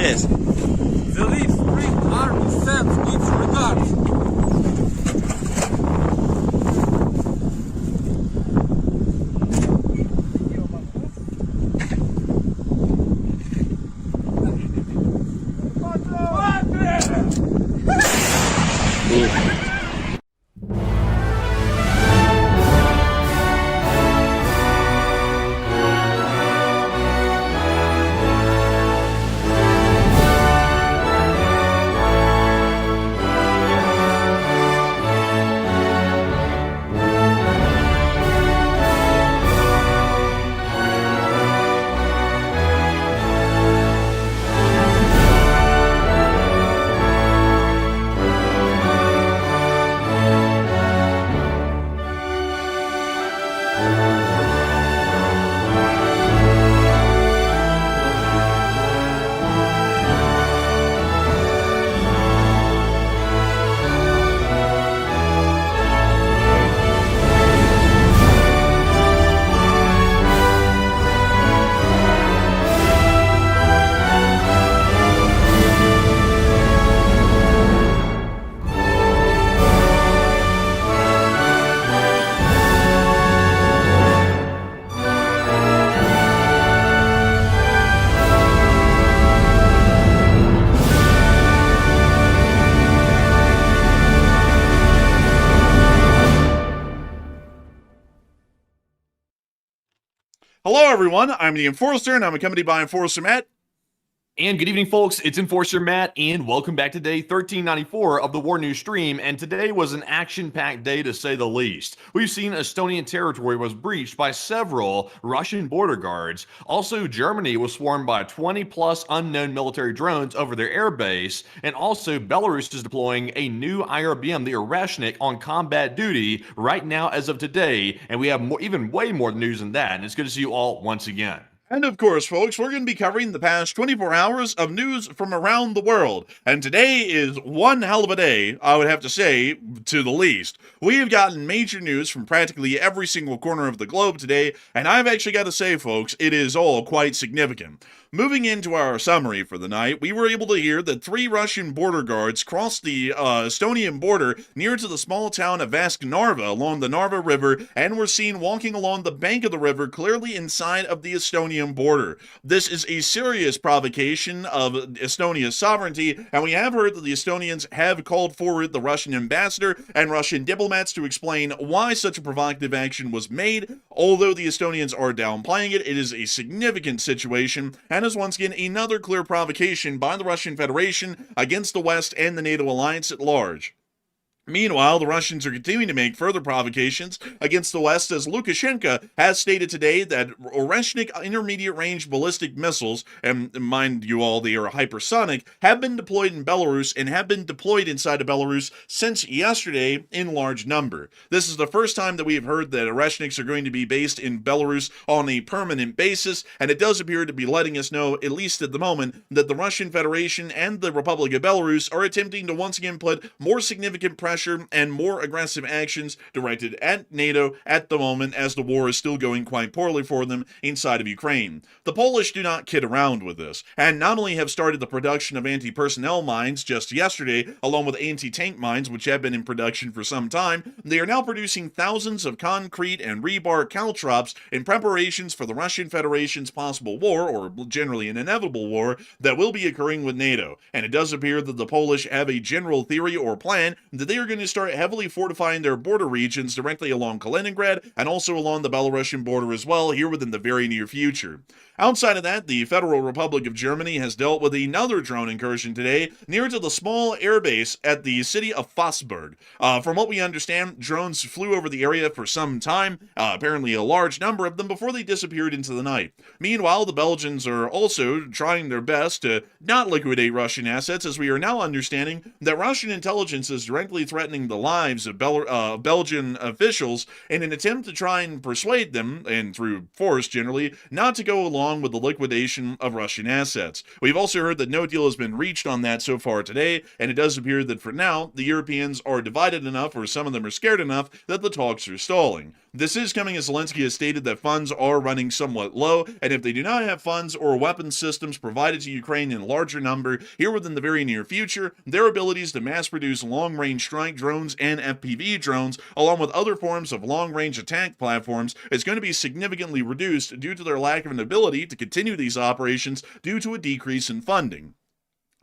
Yes. The Leaf Spring Army sends its regards. Hello, everyone. I'm the Enforcer, and I'm accompanied by Enforcer Matt. And good evening, folks. It's Enforcer Matt, and welcome back to day 1394 of the War News stream. And today was an action-packed day, to say the least. We've seen Estonian territory was breached by several Russian border guards. Also, Germany was swarmed by 20-plus unknown military drones over their air base. And also, Belarus is deploying a new IRBM, the Oreshnik, on combat duty right now as of today. And we have even way more news than that. And it's good to see you all once again. And of course, folks, we're going to be covering the past 24 hours of news from around the world. And today is one hell of a day, I would have to say, to the least. We have gotten major news from practically every single corner of the globe today, and I've actually got to say, folks, it is all quite significant. Moving into our summary for the night, we were able to hear that 3 Russian border guards crossed the Estonian border near to the small town of Vasknarva along the Narva River and were seen walking along the bank of the river clearly inside of the Estonian border. This is a serious provocation of Estonia's sovereignty, and we have heard that the Estonians have called forward the Russian ambassador and Russian diplomats to explain why such a provocative action was made. Although the Estonians are downplaying it, it is a significant situation, and is once again another clear provocation by the Russian Federation against the West and the NATO alliance at large. Meanwhile, the Russians are continuing to make further provocations against the West as Lukashenka has stated today that Oreshnik intermediate-range ballistic missiles, and mind you all, they are hypersonic, have been deployed in Belarus and have been deployed inside of Belarus since yesterday in large number. This is the first time that we have heard that Oreshniks are going to be based in Belarus on a permanent basis, and it does appear to be letting us know, at least at the moment, that the Russian Federation and the Republic of Belarus are attempting to once again put more significant pressure pressure and more aggressive actions directed at NATO at the moment, as the war is still going quite poorly for them inside of Ukraine. The Polish do not kid around with this, and not only have started the production of anti-personnel mines just yesterday, along with anti-tank mines, which have been in production for some time, they are now producing thousands of concrete and rebar caltrops in preparations for the Russian Federation's possible war, or generally an inevitable war, that will be occurring with NATO. And it does appear that the Polish have a general theory or plan that they are going to start heavily fortifying their border regions directly along Kaliningrad and also along the Belarusian border as well here within the very near future. Outside of that, the Federal Republic of Germany has dealt with another drone incursion today near to the small airbase at the city of Fosburg. From what we understand, drones flew over the area for some time, apparently a large number of them, before they disappeared into the night. Meanwhile, the Belgians are also trying their best to not liquidate Russian assets, as we are now understanding that Russian intelligence is directly threatening the lives of Belgian officials in an attempt to try and persuade them, and through force generally, not to go along with the liquidation of Russian assets. We've also heard that no deal has been reached on that so far today, and it does appear that for now, the Europeans are divided enough, or some of them are scared enough, that the talks are stalling. This is coming as Zelensky has stated that funds are running somewhat low, and if they do not have funds or weapon systems provided to Ukraine in larger number here within the very near future, their abilities to mass-produce long-range strike drones and FPV drones, along with other forms of long-range attack platforms, is going to be significantly reduced due to their lack of an ability to continue these operations due to a decrease in funding.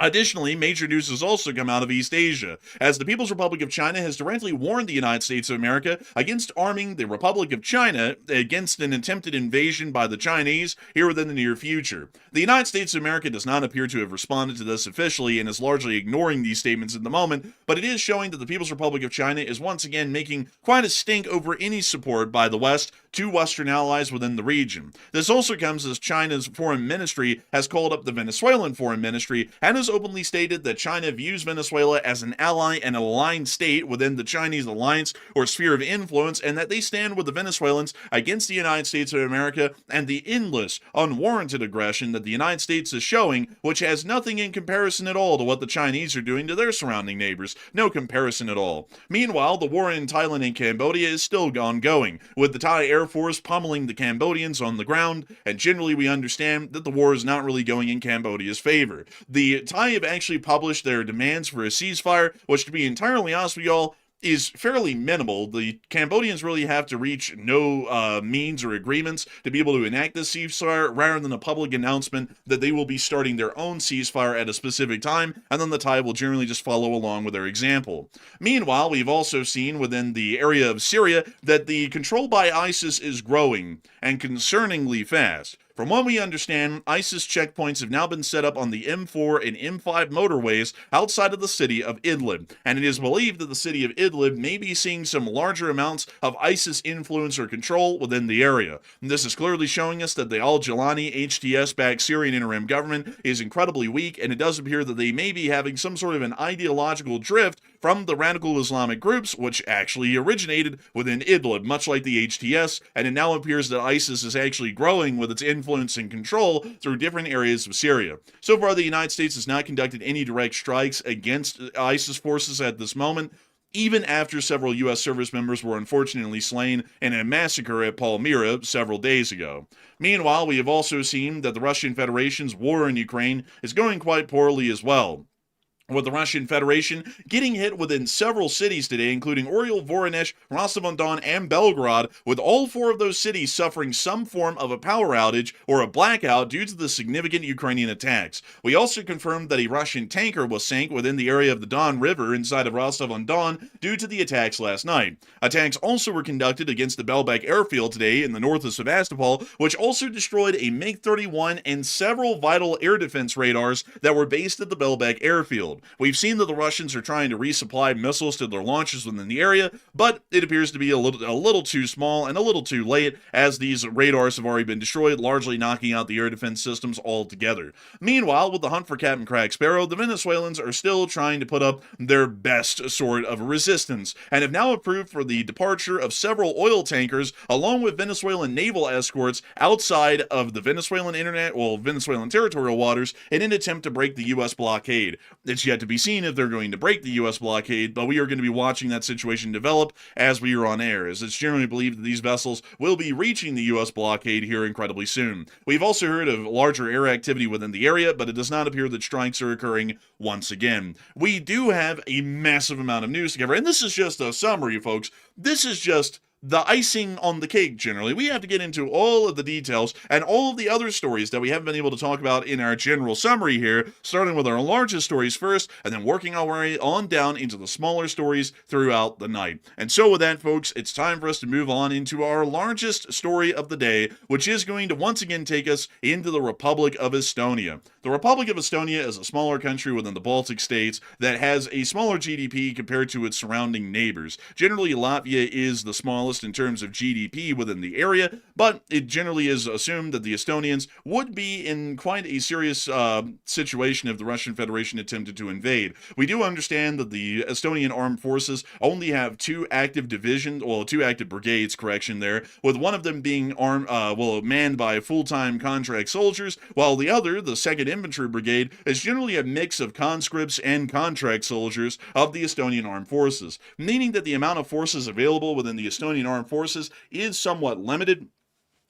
Additionally, major news has also come out of East Asia, as the People's Republic of China has directly warned the United States of America against arming the Republic of China against an attempted invasion by the Chinese here within the near future. The United States of America does not appear to have responded to this officially and is largely ignoring these statements at the moment, but it is showing that the People's Republic of China is once again making quite a stink over any support by the West to Western allies within the region. This also comes as China's foreign ministry has called up the Venezuelan foreign ministry and has openly stated that China views Venezuela as an ally and aligned state within the Chinese alliance or sphere of influence, and that they stand with the Venezuelans against the United States of America and the endless, unwarranted aggression that the United States is showing, which has nothing in comparison at all to what the Chinese are doing to their surrounding neighbors. No comparison at all. Meanwhile, the war in Thailand and Cambodia is still ongoing, with the Thai Air Force pummeling the Cambodians on the ground, and generally we understand that the war is not really going in Cambodia's favor. The Thai have actually published their demands for a ceasefire, which, to be entirely honest with y'all, is fairly minimal. The Cambodians really have to reach no means or agreements to be able to enact this ceasefire, rather than a public announcement that they will be starting their own ceasefire at a specific time, and then the Thai will generally just follow along with their example. Meanwhile, we've also seen within the area of Syria that the control by ISIS is growing, and concerningly fast. From what we understand, ISIS checkpoints have now been set up on the M4 and M5 motorways outside of the city of Idlib, and it is believed that the city of Idlib may be seeing some larger amounts of ISIS influence or control within the area. And this is clearly showing us that the al-Jilani HTS-backed Syrian interim government is incredibly weak, and it does appear that they may be having some sort of an ideological drift from the radical Islamic groups, which actually originated within Idlib, much like the HTS, and it now appears that ISIS is actually growing with its influence and control through different areas of Syria. So far, the United States has not conducted any direct strikes against ISIS forces at this moment, even after several U.S. service members were unfortunately slain in a massacre at Palmyra several days ago. Meanwhile, we have also seen that the Russian Federation's war in Ukraine is going quite poorly as well, with the Russian Federation getting hit within several cities today, including Oriol, Voronezh, Rostov-on-Don, and Belgrade, with all four of those cities suffering some form of a power outage or a blackout due to the significant Ukrainian attacks. We also confirmed that a Russian tanker was sank within the area of the Don River inside of Rostov-on-Don due to the attacks last night. Attacks also were conducted against the Belbek airfield today in the north of Sevastopol, which also destroyed a MiG-31 and several vital air defense radars that were based at the Belbek airfield. We've seen that the Russians are trying to resupply missiles to their launches within the area, but it appears to be a little too small and a little too late, as these radars have already been destroyed, largely knocking out the air defense systems altogether. Meanwhile, with the hunt for Captain Crack Sparrow, the Venezuelans are still trying to put up their best sort of resistance, and have now approved for the departure of several oil tankers, along with Venezuelan naval escorts, outside of the Venezuelan territorial waters in an attempt to break the U.S. blockade. It's yet to be seen if they're going to break the U.S. blockade, but we are going to be watching that situation develop as we are on air, as it's generally believed that these vessels will be reaching the U.S. blockade here incredibly soon. We've also heard of larger air activity within the area, but it does not appear that strikes are occurring once again. We do have a massive amount of news to cover, and this is just a summary, folks. This is just the icing on the cake, generally. We have to get into all of the details and all of the other stories that we haven't been able to talk about in our general summary here, starting with our largest stories first, and then working our way on down into the smaller stories throughout the night. And so with that, folks, it's time for us to move on into our largest story of the day, which is going to once again take us into the Republic of Estonia. The Republic of Estonia is a smaller country within the Baltic states that has a smaller GDP compared to its surrounding neighbors. Generally, Latvia is the smallest in terms of GDP within the area, but it generally is assumed that the Estonians would be in quite a serious situation if the Russian Federation attempted to invade. We do understand that the Estonian armed forces only have two active brigades, with one of them being manned by full-time contract soldiers, while the other, the 2nd Infantry Brigade, is generally a mix of conscripts and contract soldiers of the Estonian armed forces, meaning that the amount of forces available within the Estonian armed forces is somewhat limited.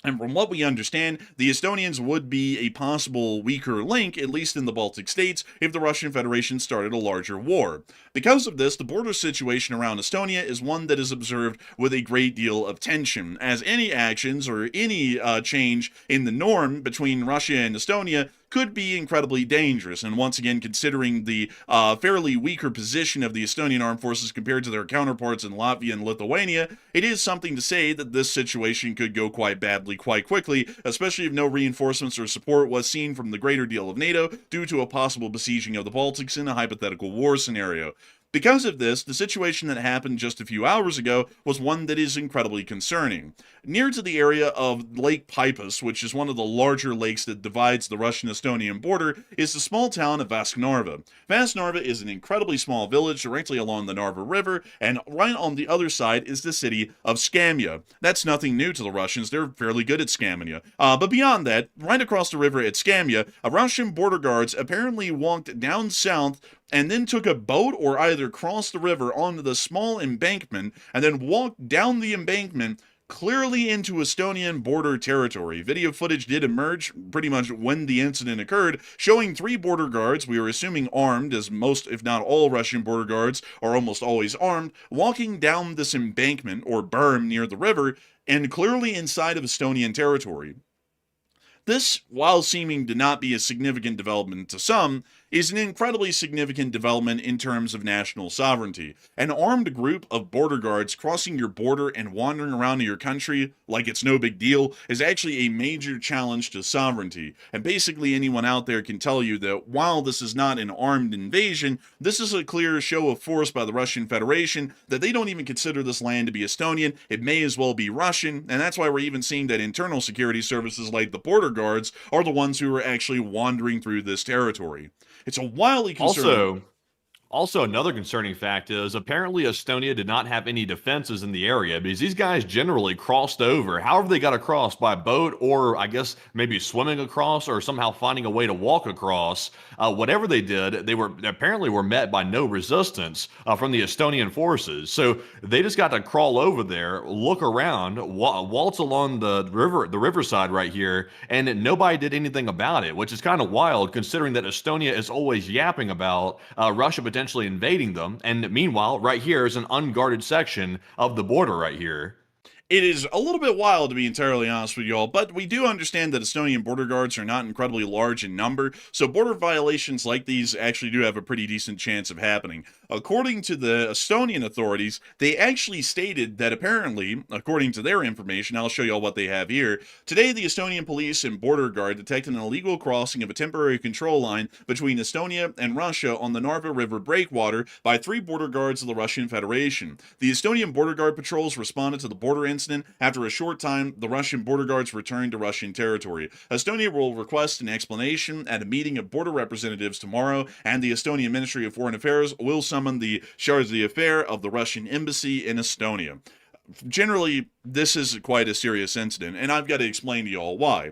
And from what we understand, the Estonians would be a possible weaker link, at least in the Baltic states, if the Russian Federation started a larger war. Because of this, the border situation around Estonia is one that is observed with a great deal of tension, as any actions or any change in the norm between Russia and Estonia could be incredibly dangerous. And once again, considering the fairly weaker position of the Estonian armed forces compared to their counterparts in Latvia and Lithuania, it is something to say that this situation could go quite badly quite quickly, especially if no reinforcements or support was seen from the greater deal of NATO due to a possible besieging of the Baltics in a hypothetical war scenario. Because of this, the situation that happened just a few hours ago was one that is incredibly concerning. Near to the area of Lake Peipus, which is one of the larger lakes that divides the Russian-Estonian border, is the small town of Vasknarva. Vasknarva is an incredibly small village directly along the Narva River, and right on the other side is the city of Skamia. That's nothing new to the Russians, they're fairly good at Skamia. But beyond that, right across the river at Skamia, Russian border guards apparently walked down south and then took a boat or either crossed the river onto the small embankment and then walked down the embankment clearly into Estonian border territory. Video footage did emerge pretty much when the incident occurred, showing 3 border guards, we are assuming armed, as most, if not all, Russian border guards are almost always armed, walking down this embankment or berm near the river and clearly inside of Estonian territory. This, while seeming to not be a significant development to some, is an incredibly significant development in terms of national sovereignty. An armed group of border guards crossing your border and wandering around your country like it's no big deal is actually a major challenge to sovereignty. And basically anyone out there can tell you that while this is not an armed invasion, this is a clear show of force by the Russian Federation that they don't even consider this land to be Estonian. It may as well be Russian, and that's why we're even seeing that internal security services like the border guards are the ones who are actually wandering through this territory. It's a wildly concerning... Also, another concerning fact is apparently Estonia did not have any defenses in the area because these guys generally crossed over. However they got across, by boat or I guess maybe swimming across or somehow finding a way to walk across. Whatever they did, they apparently were met by no resistance from the Estonian forces. So they just got to crawl over there, look around, waltz along the riverside right here, and nobody did anything about it, which is kind of wild considering that Estonia is always yapping about Russia potentially invading them, and meanwhile, right here is an unguarded section of the border right here. It is a little bit wild, to be entirely honest with y'all, but we do understand that Estonian border guards are not incredibly large in number, so border violations like these actually do have a pretty decent chance of happening. According to the Estonian authorities, they actually stated that apparently, according to their information, I'll show y'all what they have here, today the Estonian police and border guard detected an illegal crossing of a temporary control line between Estonia and Russia on the Narva River breakwater by 3 border guards of the Russian Federation. The Estonian border guard patrols responded to the border incident. After a short time, the Russian border guards returned to Russian territory. Estonia will request an explanation at a meeting of border representatives tomorrow, and the Estonian Ministry of Foreign Affairs will summon the charge d'affaires of the Russian embassy in Estonia. Generally, this is quite a serious incident, and I've got to explain to you all why.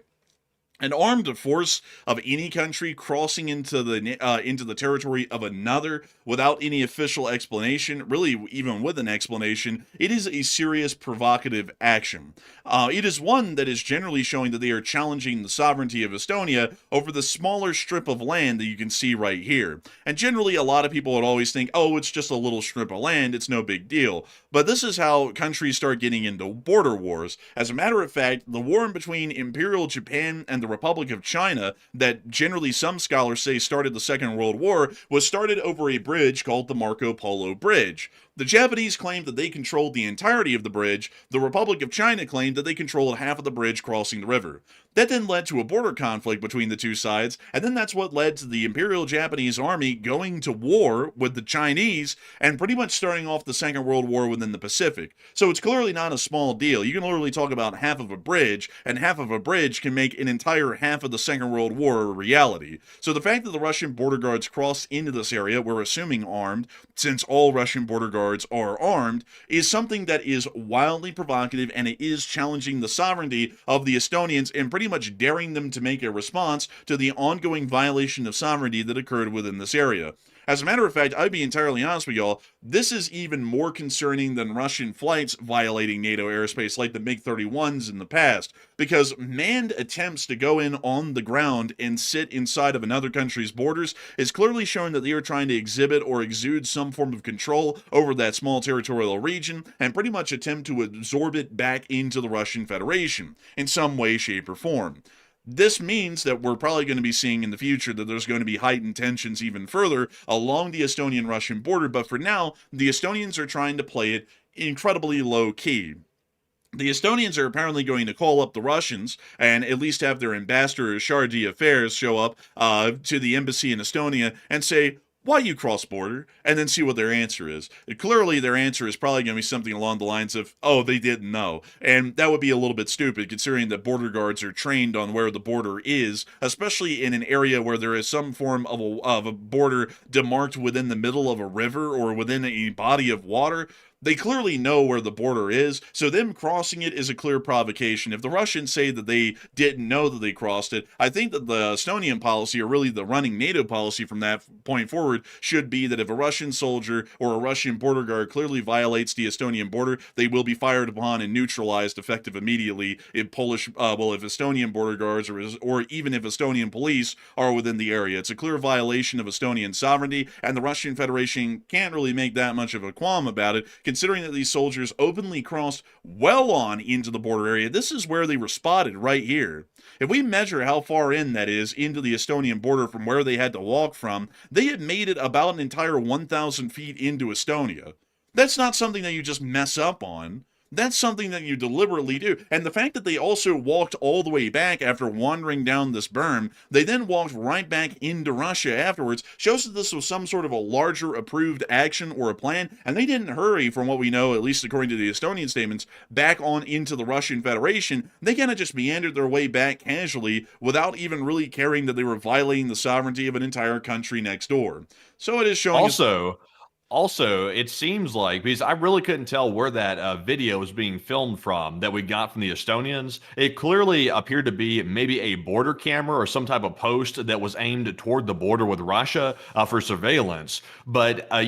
An armed force of any country crossing into the territory of another without any official explanation, really even with an explanation, it is a serious provocative action. It is one that is generally showing that they are challenging the sovereignty of Estonia over the smaller strip of land that you can see right here. And generally, a lot of people would always think, oh, it's just a little strip of land, it's no big deal. But this is how countries start getting into border wars. As a matter of fact, the war between Imperial Japan and the Republic of China, that generally some scholars say started the Second World War, was started over a bridge called the Marco Polo Bridge. The Japanese claimed that they controlled the entirety of the bridge. The Republic of China claimed that they controlled half of the bridge crossing the river. That then led to a border conflict between the two sides, and then that's what led to the Imperial Japanese Army going to war with the Chinese and pretty much starting off the Second World War within the Pacific. So it's clearly not a small deal. You can literally talk about half of a bridge, and half of a bridge can make an entire half of the Second World War a reality. So the fact that the Russian border guards crossed into this area, we're assuming armed, since all Russian border guards are armed, is something that is wildly provocative, and it is challenging the sovereignty of the Estonians and pretty much daring them to make a response to the ongoing violation of sovereignty that occurred within this area. As a matter of fact, I'd be entirely honest with y'all, this is even more concerning than Russian flights violating NATO airspace like the MiG-31s in the past, because manned attempts to go in on the ground and sit inside of another country's borders is clearly showing that they are trying to exhibit or exude some form of control over that small territorial region and pretty much attempt to absorb it back into the Russian Federation in some way, shape, or form. This means that we're probably going to be seeing in the future that there's going to be heightened tensions even further along the Estonian-Russian border, but for now, the Estonians are trying to play it incredibly low-key. The Estonians are apparently going to call up the Russians and at least have their ambassador, Charge d'Affaires, show up to the embassy in Estonia and say, why you cross border, and then see what their answer is. Clearly, their answer is probably going to be something along the lines of, oh, they didn't know. And that would be a little bit stupid, considering that border guards are trained on where the border is, especially in an area where there is some form of a border demarked within the middle of a river or within a body of water. They clearly know where the border is, so them crossing it is a clear provocation. If the Russians say that they didn't know that they crossed it, I think that the Estonian policy, or really the running NATO policy from that point forward, should be that if a Russian soldier or a Russian border guard clearly violates the Estonian border, they will be fired upon and neutralized effective immediately if if Estonian border guards or even if Estonian police are within the area. It's a clear violation of Estonian sovereignty, and the Russian Federation can't really make that much of a qualm about it, considering that these soldiers openly crossed well on into the border area. This is where they were spotted, right here. If we measure how far in that is into the Estonian border from where they had to walk from, they had made it about an entire 1,000 feet into Estonia. That's not something that you just mess up on. That's something that you deliberately do. And the fact that they also walked all the way back after wandering down this berm, they then walked right back into Russia afterwards, shows that this was some sort of a larger approved action or a plan, and they didn't hurry, from what we know, at least according to the Estonian statements, back on into the Russian Federation. They kind of just meandered their way back casually without even really caring that they were violating the sovereignty of an entire country next door. So it is showing Also, it seems like, because I really couldn't tell where that video was being filmed from that we got from the Estonians, it clearly appeared to be maybe a border camera or some type of post that was aimed toward the border with Russia for surveillance. But, I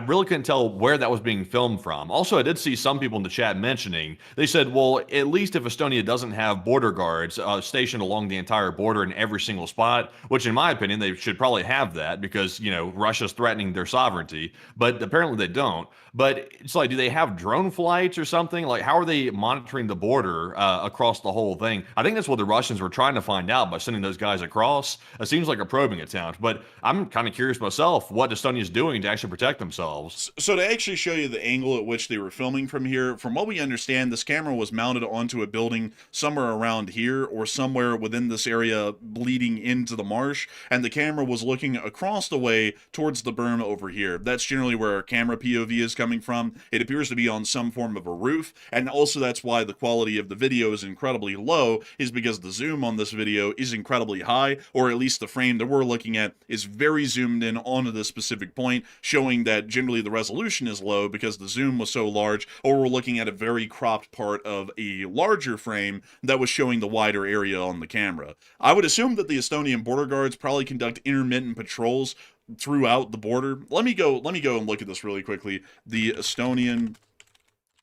really couldn't tell where that was being filmed from. Also, I did see some people in the chat mentioning, they said, well, at least if Estonia doesn't have border guards stationed along the entire border in every single spot, which in my opinion, they should probably have that because, Russia's threatening their sovereignty. But apparently they don't. But it's like, do they have drone flights or something? Like, how are they monitoring the border across the whole thing? I think that's what the Russians were trying to find out by sending those guys across. It seems like a probing attempt. But I'm kind of curious myself what Estonia's doing to actually protect themselves. So to actually show you the angle at which they were filming from here, from what we understand, this camera was mounted onto a building somewhere around here or somewhere within this area bleeding into the marsh, and the camera was looking across the way towards the berm over here. That's generally generally where our camera POV is coming from. It appears to be on some form of a roof, and also that's why the quality of the video is incredibly low, is because the zoom on this video is incredibly high, or at least the frame that we're looking at is very zoomed in onto this specific point, showing that generally the resolution is low because the zoom was so large, or we're looking at a very cropped part of a larger frame that was showing the wider area on the camera. I would assume that the Estonian border guards probably conduct intermittent patrols throughout the border. Let me go and look at this really quickly. The Estonian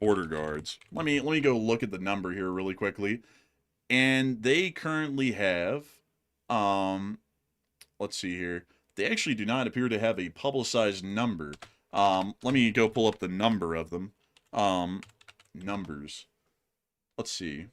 border guards. Let me go look at the number here really quickly. And they currently have let's see here. They actually do not appear to have a publicized number. Let me go pull up the number of them. Numbers. Let's see.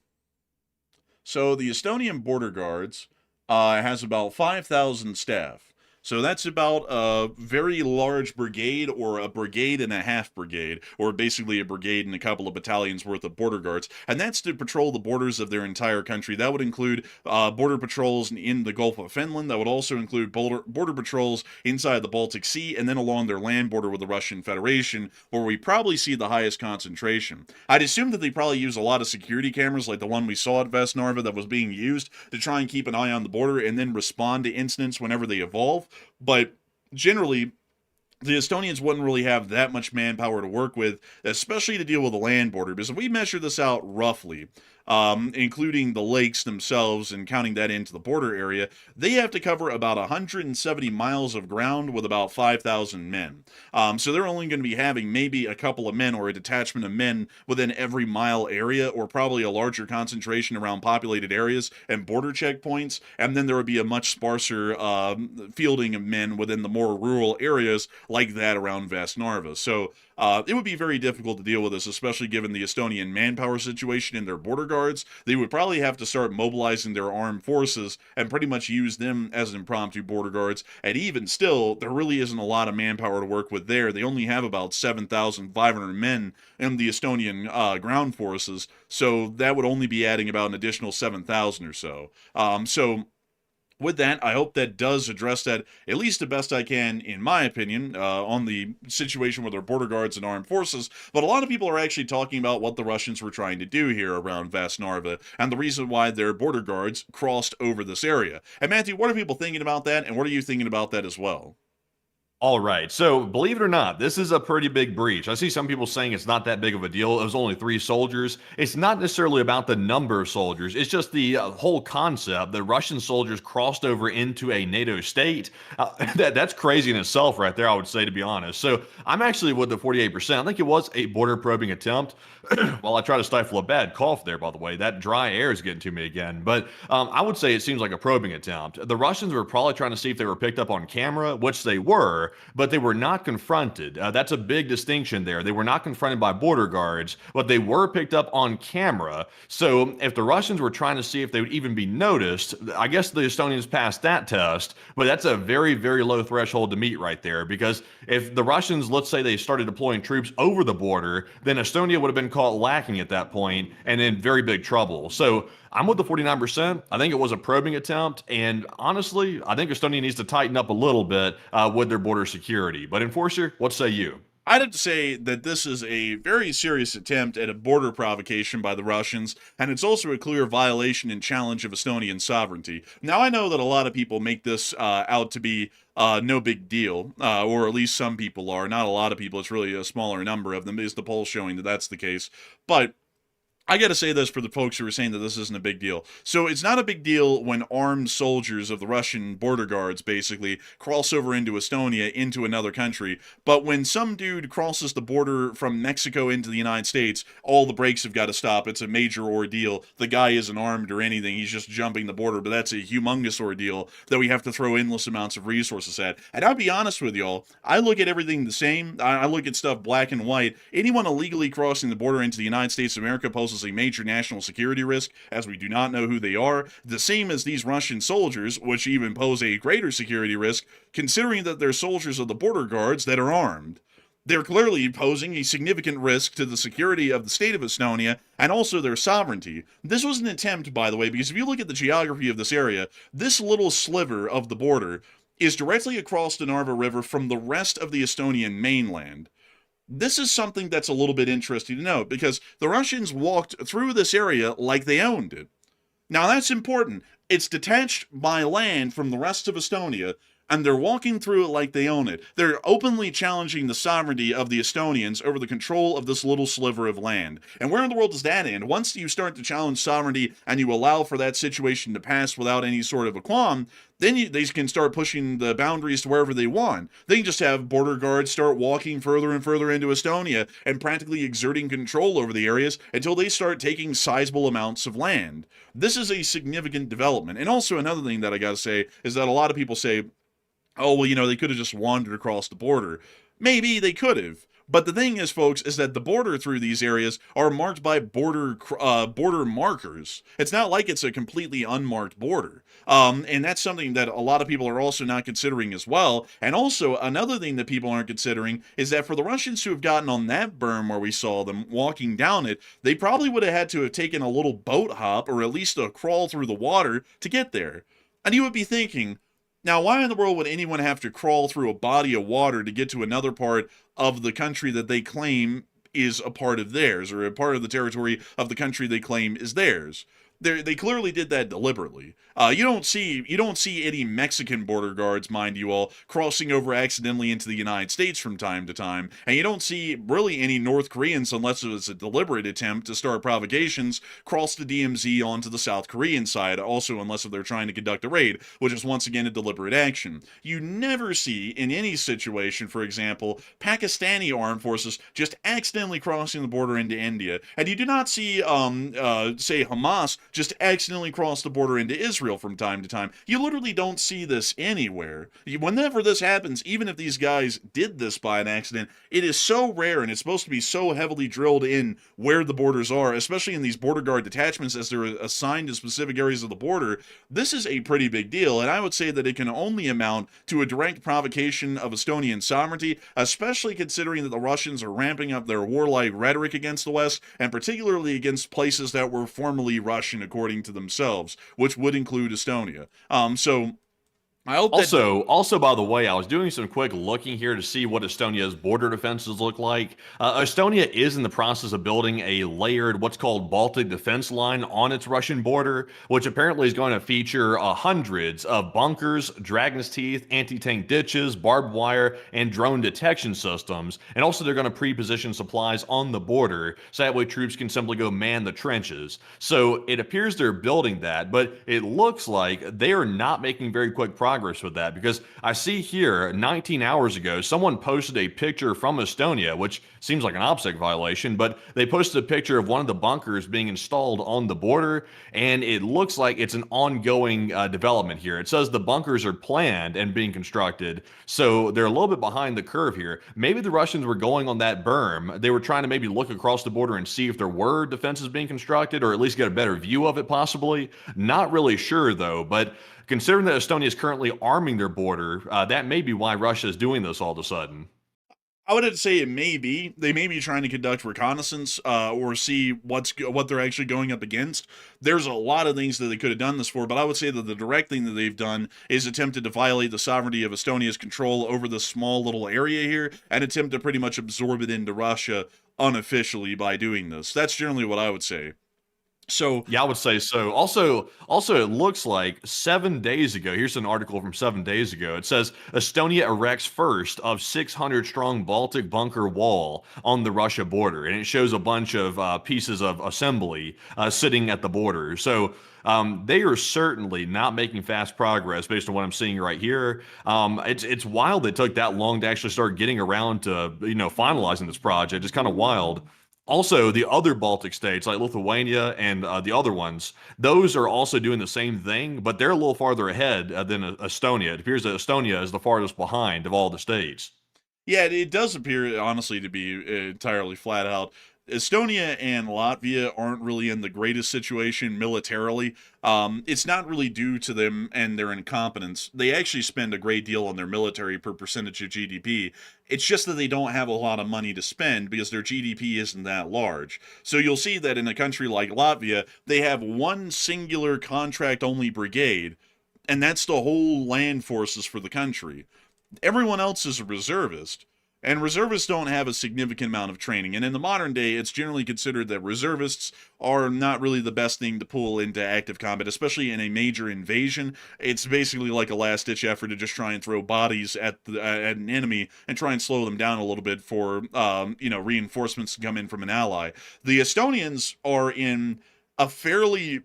So the Estonian border guards has about 5,000 staff. So that's about a very large brigade, or a brigade and a half brigade, or basically a brigade and a couple of battalions worth of border guards. And that's to patrol the borders of their entire country. That would include border patrols in the Gulf of Finland. That would also include border patrols inside the Baltic Sea, and then along their land border with the Russian Federation, where we probably see the highest concentration. I'd assume that they probably use a lot of security cameras like the one we saw at Vasknarva that was being used to try and keep an eye on the border and then respond to incidents whenever they evolve. But generally, the Estonians wouldn't really have that much manpower to work with, especially to deal with the land border. Because if we measure this out roughly, including the lakes themselves and counting that into the border area, they have to cover about 170 miles of ground with about 5,000 men. So they're only going to be having maybe a couple of men or a detachment of men within every mile area, or probably a larger concentration around populated areas and border checkpoints. And then there would be a much sparser fielding of men within the more rural areas like that around Vasknarva. So it would be very difficult to deal with this, especially given the Estonian manpower situation in their border guards. They would probably have to start mobilizing their armed forces and pretty much use them as impromptu border guards. And even still, there really isn't a lot of manpower to work with there. They only have about 7,500 men in the Estonian ground forces, so that would only be adding about an additional 7,000 or so. With that, I hope that does address that, at least the best I can, in my opinion, on the situation with our border guards and armed forces. But a lot of people are actually talking about what the Russians were trying to do here around Vasknarva, and the reason why their border guards crossed over this area. And Matthew, what are people thinking about that, and what are you thinking about that as well? All right. So, believe it or not, this is a pretty big breach. I see some people saying it's not that big of a deal. It was only 3 soldiers. It's not necessarily about the number of soldiers. It's just the whole concept that Russian soldiers crossed over into a NATO state. That's crazy in itself right there, I would say, to be honest. So, I'm actually with the 48%. I think it was a border probing attempt. While I try to stifle a bad cough there, by the way, that dry air is getting to me again. But I would say it seems like a probing attempt. The Russians were probably trying to see if they were picked up on camera, which they were, but they were not confronted. That's a big distinction there. They were not confronted by border guards, but they were picked up on camera. So if the Russians were trying to see if they would even be noticed, I guess the Estonians passed that test, but that's a very, very low threshold to meet right there, because if the Russians, let's say they started deploying troops over the border, then Estonia would have been caught lacking at that point and in very big trouble. So I'm with the 49%. I think it was a probing attempt, and honestly, I think Estonia needs to tighten up a little bit with their border security. But Enforcer, what say you? I'd have to say that this is a very serious attempt at a border provocation by the Russians, and it's also a clear violation and challenge of Estonian sovereignty. Now, I know that a lot of people make this out to be no big deal, or at least some people are. Not a lot of people. It's really a smaller number of them, is the poll showing that that's the case. But I gotta say this for the folks who are saying that this isn't a big deal. So it's not a big deal when armed soldiers of the Russian border guards basically cross over into Estonia, into another country. But when some dude crosses the border from Mexico into the United States, all the brakes have got to stop. It's a major ordeal. The guy isn't armed or anything. He's just jumping the border. But that's a humongous ordeal that we have to throw endless amounts of resources at. And I'll be honest with y'all, I look at everything the same. I look at stuff black and white. Anyone illegally crossing the border into the United States of America poses a major national security risk, as we do not know who they are, the same as these Russian soldiers, which even pose a greater security risk, considering that they're soldiers of the border guards that are armed. They're clearly posing a significant risk to the security of the state of Estonia and also their sovereignty. This was an attempt, by the way, because if you look at the geography of this area, this little sliver of the border is directly across the Narva River from the rest of the Estonian mainland. This is something that's a little bit interesting to note because the Russians walked through this area like they owned it. Now, that's important. It's detached by land from the rest of Estonia, and they're walking through it like they own it. They're openly challenging the sovereignty of the Estonians over the control of this little sliver of land. And where in the world does that end? Once you start to challenge sovereignty and you allow for that situation to pass without any sort of a qualm, then they can start pushing the boundaries to wherever they want. They can just have border guards start walking further and further into Estonia and practically exerting control over the areas until they start taking sizable amounts of land. This is a significant development. And also another thing that I gotta say is that a lot of people say, oh, well, they could have just wandered across the border. Maybe they could have. But the thing is, folks, is that the border through these areas are marked by border markers. It's not like it's a completely unmarked border. And that's something that a lot of people are also not considering as well. And also, another thing that people aren't considering is that for the Russians who have gotten on that berm where we saw them walking down it, they probably would have had to have taken a little boat hop or at least a crawl through the water to get there. And you would be thinking, now, why in the world would anyone have to crawl through a body of water to get to another part of the country that they claim is a part of theirs, or a part of the territory of the country they claim is theirs? They clearly did that deliberately. You don't see any Mexican border guards, mind you all, crossing over accidentally into the United States from time to time, and you don't see really any North Koreans, unless it was a deliberate attempt to start provocations, cross the DMZ onto the South Korean side, also unless they're trying to conduct a raid, which is once again a deliberate action. You never see, in any situation, for example, Pakistani armed forces just accidentally crossing the border into India, and you do not see, say, Hamas just accidentally cross the border into Israel from time to time. You literally don't see this anywhere. Whenever this happens, even if these guys did this by an accident, it is so rare and it's supposed to be so heavily drilled in where the borders are, especially in these border guard detachments as they're assigned to specific areas of the border. This is a pretty big deal, and I would say that it can only amount to a direct provocation of Estonian sovereignty, especially considering that the Russians are ramping up their warlike rhetoric against the West, and particularly against places that were formerly Russian according to themselves, which would include Estonia. So I hope also, by the way, I was doing some quick looking here to see what Estonia's border defenses look like. Estonia is in the process of building a layered, what's called Baltic defense line on its Russian border, which apparently is going to feature hundreds of bunkers, dragon's teeth, anti-tank ditches, barbed wire, and drone detection systems. And also they're going to pre-position supplies on the border, so that way troops can simply go man the trenches. So it appears they're building that, but it looks like they are not making very quick progress with that, because I see here 19 hours ago someone posted a picture from Estonia, which seems like an OPSEC violation, but they posted a picture of one of the bunkers being installed on the border, and it looks like it's an ongoing development here. It says the bunkers are planned and being constructed, so they're a little bit behind the curve here. Maybe the Russians were going on that berm. They were trying to maybe look across the border and see if there were defenses being constructed, or at least get a better view of it possibly. Not really sure though, but considering that Estonia is currently arming their border, that may be why Russia is doing this all of a sudden. I would say it may be. They may be trying to conduct reconnaissance or see what they're actually going up against. There's a lot of things that they could have done this for, but I would say that the direct thing that they've done is attempted to violate the sovereignty of Estonia's control over this small little area here and attempt to pretty much absorb it into Russia unofficially by doing this. That's generally what I would say. So yeah, I would say so. Also, it looks like 7 days ago, here's an article from 7 days ago. It says Estonia erects first of 600 strong Baltic bunker wall on the Russia border, and it shows a bunch of pieces of assembly sitting at the border. So they are certainly not making fast progress based on what I'm seeing right here. It's wild it took that long to actually start getting around to finalizing this project. It's kind of wild. Also, the other Baltic states like Lithuania and the other ones, those are also doing the same thing, but they're a little farther ahead than Estonia. It appears that Estonia is the farthest behind of all the states. yeah, it does appear honestly to be entirely flat out. Estonia and Latvia aren't really in the greatest situation militarily. It's not really due to them and their incompetence. They actually spend a great deal on their military per percentage of GDP. It's just that they don't have a lot of money to spend because their GDP isn't that large. So you'll see that in a country like Latvia, they have one singular contract-only brigade, And that's the whole land forces for the country. Everyone else is a reservist. And reservists don't have a significant amount of training. And in the modern day, it's generally considered that reservists are not really the best thing to pull into active combat, especially in a major invasion. It's basically like a last-ditch effort to just try and throw bodies at an enemy and try and slow them down a little bit for, reinforcements to come in from an ally. The Estonians are in a fairly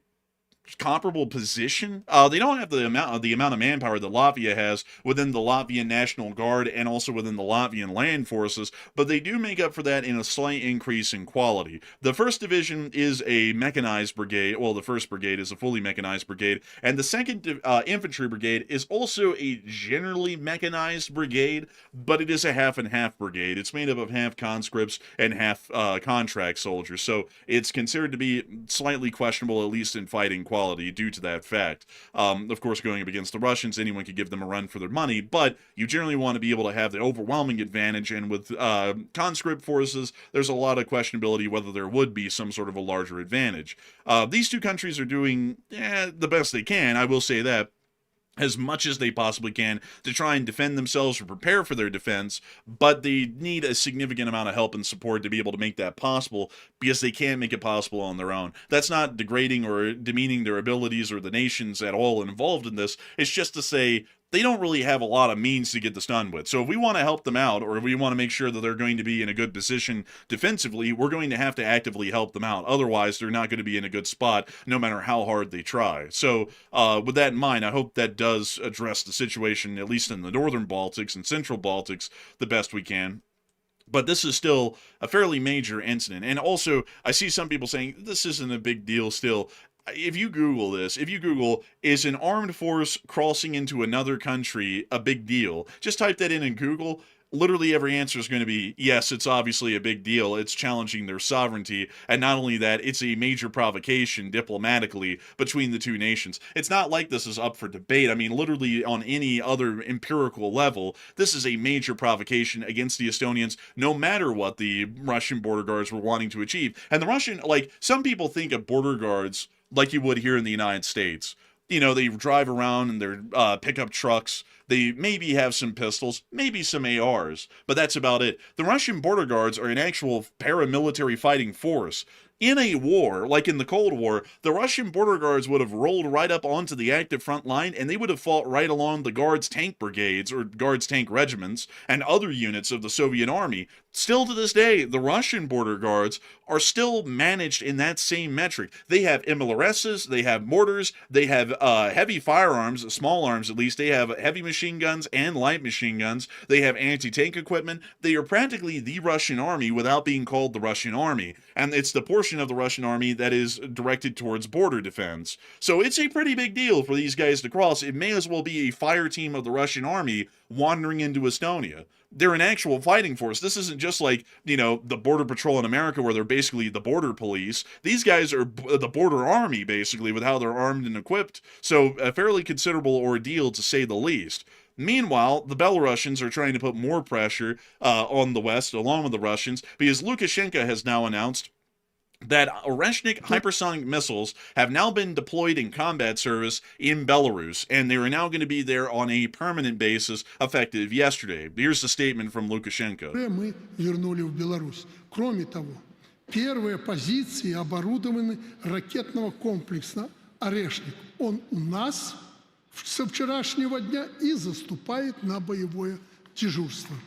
comparable position. They don't have the amount of manpower that Latvia has within the Latvian National Guard and also within the Latvian land forces, but they do make up for that in a slight increase in quality. The 1st Division is a mechanized brigade. Well, the 1st Brigade is a fully mechanized brigade, and the 2nd Infantry Brigade is also a generally mechanized brigade, but it is a half and half brigade. It's made up of half conscripts and half contract soldiers, so it's considered to be slightly questionable, at least in fighting quality, due to that fact. Of course, going up against the Russians, anyone could give them a run for their money, but you generally want to be able to have the overwhelming advantage, and with conscript forces, there's a lot of questionability whether there would be some sort of a larger advantage. These two countries are doing the best they can, I will say that, as much as they possibly can to try and defend themselves or prepare for their defense, but they need a significant amount of help and support to be able to make that possible, because they can't make it possible on their own. That's not degrading or demeaning their abilities or the nations at all involved in this. It's just to say they don't really have a lot of means to get this done with. So if we want to help them out, or if we want to make sure that they're going to be in a good position defensively, we're going to have to actively help them out. Otherwise, they're not going to be in a good spot, no matter how hard they try. So with that in mind, I hope that does address the situation, at least in the northern Baltics and central Baltics, the best we can. But this is still a fairly major incident. And also, I see some people saying, this isn't a big deal still. If you Google this, is an armed force crossing into another country a big deal? Just type that in Google. Literally every answer is going to be, yes, it's obviously a big deal. It's challenging their sovereignty. And not only that, it's a major provocation diplomatically between the two nations. It's not like this is up for debate. I mean, literally on any other empirical level, this is a major provocation against the Estonians, no matter what the Russian border guards were wanting to achieve. And the Russian, some people think of border guards like you would here in the United States. You know, they drive around in their pickup trucks. They maybe have some pistols, maybe some ARs, but that's about it. The Russian border guards are an actual paramilitary fighting force. In a war, like in the Cold War, the Russian border guards would have rolled right up onto the active front line, and they would have fought right along the Guards tank brigades or Guards tank regiments and other units of the Soviet army. Still to this day, the Russian border guards are still managed in that same metric. They have MLRSs, they have mortars, they have heavy firearms, small arms at least. They have heavy machine guns and light machine guns. They have anti-tank equipment. They are practically the Russian army without being called the Russian army. And it's the portion of the Russian army that is directed towards border defense. So it's a pretty big deal for these guys to cross. It may as well be a fire team of the Russian army wandering into Estonia. They're an actual fighting force. This isn't just like, the Border Patrol in America where they're basically the border police. These guys are the border army, basically, with how they're armed and equipped. So a fairly considerable ordeal, to say the least. Meanwhile, the Belarusians are trying to put more pressure on the West, along with the Russians, because Lukashenka has now announced that Oreshnik hypersonic missiles have now been deployed in combat service in Belarus, and they are now going to be there on a permanent basis, effective yesterday. Here's the statement from Lukashenka. Мы вернули в Беларусь. Кроме того, первые позиции оборудованы ракетного комплекса «Орешник». Он у нас со вчерашнего дня и заступает на боевое дежурство.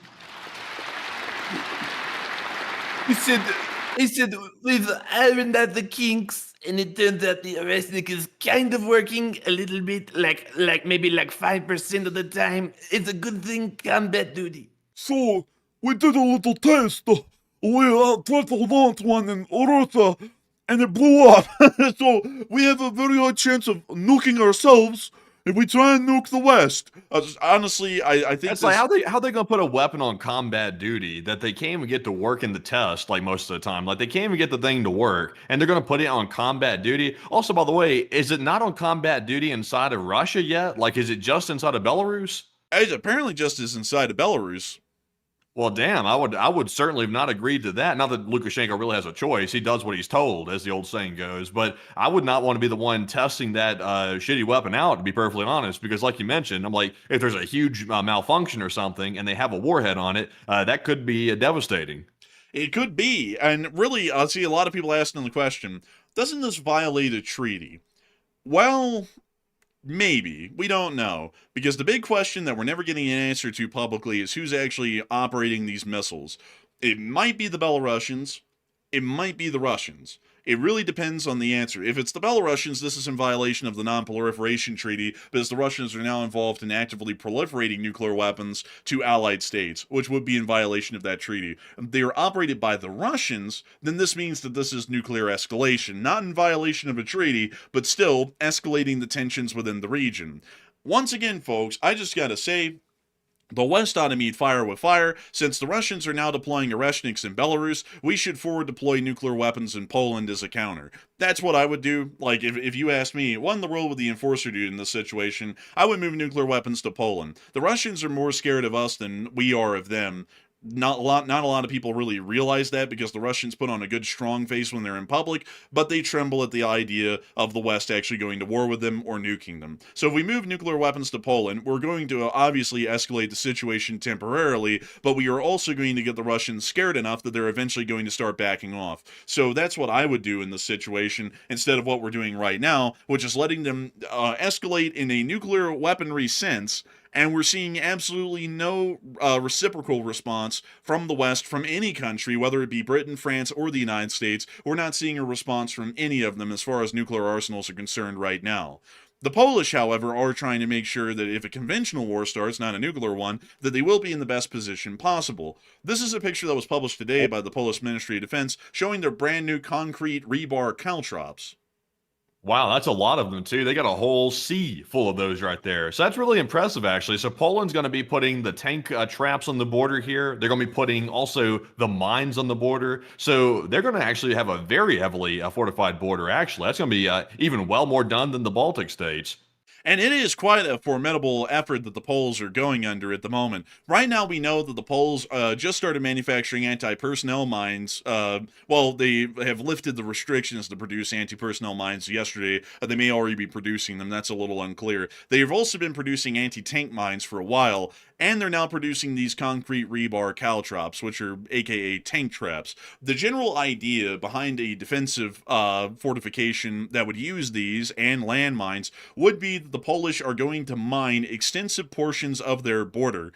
He said, we've ironed out the kinks, and it turns out the Oreshnik is kind of working a little bit, maybe 5% of the time. It's a good thing, combat duty. So, we did a little test. We tried to launch one in Orota, and it blew up. So, we have a very high chance of nuking ourselves if we try and nuke the West. Honestly, I think it's like how they gonna put a weapon on combat duty that they can't even get to work in the test, like, most of the time. Like, they can't even get the thing to work, and they're gonna put it on combat duty. Also, by the way, is it not on combat duty inside of Russia yet? Like, is it just inside of Belarus? It apparently just is inside of Belarus. Well, damn, I would certainly have not agreed to that. Not that Lukashenko really has a choice; he does what he's told, as the old saying goes. But I would not want to be the one testing that shitty weapon out, to be perfectly honest, because, like you mentioned, I'm like, if there's a huge malfunction or something, and they have a warhead on it, that could be devastating. It could be. And really, I see a lot of people asking the question, doesn't this violate a treaty? Well, maybe. We don't know. Because the big question that we're never getting an answer to publicly is who's actually operating these missiles. It might be the Belarusians. It might be the Russians. It really depends on the answer. If it's the Belarusians, this is in violation of the Non-Proliferation Treaty, because the Russians are now involved in actively proliferating nuclear weapons to allied states, which would be in violation of that treaty. If they are operated by the Russians, then this means that this is nuclear escalation, not in violation of a treaty, but still escalating the tensions within the region. Once again, folks, I just gotta say, the West ought to meet fire with fire. Since the Russians are now deploying Oreshniks in Belarus, we should forward deploy nuclear weapons in Poland as a counter. That's what I would do. Like, if you ask me, what in the world would the enforcer do in this situation? I would move nuclear weapons to Poland. The Russians are more scared of us than we are of them. Not a lot of people really realize that, because the Russians put on a good strong face when they're in public, but they tremble at the idea of the West actually going to war with them or nuking them. So if we move nuclear weapons to Poland, we're going to obviously escalate the situation temporarily, but we are also going to get the Russians scared enough that they're eventually going to start backing off. So that's what I would do in this situation, instead of what we're doing right now, which is letting them escalate in a nuclear weaponry sense. And we're seeing absolutely no reciprocal response from the West, from any country, whether it be Britain, France, or the United States. We're not seeing a response from any of them as far as nuclear arsenals are concerned right now. The Polish, however, are trying to make sure that if a conventional war starts, not a nuclear one, that they will be in the best position possible. This is a picture that was published today by the Polish Ministry of Defense showing their brand new concrete rebar caltrops. Wow, that's a lot of them too. They got a whole sea full of those right there. So that's really impressive, actually. So Poland's going to be putting the tank traps on the border here. They're going to be putting also the mines on the border. So they're going to actually have a very heavily fortified border, actually. That's going to be even well more done than the Baltic states. And it is quite a formidable effort that the Poles are going under at the moment. Right now, we know that the Poles just started manufacturing anti-personnel mines. Well, they have lifted the restrictions to produce anti-personnel mines yesterday. They may already be producing them. That's a little unclear. They have also been producing anti-tank mines for a while, and they're now producing these concrete rebar caltrops, which are aka tank traps. The general idea behind a defensive fortification that would use these and landmines would be that the Polish are going to mine extensive portions of their border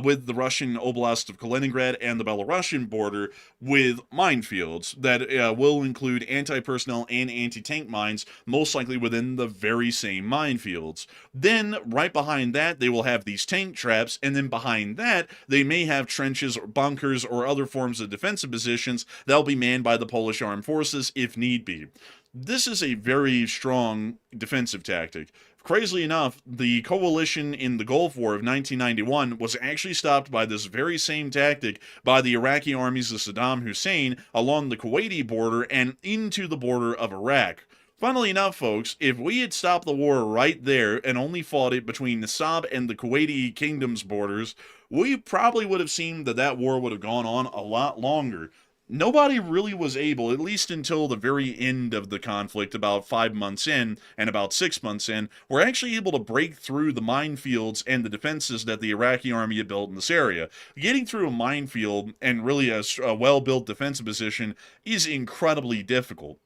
with the Russian Oblast of Kaliningrad and the Belarusian border with minefields that will include anti-personnel and anti-tank mines, most likely within the very same minefields. Then, right behind that, they will have these tank traps, and then behind that, they may have trenches or bunkers or other forms of defensive positions that will be manned by the Polish armed forces if need be. This is a very strong defensive tactic. Crazily enough, the coalition in the Gulf War of 1991 was actually stopped by this very same tactic by the Iraqi armies of Saddam Hussein along the Kuwaiti border and into the border of Iraq. Funnily enough, folks, if we had stopped the war right there and only fought it between Nasab and the Kuwaiti kingdom's borders, we probably would have seen that that war would have gone on a lot longer. Nobody really was able, at least until the very end of the conflict, about 5 months in and about 6 months in, were actually able to break through the minefields and the defenses that the Iraqi army had built in this area. Getting through a minefield and really a well-built defensive position is incredibly difficult.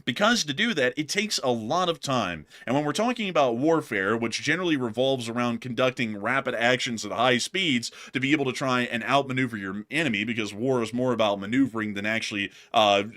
Because to do that, it takes a lot of time. And when we're talking about warfare, which generally revolves around conducting rapid actions at high speeds to be able to try and outmaneuver your enemy, because war is more about maneuvering than actually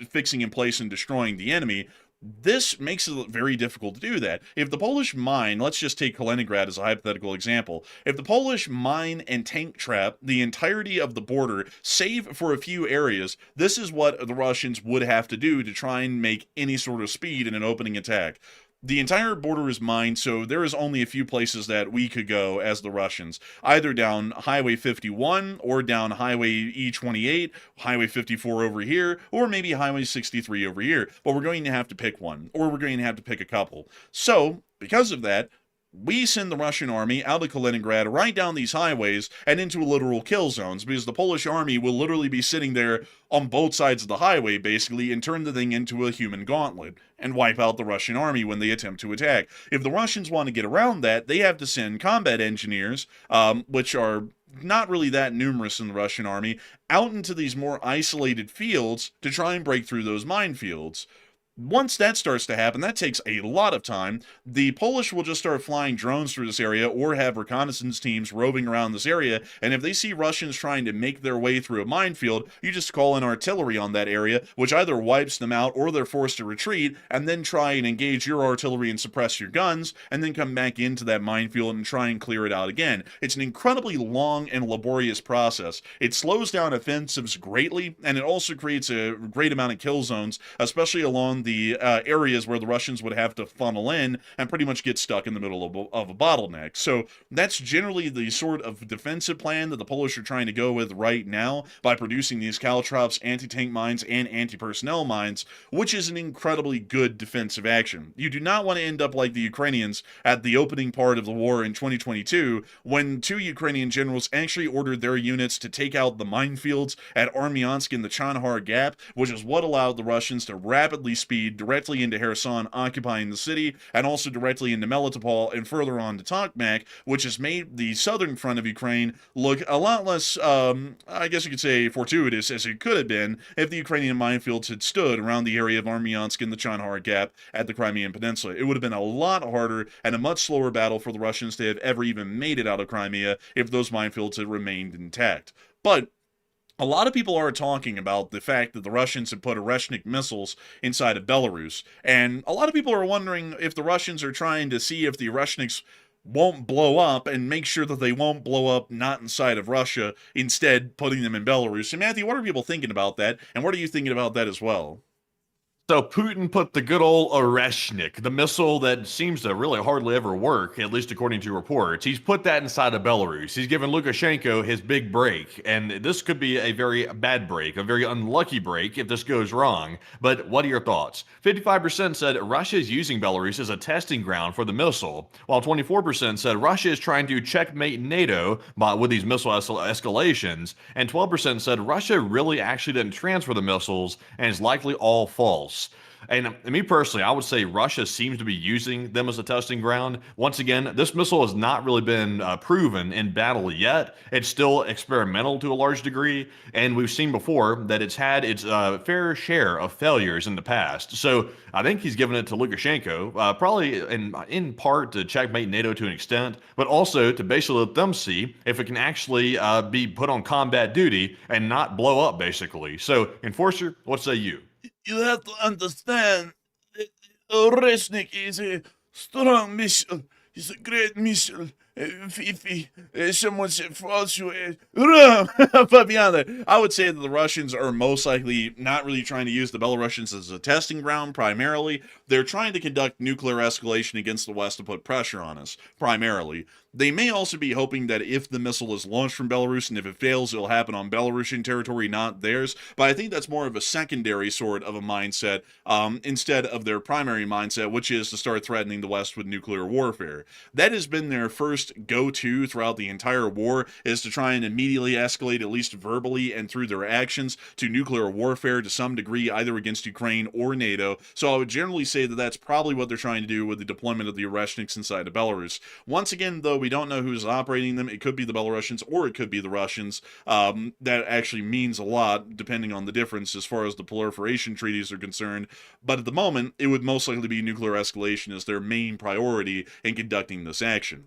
fixing in place and destroying the enemy, this makes it very difficult to do that. If the Polish mine, let's just take Kaliningrad as a hypothetical example, if the Polish mine and tank trap the entirety of the border, save for a few areas, this is what the Russians would have to do to try and make any sort of speed in an opening attack. The entire border is mined, so there is only a few places that we could go as the Russians. Either down Highway 51, or down Highway E28, Highway 54 over here, or maybe Highway 63 over here. But we're going to have to pick one, or we're going to have to pick a couple. So, because of that, we send the Russian army out of Kaliningrad right down these highways and into literal kill zones, because the Polish army will literally be sitting there on both sides of the highway, basically, and turn the thing into a human gauntlet and wipe out the Russian army when they attempt to attack. If the Russians want to get around that, they have to send combat engineers, which are not really that numerous in the Russian army, out into these more isolated fields to try and break through those minefields. Once that starts to happen, that takes a lot of time. The Polish will just start flying drones through this area or have reconnaissance teams roving around this area, and if they see Russians trying to make their way through a minefield, you just call in artillery on that area, which either wipes them out or they're forced to retreat, and then try and engage your artillery and suppress your guns, and then come back into that minefield and try and clear it out again. It's an incredibly long and laborious process. It slows down offensives greatly, and it also creates a great amount of kill zones, especially along the areas where the Russians would have to funnel in and pretty much get stuck in the middle of a bottleneck. So that's generally the sort of defensive plan that the Polish are trying to go with right now by producing these caltrops, anti-tank mines, and anti-personnel mines, which is an incredibly good defensive action. You do not want to end up like the Ukrainians at the opening part of the war in 2022, when 2 Ukrainian generals actually ordered their units to take out the minefields at Armyansk in the Chanhar Gap, which is what allowed the Russians to rapidly speed directly into Kherson, occupying the city, and also directly into Melitopol and further on to Tokmak, which has made the southern front of Ukraine look a lot less, I guess you could say, fortuitous as it could have been if the Ukrainian minefields had stood around the area of Armyansk and the Chanhar Gap at the Crimean Peninsula. It would have been a lot harder and a much slower battle for the Russians to have ever even made it out of Crimea if those minefields had remained intact. But a lot of people are talking about the fact that the Russians have put Oreshnik missiles inside of Belarus, and a lot of people are wondering if the Russians are trying to see if the Oreshniks won't blow up and make sure that they won't blow up not inside of Russia, instead putting them in Belarus. And Matthew, what are people thinking about that, and what are you thinking about that as well? So Putin put the good old Oreshnik, the missile that seems to really hardly ever work, at least according to reports. He's put that inside of Belarus. He's given Lukashenko his big break, and this could be a very bad break, a very unlucky break if this goes wrong. But what are your thoughts? 55% said Russia is using Belarus as a testing ground for the missile, while 24% said Russia is trying to checkmate NATO with these missile escalations, and 12% said Russia really actually didn't transfer the missiles and is likely all false. And me personally, I would say Russia seems to be using them as a testing ground. Once again, this missile has not really been proven in battle yet. It's still experimental to a large degree, and we've seen before that it's had its fair share of failures in the past. So I think he's given it to Lukashenko, probably in part to checkmate NATO to an extent, but also to basically let them see if it can actually be put on combat duty and not blow up, basically. So, Enforcer, what say you? You have to understand that Oreshnik is a strong missile. It's a great missile. If someone said false, you But beyond that, I would say that the Russians are most likely not really trying to use the Belarusians as a testing ground primarily. They're trying to conduct nuclear escalation against the West to put pressure on us, primarily. They may also be hoping that if the missile is launched from Belarus, and if it fails, it'll happen on Belarusian territory, not theirs. But I think that's more of a secondary sort of a mindset, instead of their primary mindset, which is to start threatening the West with nuclear warfare. That has been their first go-to throughout the entire war, is to try and immediately escalate, at least verbally and through their actions, to nuclear warfare to some degree, either against Ukraine or NATO. So I would generally say that that's probably what they're trying to do with the deployment of the Oreshniks inside of Belarus. Once again, though, we don't know who's operating them. It could be the Belarusians or it could be the Russians. That actually means a lot, depending on the difference as far as the proliferation treaties are concerned. But at the moment, it would most likely be nuclear escalation as their main priority in conducting this action.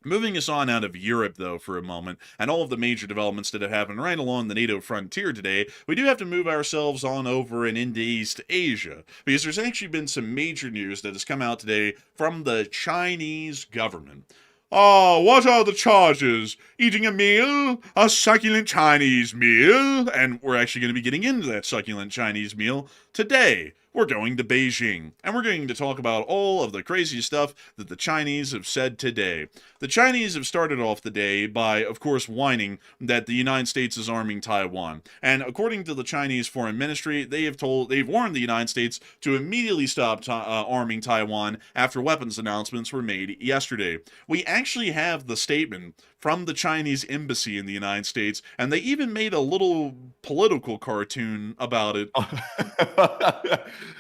Moving us on out of Europe, though, for a moment, and all of the major developments that have happened right along the NATO frontier today, we do have to move ourselves on over and into East Asia, because there's actually been some major news that has come out today from the Chinese government. Oh, what are the charges? Eating a meal? A succulent Chinese meal? And we're actually going to be getting into that succulent Chinese meal today. we're going to Beijing, and we're going to talk about all of the crazy stuff that the Chinese have said today. The Chinese have started off the day by, of course, whining that the United States is arming Taiwan. And according to the Chinese Foreign Ministry, they've warned the United States to immediately stop arming Taiwan after weapons announcements were made yesterday. We actually have the statement from the Chinese embassy in the United States, and they even made a little political cartoon about it.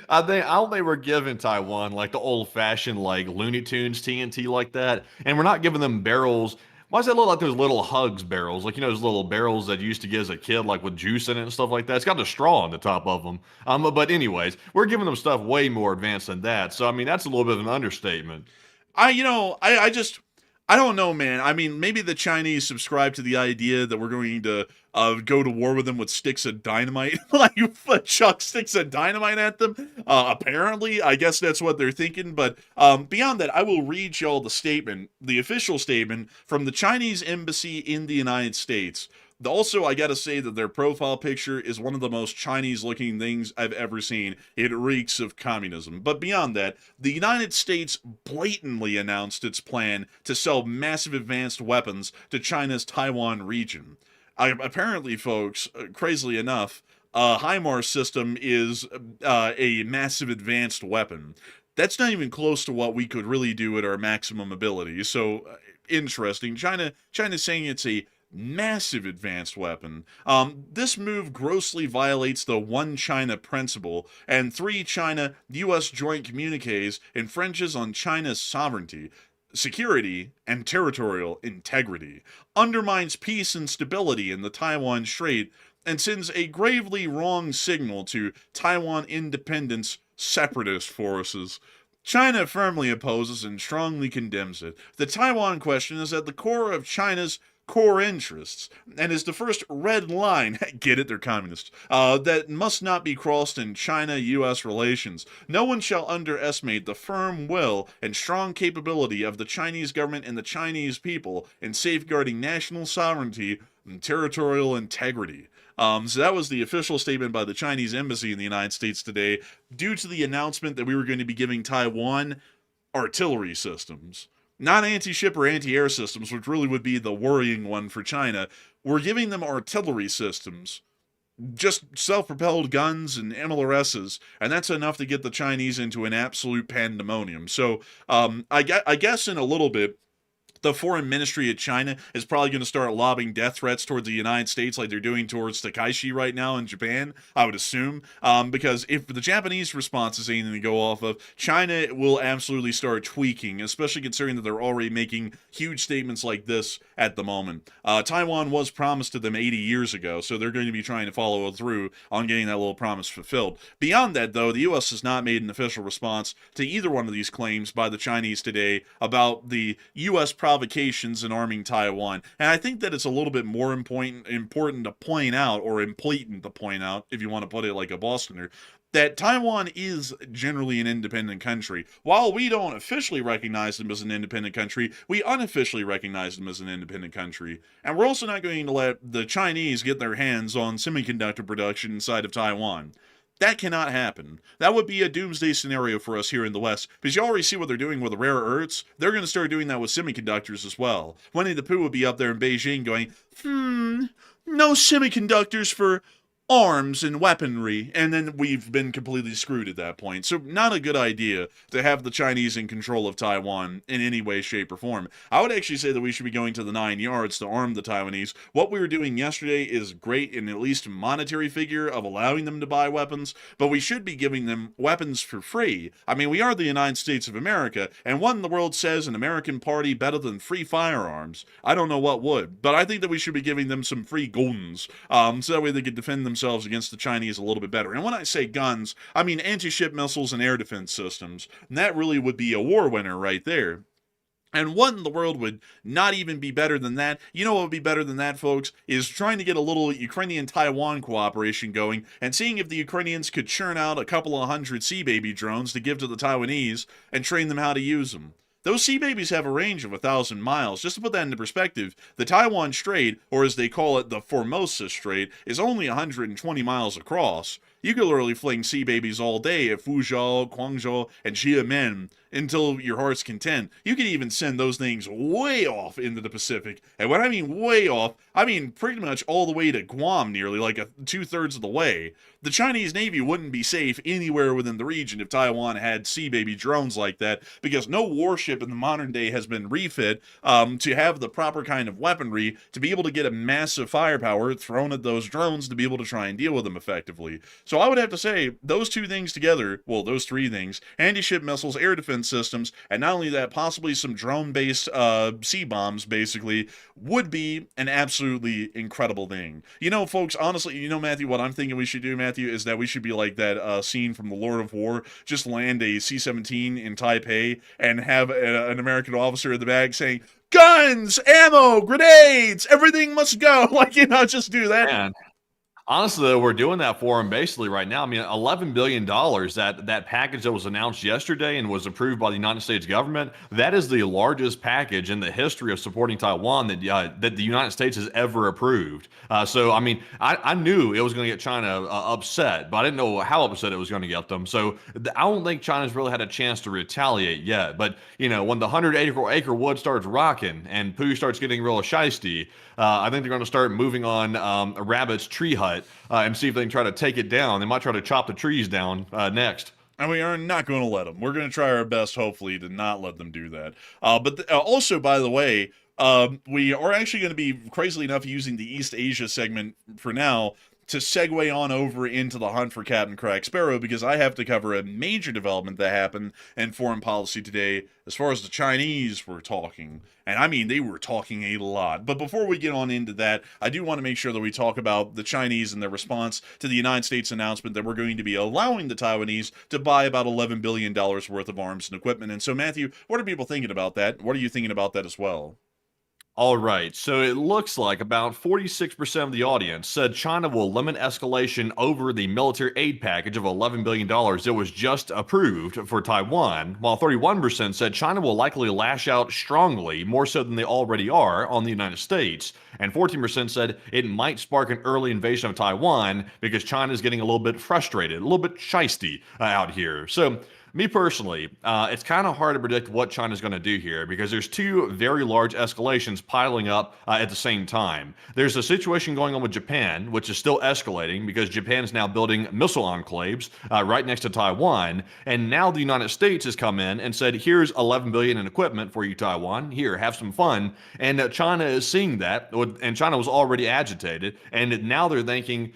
I think they were giving Taiwan like the old-fashioned like Looney Tunes TNT like that, and we're not giving them barrels. Why does that look like those little Hugs barrels? Like, you know, those little barrels that you used to get as a kid, like with juice in it and stuff like that. It's got a straw on the top of them. But anyways, we're giving them stuff way more advanced than that. So, I mean, that's a little bit of an understatement. I don't know, man. I mean, maybe the Chinese subscribe to the idea that we're going to go to war with them with sticks of dynamite, like chuck sticks of dynamite at them. Apparently, I guess that's what they're thinking. But beyond that, I will read y'all the statement, the official statement from the Chinese embassy in the United States. Also, I gotta say that their profile picture is one of the most Chinese-looking things I've ever seen. It reeks of communism. But beyond that, the United States blatantly announced its plan to sell massive advanced weapons to China's Taiwan region. Apparently, folks, crazily enough, a HIMARS system is a massive advanced weapon. That's not even close to what we could really do at our maximum ability. So, interesting. China's saying it's a massive advanced weapon. This move grossly violates the One China principle, and 3 China-U.S. joint communiques infringes on China's sovereignty, security, and territorial integrity, undermines peace and stability in the Taiwan Strait, and sends a gravely wrong signal to Taiwan independence separatist forces. China firmly opposes and strongly condemns it. The Taiwan question is at the core of China's core interests, and is the first red line, get it, they're communists, that must not be crossed in China-U.S. relations. No one shall underestimate the firm will and strong capability of the Chinese government and the Chinese people in safeguarding national sovereignty and territorial integrity. So that was the official statement by the Chinese embassy in the United States today, due to the announcement that we were going to be giving Taiwan artillery systems. Not anti-ship or anti-air systems, which really would be the worrying one for China. We're giving them artillery systems. Just self-propelled guns and MLRSs, and that's enough to get the Chinese into an absolute pandemonium. So, I guess in a little bit, the foreign ministry of China is probably going to start lobbing death threats towards the United States like they're doing towards Takeshi right now in Japan, I would assume. Because if the Japanese response is anything to go off of, China will absolutely start tweaking, especially considering that they're already making huge statements like this at the moment. Taiwan was promised to them 80 years ago, so they're going to be trying to follow through on getting that little promise fulfilled. Beyond that, though, the U.S. has not made an official response to either one of these claims by the Chinese today about the U.S. provocations in arming Taiwan. And I think that it's a little bit more important to point out, or important to point out, if you want to put it like a Bostoner, that Taiwan is generally an independent country. While we don't officially recognize them as an independent country, we unofficially recognize them as an independent country. And we're also not going to let the Chinese get their hands on semiconductor production inside of Taiwan. That cannot happen. That would be a doomsday scenario for us here in the West, because you already see what they're doing with the rare earths. They're going to start doing that with semiconductors as well. Winnie the Pooh would be up there in Beijing going, no semiconductors for arms and weaponry, and then we've been completely screwed at that point. So not a good idea to have the Chinese in control of Taiwan in any way, shape, or form. I would actually say that we should be going to the 9 yards to arm the Taiwanese. What we were doing yesterday is great in at least monetary figure of allowing them to buy weapons, but we should be giving them weapons for free. I mean, we are the United States of America, and what in the world says an American party better than free firearms? I don't know what would, but I think that we should be giving them some free guns, so that way they could defend themselves against the Chinese a little bit better. And when I say guns, I mean anti-ship missiles and air defense systems. And that really would be a war winner right there. And what in the world would not even be better than that? You know what would be better than that, folks? Is trying to get a little Ukrainian-Taiwan cooperation going and seeing if the Ukrainians could churn out a couple of hundred Sea Baby drones to give to the Taiwanese and train them how to use them. Those Sea Babies have a range of 1,000 miles. Just to put that into perspective, the Taiwan Strait, or as they call it, the Formosa Strait, is only 120 miles across. You could literally fling sea babies all day at Fuzhou, Guangzhou, and Xiamen until your heart's content. You could even send those things way off into the Pacific. And when I mean way off, I mean pretty much all the way to Guam, nearly like 2/3 of the way. The Chinese Navy wouldn't be safe anywhere within the region if Taiwan had sea baby drones like that, because no warship in the modern day has been refit to have the proper kind of weaponry to be able to get a massive firepower thrown at those drones to be able to try and deal with them effectively. So I would have to say those two things together, well, those three things, anti-ship missiles, air defense systems, and not only that, possibly some drone-based sea bombs, basically, would be an absolutely incredible thing. You know, folks, honestly, you know, Matthew, what I'm thinking we should do, Matthew, is that we should be like that scene from The Lord of War, just land a C-17 in Taipei and have an American officer in the back saying, "Guns, ammo, grenades, everything must go." Like, you know, just do that. Man. Honestly, though, we're doing that for them basically right now. I mean, $11 billion, that package that was announced yesterday and was approved by the United States government, that is the largest package in the history of supporting Taiwan that the United States has ever approved. So, I mean, I knew it was going to get China upset, but I didn't know how upset it was going to get them. So I don't think China's really had a chance to retaliate yet. But, you know, when the 100-acre wood starts rocking and Pooh starts getting real shiesty, I think they're going to start moving on a rabbit's tree hut and see if they can try to take it down. They might try to chop the trees down next. And we are not going to let them. We're going to try our best, hopefully, to not let them do that. But also, by the way, we are actually going to be, crazily enough, using the East Asia segment for now to segue on over into the hunt for Captain Crack Sparrow, because I have to cover a major development that happened in foreign policy today as far as the Chinese were talking. And I mean, they were talking a lot. But before we get on into that, I do want to make sure that we talk about the Chinese and their response to the United States announcement that we're going to be allowing the Taiwanese to buy about $11 billion worth of arms and equipment. And so, Matthew, what are people thinking about that? What are you thinking about that as well? All right, so it looks like about 46% of the audience said China will limit escalation over the military aid package of $11 billion that was just approved for Taiwan, while 31% said China will likely lash out strongly, more so than they already are, on the United States. And 14% said it might spark an early invasion of Taiwan because China is getting a little bit frustrated, a little bit shisty out here. So, me personally, it's kind of hard to predict what China's going to do here because there's two very large escalations piling up at the same time. There's a situation going on with Japan, which is still escalating because Japan is now building missile enclaves right next to Taiwan. And now the United States has come in and said, here's $11 billion in equipment for you, Taiwan. Here, have some fun. And China is seeing that, and China was already agitated. And now they're thinking,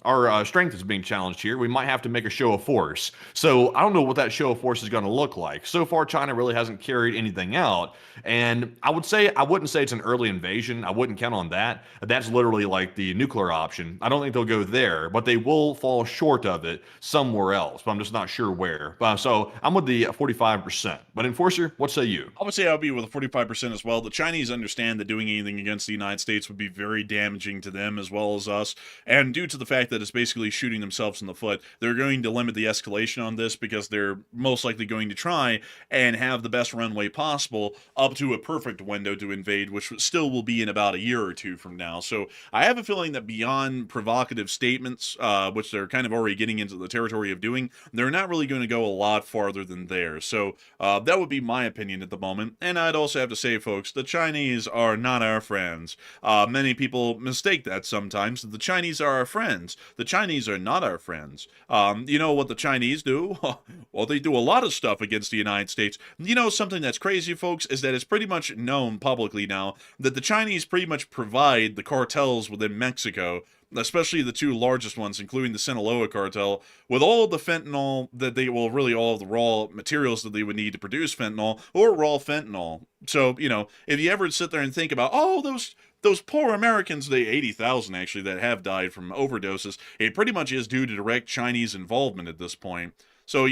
our strength is being challenged here. We might have to make a show of force. So I don't know what that show of force is going to look like. So far, China really hasn't carried anything out. And I wouldn't say it's an early invasion. I wouldn't count on that. That's literally like the nuclear option. I don't think they'll go there, but they will fall short of it somewhere else. But I'm just not sure where. So I'm with the 45%. But Enforcer, what say you? I would say I'll be with the 45% as well. The Chinese understand that doing anything against the United States would be very damaging to them as well as us. And due to the fact that it's basically shooting themselves in the foot, they're going to limit the escalation on this because they're most likely going to try and have the best runway possible up to a perfect window to invade, which still will be in about a year or two from now. So I have a feeling that beyond provocative statements, which they're kind of already getting into the territory of doing, they're not really going to go a lot farther than there. So that would be my opinion at the moment. And I'd also have to say, folks, the Chinese are not our friends. Many people mistake that sometimes. The Chinese are our friends. The Chinese are not our friends. You know what the Chinese do? Well, they do a lot of stuff against the United States. You know, something that's crazy, folks, is that it's pretty much known publicly now that the Chinese pretty much provide the cartels within Mexico, especially the two largest ones, including the Sinaloa cartel, with all of the fentanyl that they will really all of the raw materials that they would need to produce fentanyl or raw fentanyl. So, you know, if you ever sit there and think about, oh, those poor Americans, they 80,000 actually, that have died from overdoses, it pretty much is due to direct Chinese involvement at this point. So,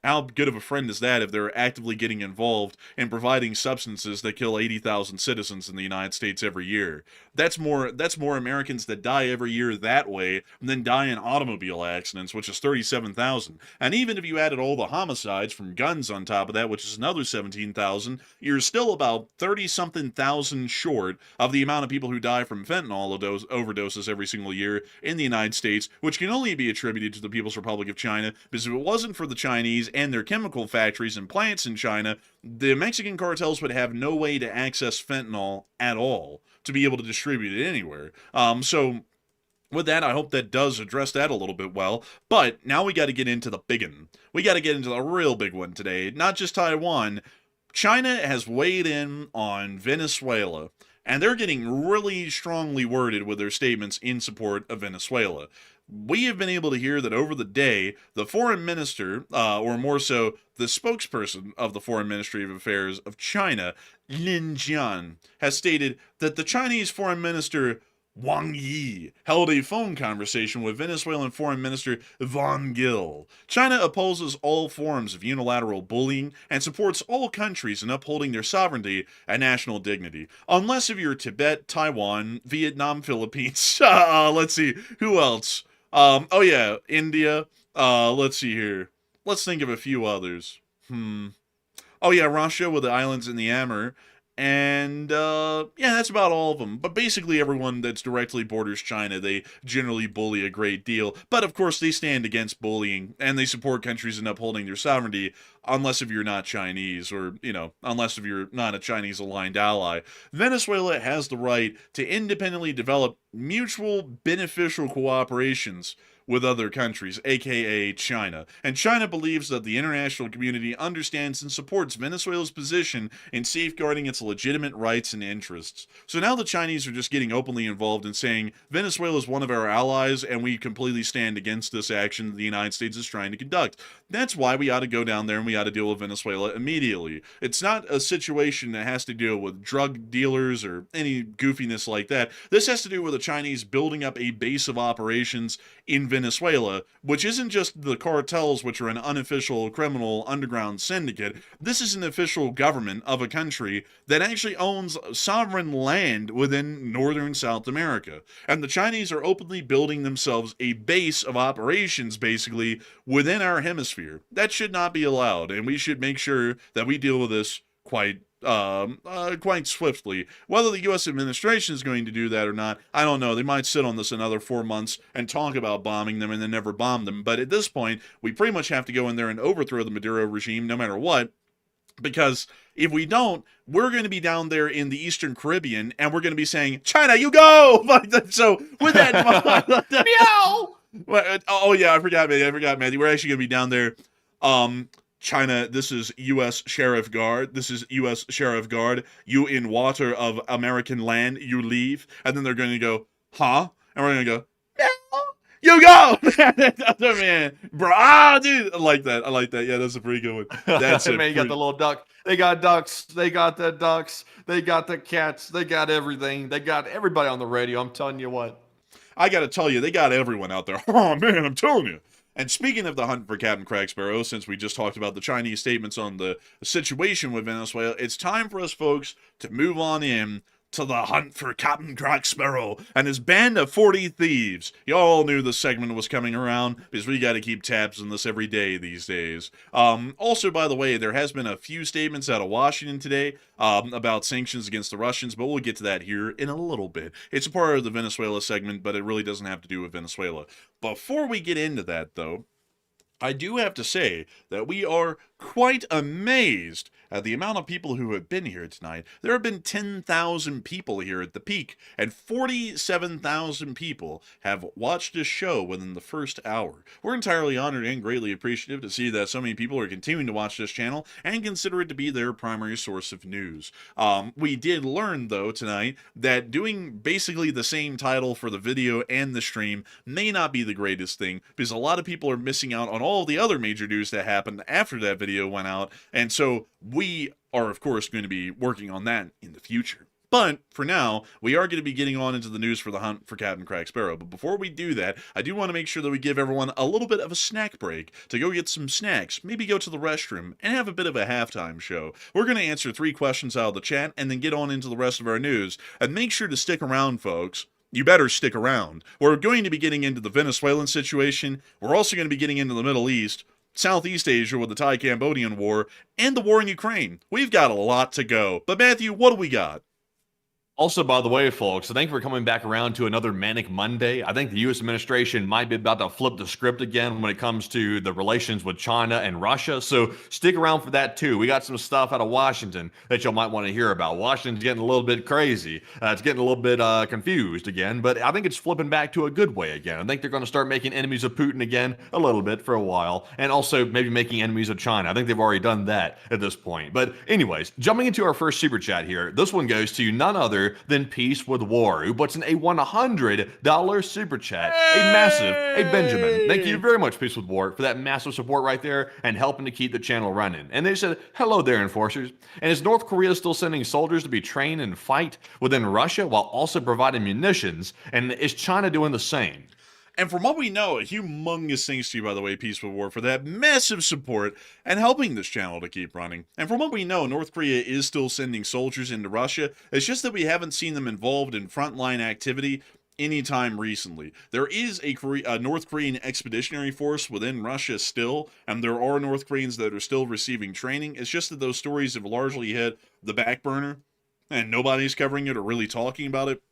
how good of a friend is that if they're actively getting involved in providing substances that kill 80,000 citizens in the United States every year? That's more Americans that die every year that way than die in automobile accidents, which is 37,000. And even if you added all the homicides from guns on top of that, which is another 17,000, you're still about 30-something thousand short of the amount of people who die from fentanyl overdoses every single year in the United States, which can only be attributed to the People's Republic of China, because if it wasn't for the Chinese and their chemical factories and plants in China, the Mexican cartels would have no way to access fentanyl at all to be able to distribute it anywhere. So with that, I hope that does address that a little bit well. But now we got to get into the big one. We got to get into the real big one today. Not just Taiwan. China has weighed in on Venezuela, and they're getting really strongly worded with their statements in support of Venezuela. We have been able to hear that over the day, the foreign minister, or more so, the spokesperson of the Foreign Ministry of Affairs of China, Lin Jian, has stated that the Chinese foreign minister Wang Yi held a phone conversation with Venezuelan Foreign Minister Van Gil. China opposes all forms of unilateral bullying and supports all countries in upholding their sovereignty and national dignity. Unless if you're Tibet, Taiwan, Vietnam, Philippines. Let's see, who else? Oh yeah, India. Let's see here. Let's think of a few others. Oh yeah, Russia with the islands in the Amur. And, yeah, that's about all of them. But basically everyone that's directly borders China, they generally bully a great deal. But, of course, they stand against bullying, and they support countries in upholding their sovereignty, unless if you're not Chinese, or, unless if you're not a Chinese-aligned ally. Venezuela has the right to independently develop mutual beneficial cooperations with other countries, aka China. And China believes that the international community understands and supports Venezuela's position in safeguarding its legitimate rights and interests. So now the Chinese are just getting openly involved in saying Venezuela is one of our allies and we completely stand against this action the United States is trying to conduct. That's why we ought to go down there and we ought to deal with Venezuela immediately. It's not a situation that has to deal with drug dealers or any goofiness like that. This has to do with the Chinese building up a base of operations in Venezuela, which isn't just the cartels, which are an unofficial criminal underground syndicate. This is an official government of a country that actually owns sovereign land within northern South America. And the Chinese are openly building themselves a base of operations, basically, within our hemisphere. That should not be allowed, and we should make sure that we deal with this quite swiftly. Whether the U.S. administration is going to do that or not, I don't know. They might sit on this another 4 months and talk about bombing them and then never bomb them. But at this point, we pretty much have to go in there and overthrow the Maduro regime no matter what. Because if we don't, we're going to be down there in the Eastern Caribbean and we're going to be saying, China, you go! So with that... Meow! Oh yeah, I forgot, Matthew. We're actually going to be down there. China, this is U.S. Sheriff Guard. This is U.S. Sheriff Guard. You in water of American land, you leave. And then they're going to go, huh? And we're going to go, meow. You go! Man, bro, dude, I like that. Yeah, that's a pretty good one. That's it. Man, you got the little duck. They got ducks. They got the ducks. They got the cats. They got everything. They got everybody on the radio. I'm telling you what. I got to tell you, they got everyone out there. Oh, man, I'm telling you. And speaking of the hunt for Captain Craig Sparrow, since we just talked about the Chinese statements on the situation with Venezuela, it's time for us, folks, to move on in to the hunt for Captain Craig Sparrow and his band of 40 thieves. Y'all knew the segment was coming around because we got to keep tabs on this every day these days. Also, by the way, there has been a few statements out of Washington today about sanctions against the Russians, but we'll get to that here in a little bit. It's a part of the Venezuela segment, but it really doesn't have to do with Venezuela. Before we get into that, though, I do have to say that we are quite amazed at the amount of people who have been here tonight. There have been 10,000 people here at the peak, and 47,000 people have watched this show within the first hour. We're entirely honored and greatly appreciative to see that so many people are continuing to watch this channel and consider it to be their primary source of news. We did learn, though, tonight that doing basically the same title for the video and the stream may not be the greatest thing, because a lot of people are missing out on all the other major news that happened after that video went out, and so we are, of course, going to be working on that in the future. But for now, we are going to be getting on into the news for the hunt for Captain Crack Sparrow. But before we do that, I do want to make sure that we give everyone a little bit of a snack break to go get some snacks, maybe go to the restroom, and have a bit of a halftime show. We're going to answer 3 questions out of the chat and then get on into the rest of our news. And make sure to stick around, folks. You better stick around. We're going to be getting into the Venezuelan situation. We're also going to be getting into the Middle East, Southeast Asia with the Thai-Cambodian war, and the war in Ukraine. We've got a lot to go. But Matthew, what do we got? Also, by the way, folks, I think we're coming back around to another Manic Monday. I think the U.S. administration might be about to flip the script again when it comes to the relations with China and Russia. So stick around for that, too. We got some stuff out of Washington that y'all might want to hear about. Washington's getting a little bit crazy. It's getting a little bit confused again, but I think it's flipping back to a good way again. I think they're going to start making enemies of Putin again a little bit for a while, and also maybe making enemies of China. I think they've already done that at this point. But anyways, jumping into our first super chat here, this one goes to none other than Peace with War, who puts in a $100 super chat. A Benjamin. Thank you very much, Peace with War, for that massive support right there and helping to keep the channel running. And they said, hello there, enforcers. And is North Korea still sending soldiers to be trained and fight within Russia while also providing munitions? And is China doing the same? And from what we know, humongous thanks to you, by the way, Peaceful War, for that massive support and helping this channel to keep running. And from what we know, North Korea is still sending soldiers into Russia. It's just that we haven't seen them involved in frontline activity anytime recently. There is a North Korean expeditionary force within Russia still, and there are North Koreans that are still receiving training. It's just that those stories have largely hit the back burner, and nobody's covering it or really talking about it.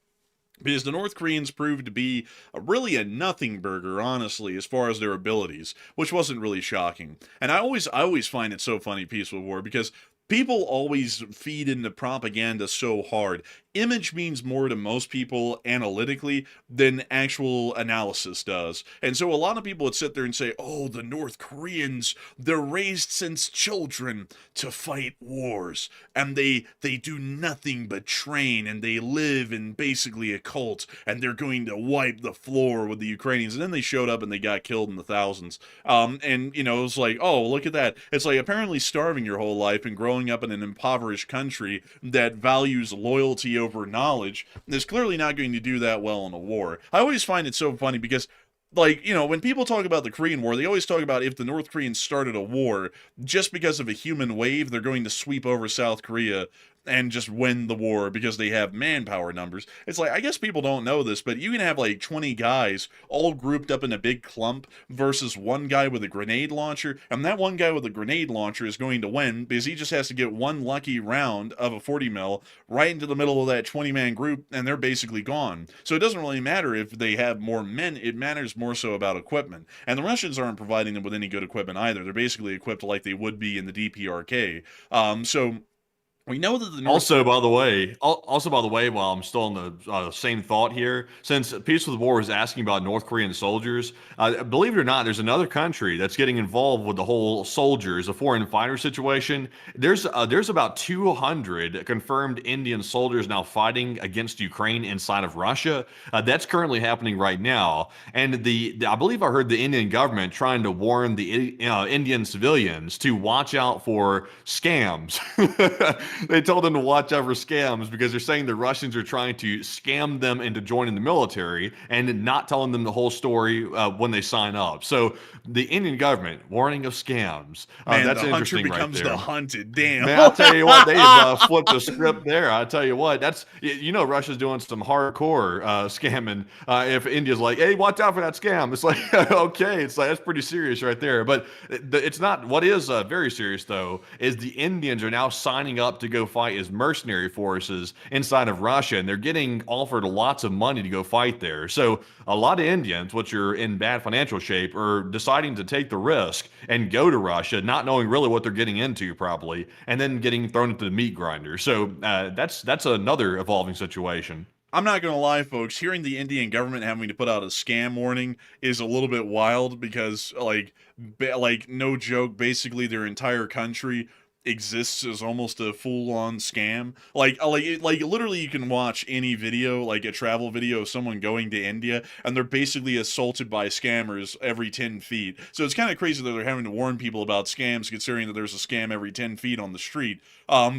Because the North Koreans proved to be really a nothing burger, honestly, as far as their abilities, which wasn't really shocking. And I always find it so funny, Peaceful War, because people always feed into propaganda so hard. Image means more to most people analytically than actual analysis does. And so a lot of people would sit there and say, oh, the North Koreans, they're raised since children to fight wars. And they do nothing but train, and they live in basically a cult, and they're going to wipe the floor with the Ukrainians. And then they showed up and they got killed in the thousands. And, you know, it was like, oh, look at that. It's like apparently starving your whole life and growing up in an impoverished country that values loyalty over knowledge is clearly not going to do that well in a war. I always find it so funny because, like, you know, when people talk about the Korean War, they always talk about if the North Koreans started a war, just because of a human wave, they're going to sweep over South Korea and just win the war because they have manpower numbers. It's like, I guess people don't know this, but you can have like 20 guys all grouped up in a big clump versus one guy with a grenade launcher, and that one guy with a grenade launcher is going to win because he just has to get one lucky round of a 40 mil right into the middle of that 20-man group, and they're basically gone. So it doesn't really matter if they have more men, it matters more so about equipment. And the Russians aren't providing them with any good equipment either. They're basically equipped like they would be in the DPRK. So we know that the North Also, by the way, while I'm still on the same thought here, since Peace with War was asking about North Korean soldiers, believe it or not, there's another country that's getting involved with the whole soldiers, a foreign fighter situation. There's about 200 confirmed Indian soldiers now fighting against Ukraine inside of Russia. That's currently happening right now, and I believe I heard the Indian government trying to warn the Indian civilians to watch out for scams. They told them to watch out for scams because they're saying the Russians are trying to scam them into joining the military and not telling them the whole story when they sign up. So the Indian government warning of scams. Man, that's the hunter interesting becomes right there. the hunted. Damn. Man, I'll tell you what, they've flipped the script there. I tell you what, that's, you know, Russia's doing some hardcore scamming. If India's like, hey, watch out for that scam, it's like, okay, it's like, that's pretty serious right there. But it's not. What is very serious though is the Indians are now signing up to go fight as mercenary forces inside of Russia, and they're getting offered lots of money to go fight there. So a lot of Indians, which are in bad financial shape, are deciding to take the risk and go to Russia, not knowing really what they're getting into probably, and then getting thrown into the meat grinder. So that's another evolving situation. I'm not going to lie, folks. Hearing the Indian government having to put out a scam warning is a little bit wild because, like no joke, basically their entire country exists as almost a full-on scam. Like literally you can watch any video, like a travel video of someone going to India, and they're basically assaulted by scammers every 10 feet. So it's kind of crazy that they're having to warn people about scams, considering that there's a scam every 10 feet on the street.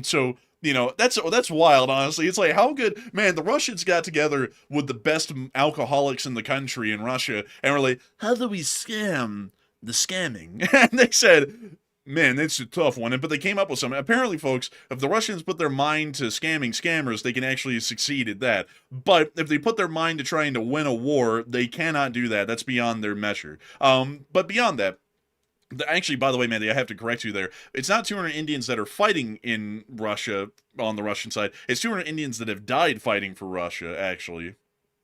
So You know, that's wild, honestly. It's like, how good, man, the Russians got together with the best alcoholics in the country in Russia, and were like, how do we scam the scamming? And they said, man, it's a tough one. But they came up with something. Apparently, folks, if the Russians put their mind to scamming scammers, they can actually succeed at that. But if they put their mind to trying to win a war, they cannot do that. That's beyond their measure. But beyond that, actually, by the way, Mandy, I have to correct you there. It's not 200 Indians that are fighting in Russia on the Russian side. It's 200 Indians that have died fighting for Russia, actually.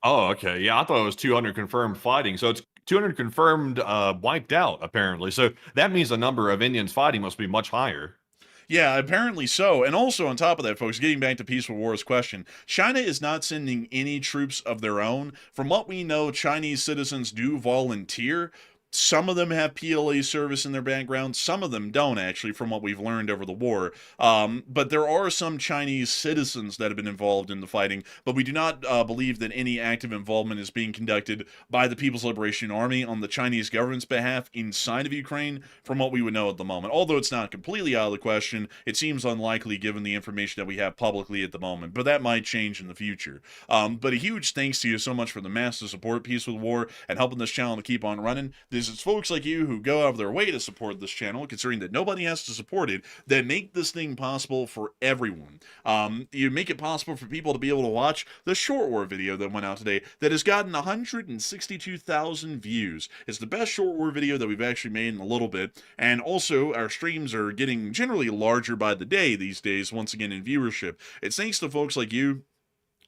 Oh, okay. Yeah, I thought it was 200 confirmed fighting. So it's 200 confirmed wiped out, apparently. So that means the number of Indians fighting must be much higher. Yeah, apparently so. And also, on top of that, folks, getting back to Peaceful War's question, China is not sending any troops of their own. From what we know, Chinese citizens do volunteer. Some of them have PLA service in their background. Some of them don't, actually, from what we've learned over the war. But there are some Chinese citizens that have been involved in the fighting. But we do not believe that any active involvement is being conducted by the People's Liberation Army on the Chinese government's behalf inside of Ukraine, from what we would know at the moment. Although it's not completely out of the question, it seems unlikely given the information that we have publicly at the moment. But that might change in the future. But a huge thanks to you so much for the massive support, Peace with War, and helping this channel to keep on running. It's folks like you who go out of their way to support this channel, considering that nobody has to support it, that make this thing possible for everyone. You make it possible for people to be able to watch the short war video that went out today that has gotten 162,000 views. It's the best short war video that we've actually made in a little bit, and also our streams are getting generally larger by the day these days, once again in viewership. It's thanks to folks like you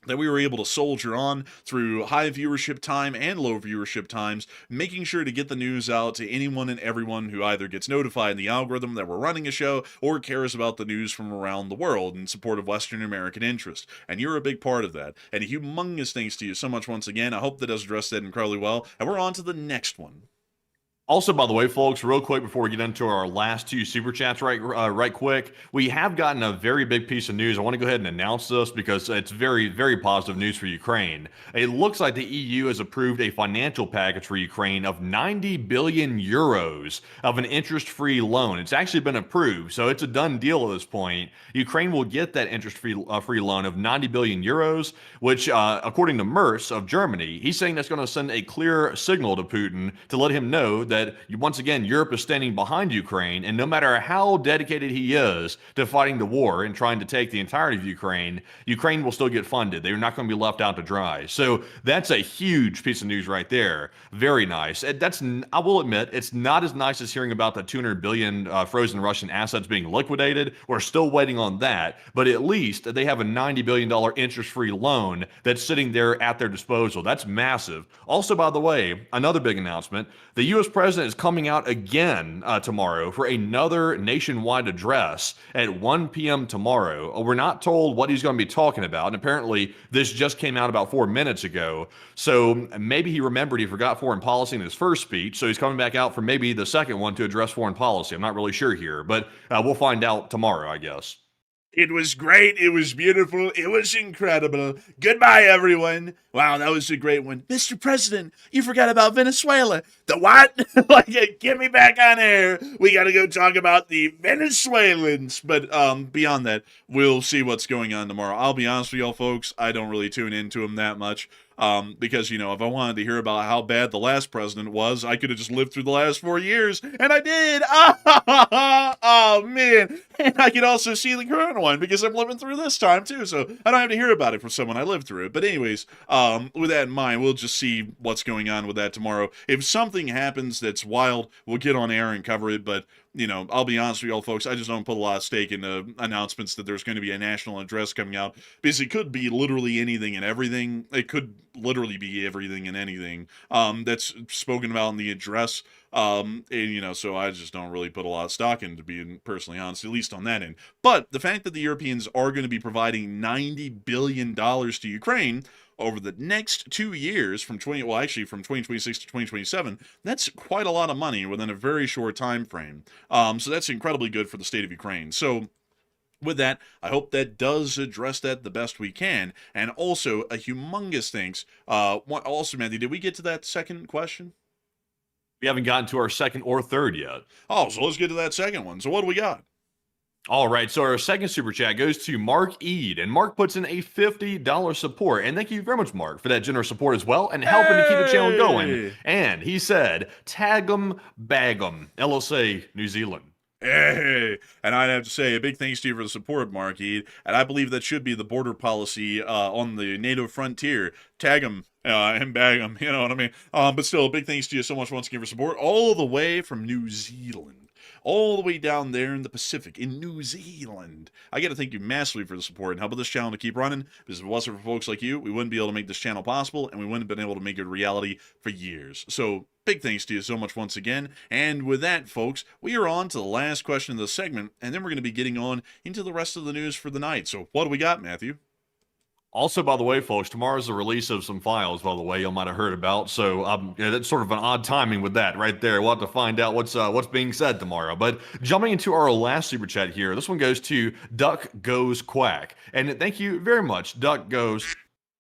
that we were able to soldier on through high viewership time and low viewership times, making sure to get the news out to anyone and everyone who either gets notified in the algorithm that we're running a show or cares about the news from around the world in support of Western American interest. And you're a big part of that. And a humongous thanks to you so much once again. I hope that does address that incredibly well. And we're on to the next one. Also, by the way, folks, real quick before we get into our last two super chats right quick, we have gotten a very big piece of news. I want to go ahead and announce this because it's very, very positive news for Ukraine. It looks like the EU has approved a financial package for Ukraine of 90 billion euros of an interest-free loan. It's actually been approved, so it's a done deal at this point. Ukraine will get that interest-free loan of 90 billion euros, which, according to Merz of Germany, he's saying that's going to send a clear signal to Putin to let him know that once again, Europe is standing behind Ukraine, and no matter how dedicated he is to fighting the war and trying to take the entirety of Ukraine, Ukraine will still get funded. They're not going to be left out to dry. So that's a huge piece of news right there. Very nice. I will admit, it's not as nice as hearing about the 200 billion frozen Russian assets being liquidated. We're still waiting on that, but at least they have a $90 billion interest-free loan that's sitting there at their disposal. That's massive. Also, by the way, another big announcement, the U.S. president is coming out again tomorrow for another nationwide address at 1 p.m. tomorrow. We're not told what he's going to be talking about, and apparently this just came out about 4 minutes ago. So maybe he remembered he forgot foreign policy in his first speech, so he's coming back out for maybe the second one to address foreign policy. I'm not really sure here, but we'll find out tomorrow, I guess. It was great. It was beautiful. It was incredible. Goodbye, everyone. Wow, that was a great one. Mr. President, you forgot about Venezuela. The what? Like, get me back on air. We got to go talk about the Venezuelans. But beyond that, we'll see what's going on tomorrow. I'll be honest with y'all, folks. I don't really tune into them that much. Because, you know, if I wanted to hear about how bad the last president was, I could have just lived through the last 4 years, and I did! Oh, man! And I could also see the current one, because I'm living through this time, too, so I don't have to hear about it from someone I lived through it. But anyways, with that in mind, we'll just see what's going on with that tomorrow. If something happens that's wild, we'll get on air and cover it, but you know, I'll be honest with y'all, folks, I just don't put a lot of stake in the announcements that there's going to be a national address coming out, because it could be literally anything and everything. It could literally be everything and anything that's spoken about in the address. And, you know, so I just don't really put a lot of stock into being personally honest, at least on that end. But the fact that the Europeans are going to be providing $90 billion to Ukraine over the next 2 years from 2026 to 2027, that's quite a lot of money within a very short time frame. So that's incredibly good for the state of Ukraine. So with that, I hope that does address that the best we can. And also, a humongous thanks. Also, Matthew, did we get to that second question? We haven't gotten to our second or third yet. Oh, so let's get to that second one. So what do we got? All right, so our second super chat goes to Mark Ead, and Mark puts in a $50 support. And thank you very much, Mark, for that generous support as well, and helping to keep the channel going. Hey! And he said, tag 'em, bag 'em, LSA, New Zealand. Hey, and I'd have to say a big thanks to you for the support, Mark Ead, and I believe that should be the border policy on the NATO frontier. Tag them and bag them, you know what I mean? But still, a big thanks to you so much once again for support, all the way from New Zealand, all the way down there in the Pacific, in New Zealand. I got to thank you massively for the support and helping this channel to keep running, because if it wasn't for folks like you, we wouldn't be able to make this channel possible, and we wouldn't have been able to make it a reality for years. So, big thanks to you so much once again. And with that, folks, we are on to the last question of the segment, and then we're going to be getting on into the rest of the news for the night. So what do we got, Matthew? Also, by the way, folks, tomorrow's the release of some files, by the way, you might have heard about. So yeah, that's sort of an odd timing with that right there. We'll have to find out what's being said tomorrow. But jumping into our last super chat here, this one goes to Duck Goes Quack. And thank you very much, Duck Goes,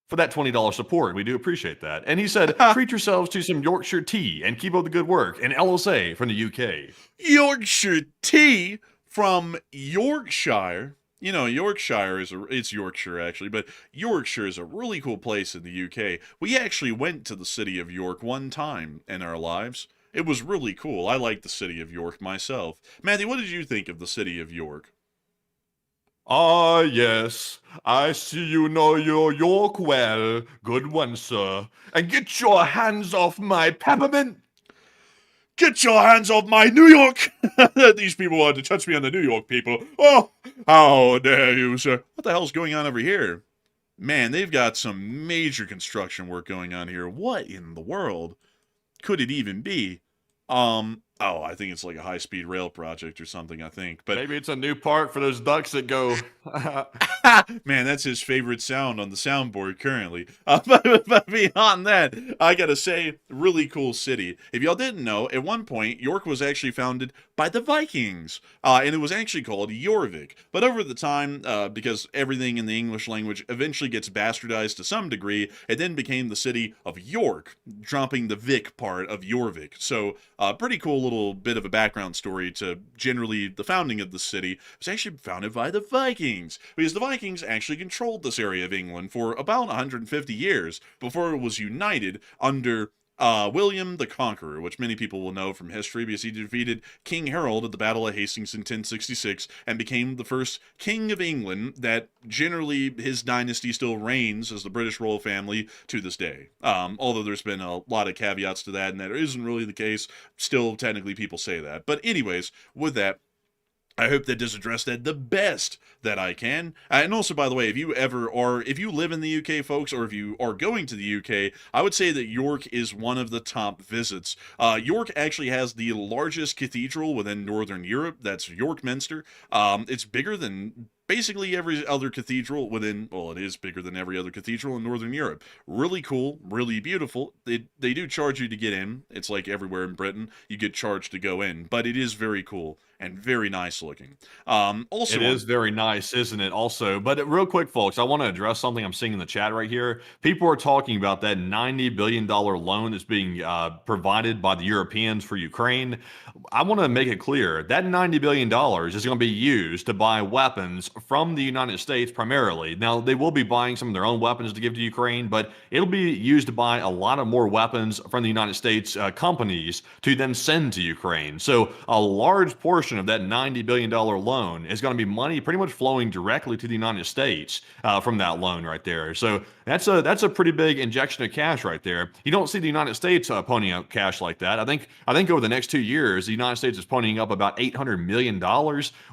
for that $20 support. We do appreciate that. And he said, treat yourselves to some Yorkshire tea and keep up the good work. And LSA from the UK. Yorkshire tea from Yorkshire. You know, Yorkshire it's Yorkshire actually, but Yorkshire is a really cool place in the UK. We actually went to the city of York one time in our lives. It was really cool. I like the city of York myself. Matthew, what did you think of the city of York? Ah, yes. I see you know your York well. Good one, sir. And get your hands off my peppermint. Get your hands off my New York! These people wanted to touch me on the New York people. Oh, how dare you, sir? What the hell's going on over here? Man, they've got some major construction work going on here. What in the world could it even be? Oh, I think it's like a high-speed rail project or something, I think. But Maybe it's a new park for those ducks that go. man, that's his favorite sound on the soundboard currently. But beyond that, I gotta say, really cool city. If y'all didn't know, at one point, York was actually founded by the Vikings, and it was actually called Jorvik. But over the time, because everything in the English language eventually gets bastardized to some degree, it then became the city of York, dropping the Vic part of Jorvik. So, pretty cool little bit of a background story to generally the founding of the city. It was actually founded by the Vikings, because the Vikings actually controlled this area of England for about 150 years before it was united under William the Conqueror, which many people will know from history because he defeated King Harold at the Battle of Hastings in 1066 and became the first king of England that generally his dynasty still reigns as the British royal family to this day. Although there's been a lot of caveats to that and that isn't really the case, still technically people say that. But anyways, with that, I hope that does address that the best that I can. And also, by the way, if you live in the UK, folks, or if you are going to the UK, I would say that York is one of the top visits. York actually has the largest cathedral within Northern Europe. That's York Minster. It's bigger than basically every other cathedral within, well, it is bigger than every other cathedral in Northern Europe. Really cool, really beautiful. They do charge you to get in. It's like everywhere in Britain, you get charged to go in, but it is very cool and very nice looking. Also, It is very nice, isn't it? Also, but real quick, folks, I want to address something I'm seeing in the chat right here. People are talking about that $90 billion loan that's being provided by the Europeans for Ukraine. I want to make it clear that $90 billion is going to be used to buy weapons from the United States primarily. Now, they will be buying some of their own weapons to give to Ukraine, but it'll be used to buy a lot of more weapons from the United States companies to then send to Ukraine. So a large portion of that $90 billion loan is going to be money pretty much flowing directly to the United States from that loan right there. So that's a pretty big injection of cash right there. You don't see the United States ponying up cash like that. I think over the next 2 years, the United States is ponying up about $800 million,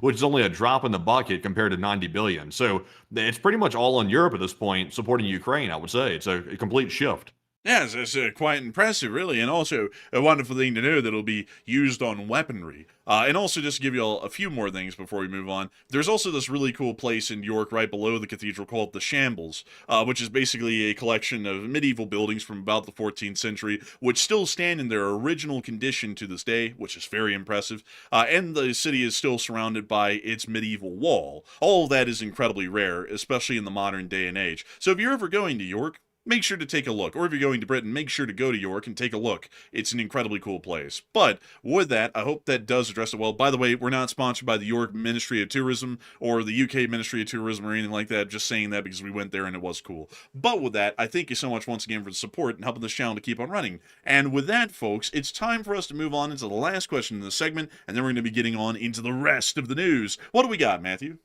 which is only a drop in the bucket compared to $90 billion. So it's pretty much all on Europe at this point supporting Ukraine, I would say. It's a complete shift. yes, it's quite impressive, really, and also a wonderful thing to know that it'll be used on weaponry. And also, just to give you all a few more things before we move on, there's also this really cool place in York right below the cathedral called the Shambles, which is basically a collection of medieval buildings from about the 14th century, which still stand in their original condition to this day, which is very impressive. And the city is still surrounded by its medieval wall. All of that is incredibly rare, especially in the modern day and age. So if you're ever going to York, make sure to take a look. Or if you're going to Britain, make sure to go to York and take a look. It's an incredibly cool place. But with that, I hope that does address it well. By the way, we're not sponsored by the York Ministry of Tourism or the UK Ministry of Tourism or anything like that. Just saying that because we went there and it was cool. But with that, I thank you so much once again for the support and helping this channel to keep on running. And with that, folks, it's time for us to move on into the last question in the segment, and then we're going to be getting on into the rest of the news. What do we got, Matthew?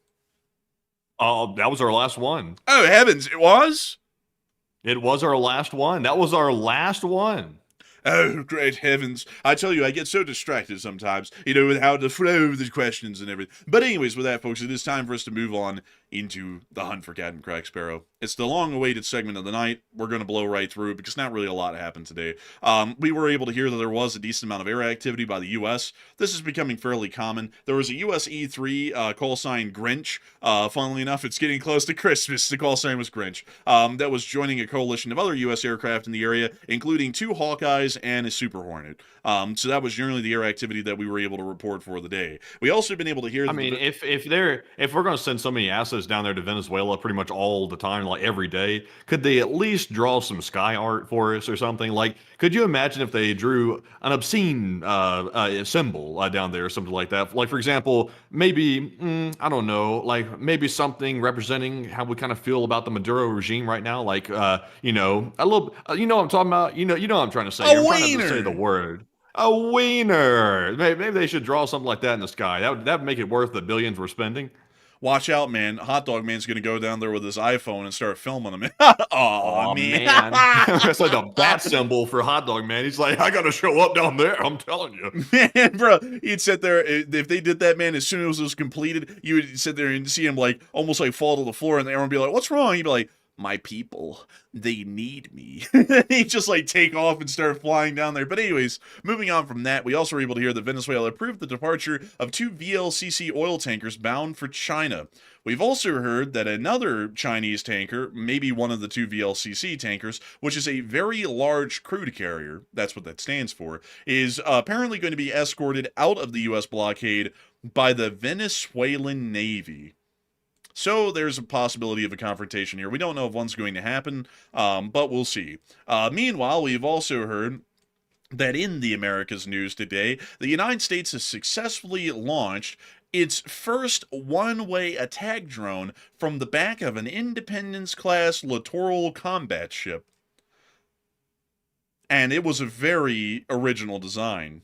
That was our last one. Oh, heavens, it was? It was our last one. That was our last one. Oh, great heavens. I tell you, I get so distracted sometimes, with how to flow the questions and everything. But anyways, with that, folks, it is time for us to move on into the hunt for Captain Crack Sparrow. It's the long-awaited segment of the night. We're going to blow right through it because not really a lot happened today. We were able to hear that there was a decent amount of air activity by the U.S. This is becoming fairly common. There was a U.S. E-3 call sign Grinch. Funnily enough, it's getting close to Christmas. The call sign was Grinch. That was joining a coalition of other U.S. aircraft in the area, including 2 Hawkeyes and a Super Hornet. So that was generally the air activity that we were able to report for the day. We also been able to hear. I mean, if we're going to send so many assets down there to Venezuela pretty much all the time, like every day, could they at least draw some sky art for us or something? Like, could you imagine if they drew an obscene symbol down there or something like that? Like, for example, maybe I don't know, like maybe something representing how we kind of feel about the Maduro regime right now, like a little, what I'm talking about. You know what I'm trying to say. A I'm trying wiener. to say the word. A wiener. Maybe they should draw something like that in the sky. That would make it worth the billions we're spending. Watch out, man. Hot Dog Man's going to go down there with his iPhone and start filming them. Oh, man. That's like the bat symbol for Hot Dog Man. He's like, I got to show up down there. I'm telling you. Man, bro, he'd sit there. If they did that, man, as soon as it was completed, you would sit there and see him like almost like fall to the floor, and everyone would be like, what's wrong? He'd be like, my people, they need me. He'd just like take off and start flying down there. But anyways, moving on from that, we also were able to hear that Venezuela approved the departure of 2 VLCC oil tankers bound for China. We've also heard that another Chinese tanker, maybe one of the 2 VLCC tankers, which is a very large crude carrier, that's what that stands for, is apparently going to be escorted out of the U.S. blockade by the Venezuelan Navy. So there's a possibility of a confrontation here. We don't know if one's going to happen, but we'll see. Meanwhile, we've also heard that in the Americas news today, the United States has successfully launched its first one-way attack drone from the back of an Independence-class littoral combat ship. And it was a very original design.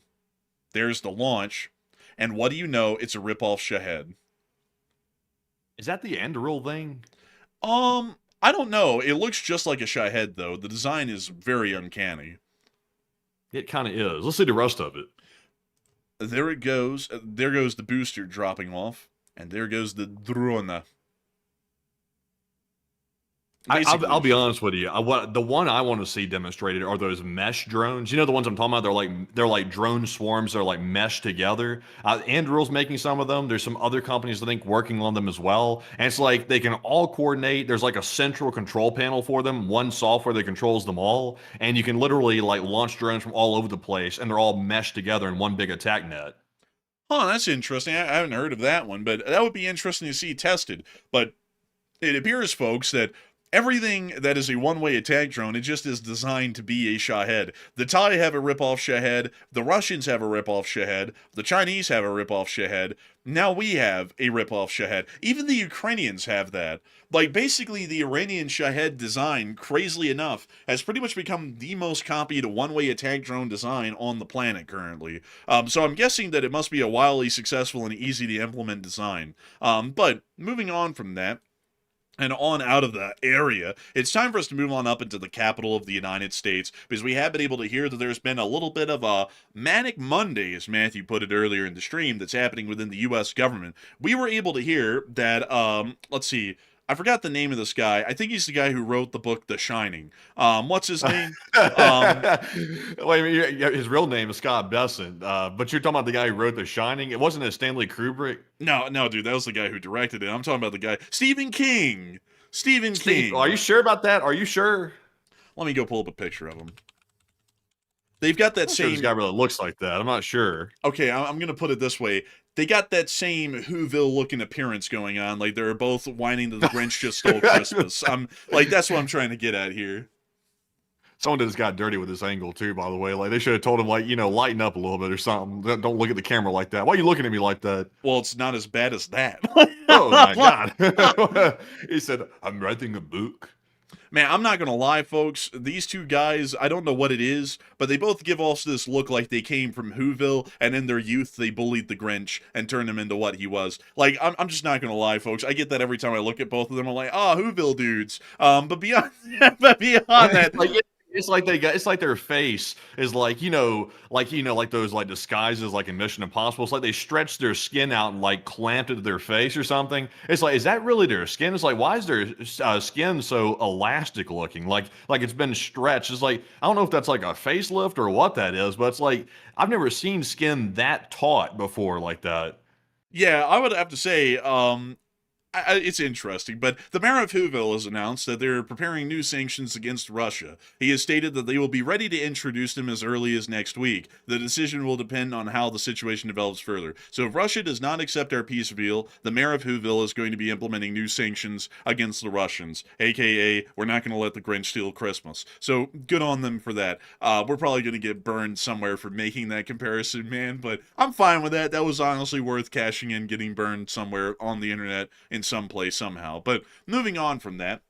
There's the launch, and what do you know? It's a rip-off Shahed. Is that the Anduril thing? I don't know. It looks just like a Shahed, though. The design is very uncanny. It kind of is. Let's see the rest of it. There it goes. There goes the booster dropping off. And there goes the drone. I'll be honest with you. The one I want to see demonstrated are those mesh drones. You know the ones I'm talking about? They're like drone swarms. They're like meshed together. Anduril's making some of them. There's some other companies I think working on them as well. And it's like they can all coordinate. There's like a central control panel for them. One software that controls them all. And you can literally like launch drones from all over the place. And they're all meshed together in one big attack net. Oh, that's interesting. I haven't heard of that one. But that would be interesting to see tested. But it appears, folks, that everything that is a one-way attack drone, it just is designed to be a Shahed. The Thai have a rip-off Shahed. The Russians have a rip-off Shahed. The Chinese have a rip-off Shahed. Now we have a rip-off Shahed. Even the Ukrainians have that. Like, basically, the Iranian Shahed design, crazily enough, has pretty much become the most copied one-way attack drone design on the planet currently. So I'm guessing that it must be a wildly successful and easy-to-implement design. But moving on from that, and on out of the area, it's time for us to move on up into the capital of the United States, because we have been able to hear that there's been a little bit of a manic Monday, as Matthew put it earlier in the stream, that's happening within the U.S. government. We were able to hear that, let's see, I forgot the name of this guy. I think he's the guy who wrote the book The Shining. What's his name? Wait a minute, his real name is Scott Besson, but you're talking about the guy who wrote The Shining? It wasn't a Stanley Kubrick? No, dude, that was the guy who directed it. I'm talking about the guy, Stephen King. Stephen King. Are you sure about that? Are you sure? Let me go pull up a picture of him. They've got that same. This guy really looks like that. I'm not sure. Okay, I'm gonna put it this way. They got that same Whoville-looking appearance going on. Like they're both whining that the Grinch just stole Christmas. I'm like, that's what I'm trying to get at here. Someone just got dirty with this angle too, by the way. Like they should have told him, like, lighten up a little bit or something. Don't look at the camera like that. Why are you looking at me like that? Well, it's not as bad as that. Oh my God. He said, I'm writing a book. Man, I'm not gonna lie, folks. These two guys, I don't know what it is, but they both give off this look like they came from Whoville, and in their youth they bullied the Grinch and turned him into what he was. Like, I'm just not gonna lie, folks. I get that every time I look at both of them. I'm like, Whoville dudes. But beyond that, Like, it's like it's like their face is like, like those like disguises like in Mission Impossible. It's like they stretched their skin out and like clamped it to their face or something. It's like, is that really their skin? It's like, why is their skin so elastic looking? Like it's been stretched. It's like, I don't know if that's like a facelift or what that is, but it's like, I've never seen skin that taut before like that. yeah, I would have to say, it's interesting, but the mayor of Whoville has announced that they're preparing new sanctions against Russia. He has stated that they will be ready to introduce them as early as next week. The decision will depend on how the situation develops further. So if Russia does not accept our peace deal, the mayor of Whoville is going to be implementing new sanctions against the Russians, aka we're not going to let the Grinch steal Christmas. So good on them for that. We're probably going to get burned somewhere for making that comparison, man, but I'm fine with that. That was honestly worth cashing in, getting burned somewhere on the internet in some place somehow. But moving on from that,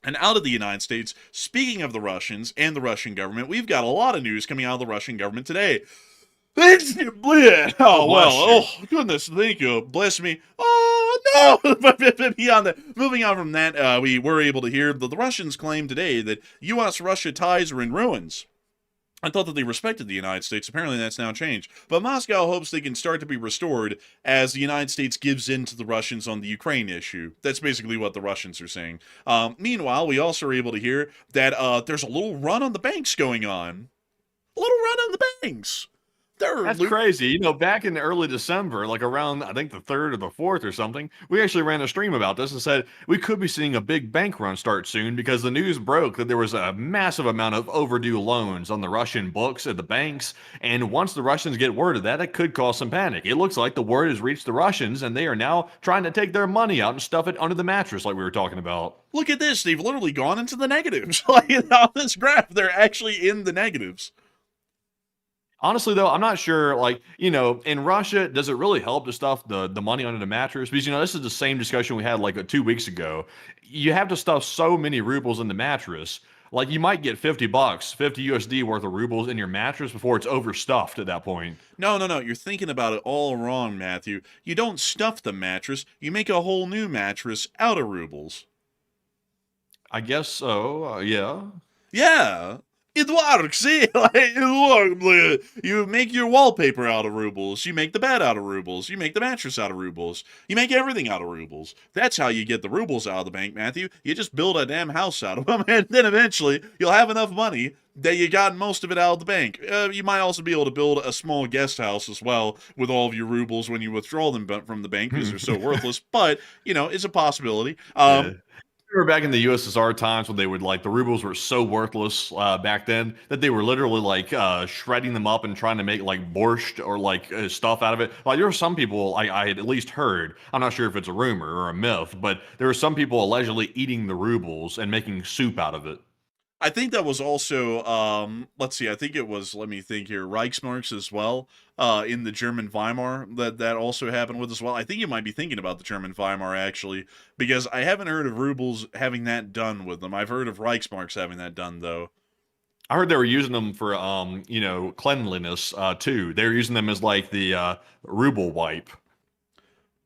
and out of the United States, speaking of the Russians and the Russian government, we've got a lot of news coming out of the Russian government today. Oh, well, oh, goodness, thank you. Bless me. Oh, no. But beyond that, moving on from that, we were able to hear that the Russians claim today that U.S.-Russia ties are in ruins. I thought that they respected the United States. Apparently that's now changed. But Moscow hopes they can start to be restored as the United States gives in to the Russians on the Ukraine issue. That's basically what the Russians are saying. Meanwhile, we also are able to hear that there's a little run on the banks going on. A little run on the banks. That's crazy. Back in early December, like around, I think the 3rd or the 4th or something, we actually ran a stream about this and said we could be seeing a big bank run start soon because the news broke that there was a massive amount of overdue loans on the Russian books at the banks. And once the Russians get word of that, it could cause some panic. It looks like the word has reached the Russians and they are now trying to take their money out and stuff it under the mattress like we were talking about. Look at this. They've literally gone into the negatives. Like on this graph, they're actually in the negatives. Honestly, though, I'm not sure, in Russia, does it really help to stuff the money under the mattress? Because, this is the same discussion we had, 2 weeks ago. You have to stuff so many rubles in the mattress. Like, you might get $50, 50 USD worth of rubles in your mattress before it's overstuffed at that point. No. You're thinking about it all wrong, Matthew. You don't stuff the mattress. You make a whole new mattress out of rubles. I guess so, yeah. Yeah. It works, see? It works. You make your wallpaper out of rubles. You make the bed out of rubles. You make the mattress out of rubles. You make everything out of rubles. That's how you get the rubles out of the bank, Matthew. You just build a damn house out of them, and then eventually you'll have enough money that you got most of it out of the bank. You might also be able to build a small guest house as well with all of your rubles when you withdraw them from the bank because they're so worthless. But, it's a possibility. Yeah. Remember back in the USSR times when they would the rubles were so worthless back then that they were literally shredding them up and trying to make borscht or stuff out of it. There were some people I had at least heard, I'm not sure if it's a rumor or a myth, but there were some people allegedly eating the rubles and making soup out of it. I think that was also, let's see, I think it was, let me think here, Reichsmarks as well, in the German Weimar, that also happened with as well. I think you might be thinking about the German Weimar, actually, because I haven't heard of rubles having that done with them. I've heard of Reichsmarks having that done, though. I heard they were using them for, cleanliness, too. They were using them as, the ruble wipe.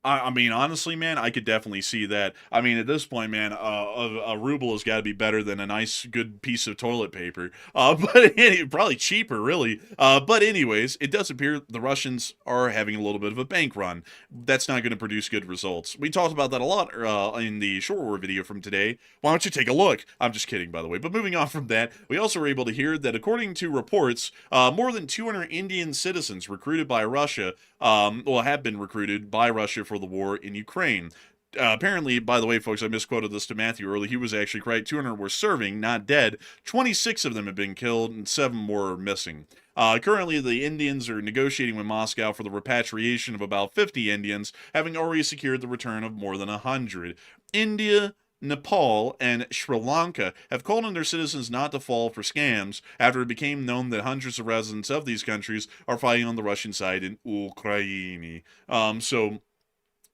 I mean, honestly, man, I could definitely see that. I mean, at this point, man, a ruble has got to be better than a nice, good piece of toilet paper. But probably cheaper, really. But anyways, it does appear the Russians are having a little bit of a bank run. That's not going to produce good results. We talked about that a lot in the short war video from today. Why don't you take a look? I'm just kidding, by the way. But moving on from that, we also were able to hear that according to reports, more than 200 Indian citizens recruited by Russia, have been recruited by Russia for the war in Ukraine. Apparently, by the way, folks, I misquoted this to Matthew earlier. He was actually correct. 200 were serving, not dead. 26 of them have been killed, and 7 more are missing. Currently, the Indians are negotiating with Moscow for the repatriation of about 50 Indians, having already secured the return of more than 100. India, Nepal, and Sri Lanka have called on their citizens not to fall for scams after it became known that hundreds of residents of these countries are fighting on the Russian side in Ukraine. So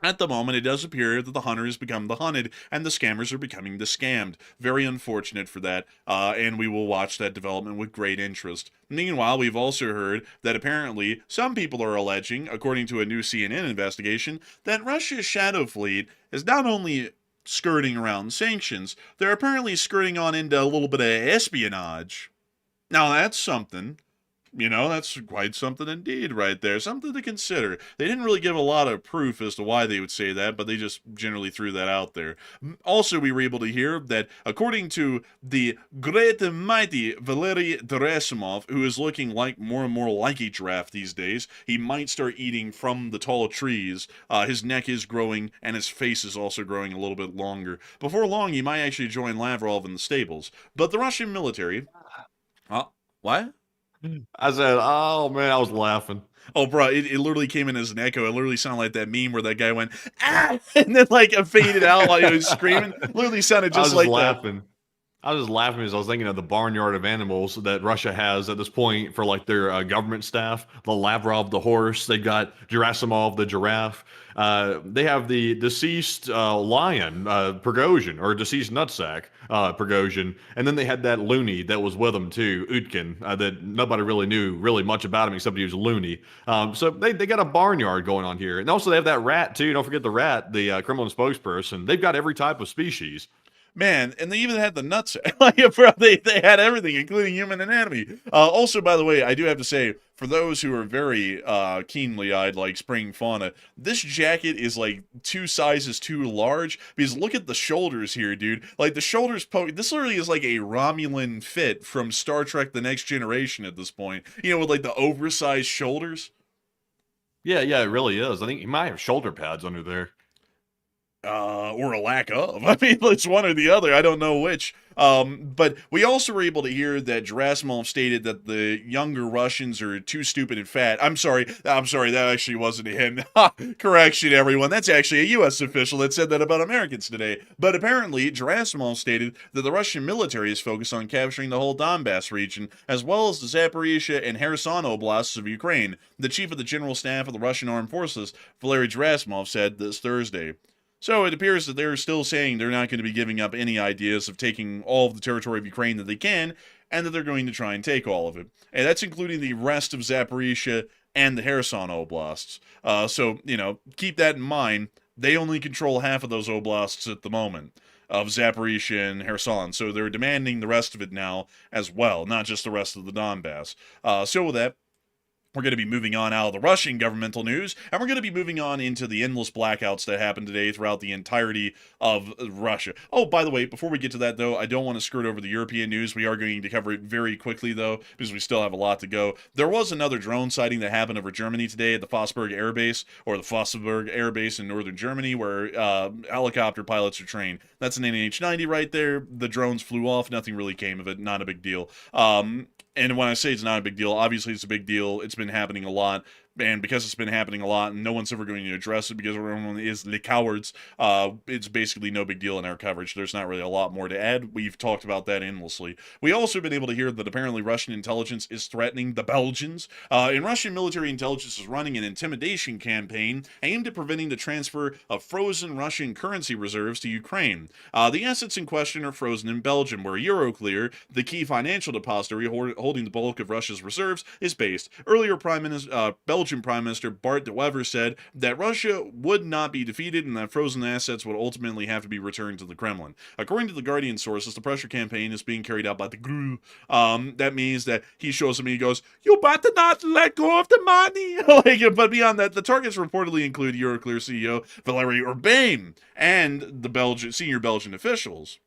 at the moment, it does appear that the hunter has become the hunted and the scammers are becoming the scammed. Very unfortunate for that, and we will watch that development with great interest. Meanwhile, we've also heard that apparently some people are alleging, according to a new CNN investigation, that Russia's shadow fleet is not only skirting around sanctions, they're apparently skirting on into a little bit of espionage. Now, that's something. You know, that's quite something indeed right there. Something to consider. They didn't really give a lot of proof as to why they would say that, but they just generally threw that out there. Also, we were able to hear that according to the great and mighty Valery Gerasimov, who is looking like more and more like a giraffe these days, he might start eating from the tall trees. His neck is growing, and his face is also growing a little bit longer. Before long, he might actually join Lavrov in the stables. But the Russian military... what? I said, oh man, I was laughing. Oh, bro, it literally came in as an echo. It literally sounded like that meme where that guy went, ah, and then like it faded out while he was screaming. Literally sounded just like laughing. I was just laughing as I was thinking of the barnyard of animals that Russia has at this point for like their government staff. The Lavrov, the horse. They got Gerasimov, the giraffe. They have the deceased lion, Prigozhin, or deceased nutsack, Prigozhin. And then they had that loony that was with them too, Utkin, that nobody really knew really much about him except he was loony. So they got a barnyard going on here. And also they have that rat too. Don't forget the rat, the Kremlin spokesperson. They've got every type of species. Man, and they even had the nuts. Like, bro, they had everything, including human anatomy. Also, by the way, I do have to say, for those who are very keenly eyed, like spring fauna, this jacket is like 2 sizes too large. Because look at the shoulders here, dude. Like the shoulders this literally is like a Romulan fit from Star Trek: The Next Generation at this point. You know, with like the oversized shoulders. Yeah, it really is. I think he might have shoulder pads under there. Or a lack of. I mean, it's one or the other. I don't know which. But we also were able to hear that Gerasimov stated that the younger Russians are too stupid and fat. I'm sorry, that actually wasn't him. Correction, everyone. That's actually a U.S. official that said that about Americans today. But apparently, Gerasimov stated that the Russian military is focused on capturing the whole Donbass region, as well as the Zaporizhia and Kherson oblasts of Ukraine. The chief of the General Staff of the Russian Armed Forces, Valery Gerasimov, said this Thursday. So it appears that they're still saying they're not going to be giving up any ideas of taking all of the territory of Ukraine that they can, and that they're going to try and take all of it. And that's including the rest of Zaporizhia and the Kherson oblasts. So, you know, keep that in mind. They only control half of those oblasts at the moment, of Zaporizhia and Kherson. So they're demanding the rest of it now as well, not just the rest of the Donbass. So with that, we're going to be moving on out of the Russian governmental news, and we're going to be moving on into the endless blackouts that happened today throughout the entirety of Russia. Oh, by the way, before we get to that, though, I don't want to skirt over the European news. We are going to cover it very quickly, though, because we still have a lot to go. There was another drone sighting that happened over Germany today at the Vosburg Air Base, or the Vosburg Air Base in northern Germany, where helicopter pilots are trained. That's an NH-90 right there. The drones flew off. Nothing really came of it. Not a big deal. And when I say it's not a big deal, obviously it's a big deal. It's been happening a lot. And because it's been happening a lot and no one's ever going to address it because everyone is the cowards, it's basically no big deal in our coverage. There's not really a lot more to add. We've talked about that endlessly. We also have been able to hear that apparently Russian intelligence is threatening the Belgians. And Russian military intelligence is running an intimidation campaign aimed at preventing the transfer of frozen Russian currency reserves to Ukraine. The assets in question are frozen in Belgium, where Euroclear, the key financial depository holding the bulk of Russia's reserves, is based. Earlier, Belgian Prime Minister Bart de Wever said that Russia would not be defeated and that frozen assets would ultimately have to be returned to the Kremlin. According to the Guardian sources, the pressure campaign is being carried out by the GRU. That means that he shows him and he goes, "You better not let go of the money." But beyond that, the targets reportedly include Euroclear CEO Valery Urbain and the senior Belgian officials.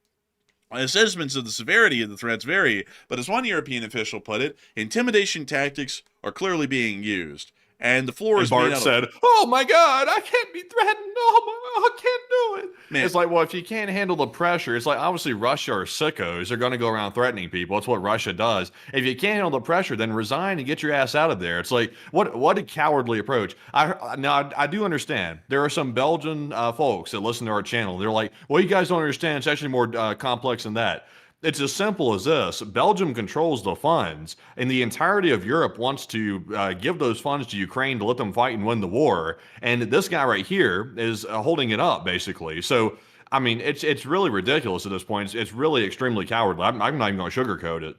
Assessments of the severity of the threats vary, but as one European official put it, intimidation tactics are clearly being used. And the floor is Bart made out said, "Oh my God, I can't be threatened. Oh, I can't do it." Man. It's like, well, if you can't handle the pressure, it's like obviously Russia are sickos. They're going to go around threatening people. That's what Russia does. If you can't handle the pressure, then resign and get your ass out of there. It's like what a cowardly approach. I do understand. There are some Belgian folks that listen to our channel. They're like, well, you guys don't understand. It's actually more complex than that. It's as simple as this. Belgium controls the funds, and the entirety of Europe wants to give those funds to Ukraine to let them fight and win the war. And this guy right here is holding it up, basically. So, I mean, it's really ridiculous at this point. It's really extremely cowardly. I'm not even going to sugarcoat it.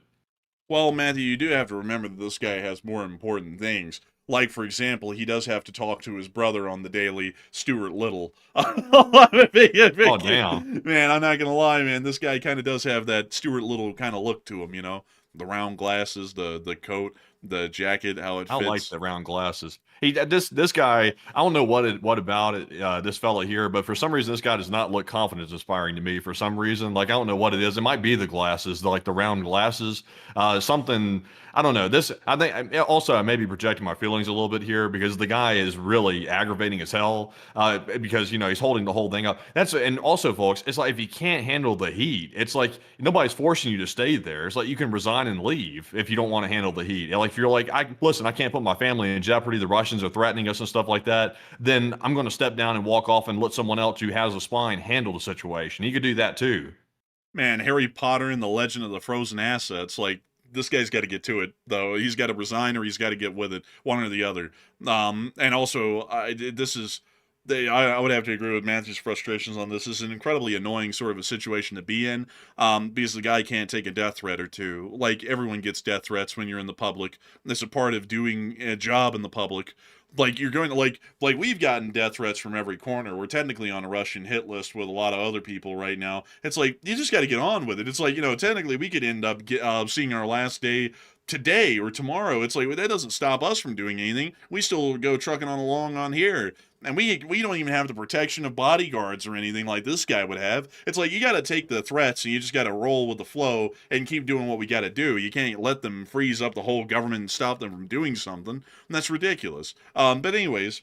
Well, Matthew, you do have to remember that this guy has more important things. Like, for example, he does have to talk to his brother on the daily, Stuart Little. Oh, damn. Man, I'm not going to lie, man. This guy kind of does have that Stuart Little kind of look to him, you know? The round glasses, the coat, the jacket, how it fits. I like the round glasses. This guy, I don't know what about it, this fella here, but for some reason this guy does not look confidence inspiring to me. For some reason, like I don't know what it is. It might be the glasses, like the round glasses, something. I don't know. I think also I may be projecting my feelings a little bit here because the guy is really aggravating as hell. Because he's holding the whole thing up. And also, folks, it's like if you can't handle the heat, it's like nobody's forcing you to stay there. It's like you can resign and leave if you don't want to handle the heat. Like if you're like, listen, I can't put my family in jeopardy. The Russians are threatening us and stuff like that. Then I'm going to step down and walk off and let someone else who has a spine handle the situation. You could do that too. Man, Harry Potter and the Legend of the Frozen Assets, like, this guy's got to get to it, though. He's got to resign or he's got to get with it, one or the other. And also, I would have to agree with Matthew's frustrations on this. This is an incredibly annoying sort of a situation to be in, because the guy can't take a death threat or two. Like, everyone gets death threats when you're in the public. It's a part of doing a job in the public. Like, you're going to, like we've gotten death threats from every corner. We're technically on a Russian hit list with a lot of other people right now. It's like, you just got to get on with it. It's like, technically we could end up seeing our last day today or tomorrow. It's like, well, that doesn't stop us from doing anything. We still go trucking on along on here. And we don't even have the protection of bodyguards or anything like this guy would have. It's like, you got to take the threats and you just got to roll with the flow and keep doing what we got to do. You can't let them freeze up the whole government and stop them from doing something. And that's ridiculous. But anyways,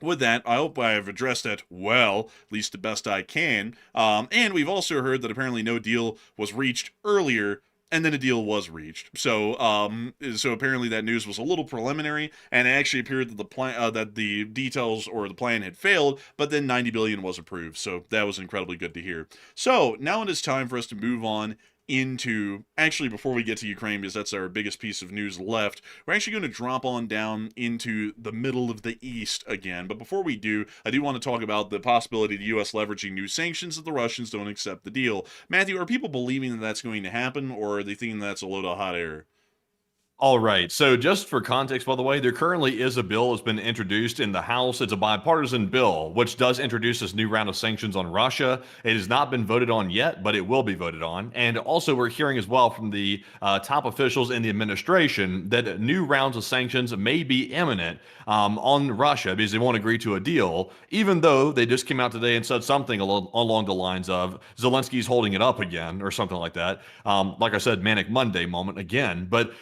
with that, I hope I have addressed that well, at least the best I can. And we've also heard that apparently no deal was reached earlier, and then a deal was reached. So apparently that news was a little preliminary, and it actually appeared that the plan, that the details or the plan had failed, but then 90 billion was approved. So that was incredibly good to hear. So now it is time for us to move on into, actually before we get to Ukraine, because that's our biggest piece of news left, we're actually going to drop on down into the middle of the East again. But before we do, I do want to talk about the possibility of the U.S. leveraging new sanctions if the Russians don't accept the deal. Matthew, are people believing that that's going to happen, or are they thinking that's a load of hot air? All right. So just for context, by the way, there currently is a bill that's been introduced in the House. It's a bipartisan bill, which does introduce this new round of sanctions on Russia. It has not been voted on yet, but it will be voted on. And also we're hearing as well from the top officials in the administration that new rounds of sanctions may be imminent on Russia because they won't agree to a deal, even though they just came out today and said something along the lines of Zelensky's holding it up again or something like that. Like I said, Manic Monday moment again. But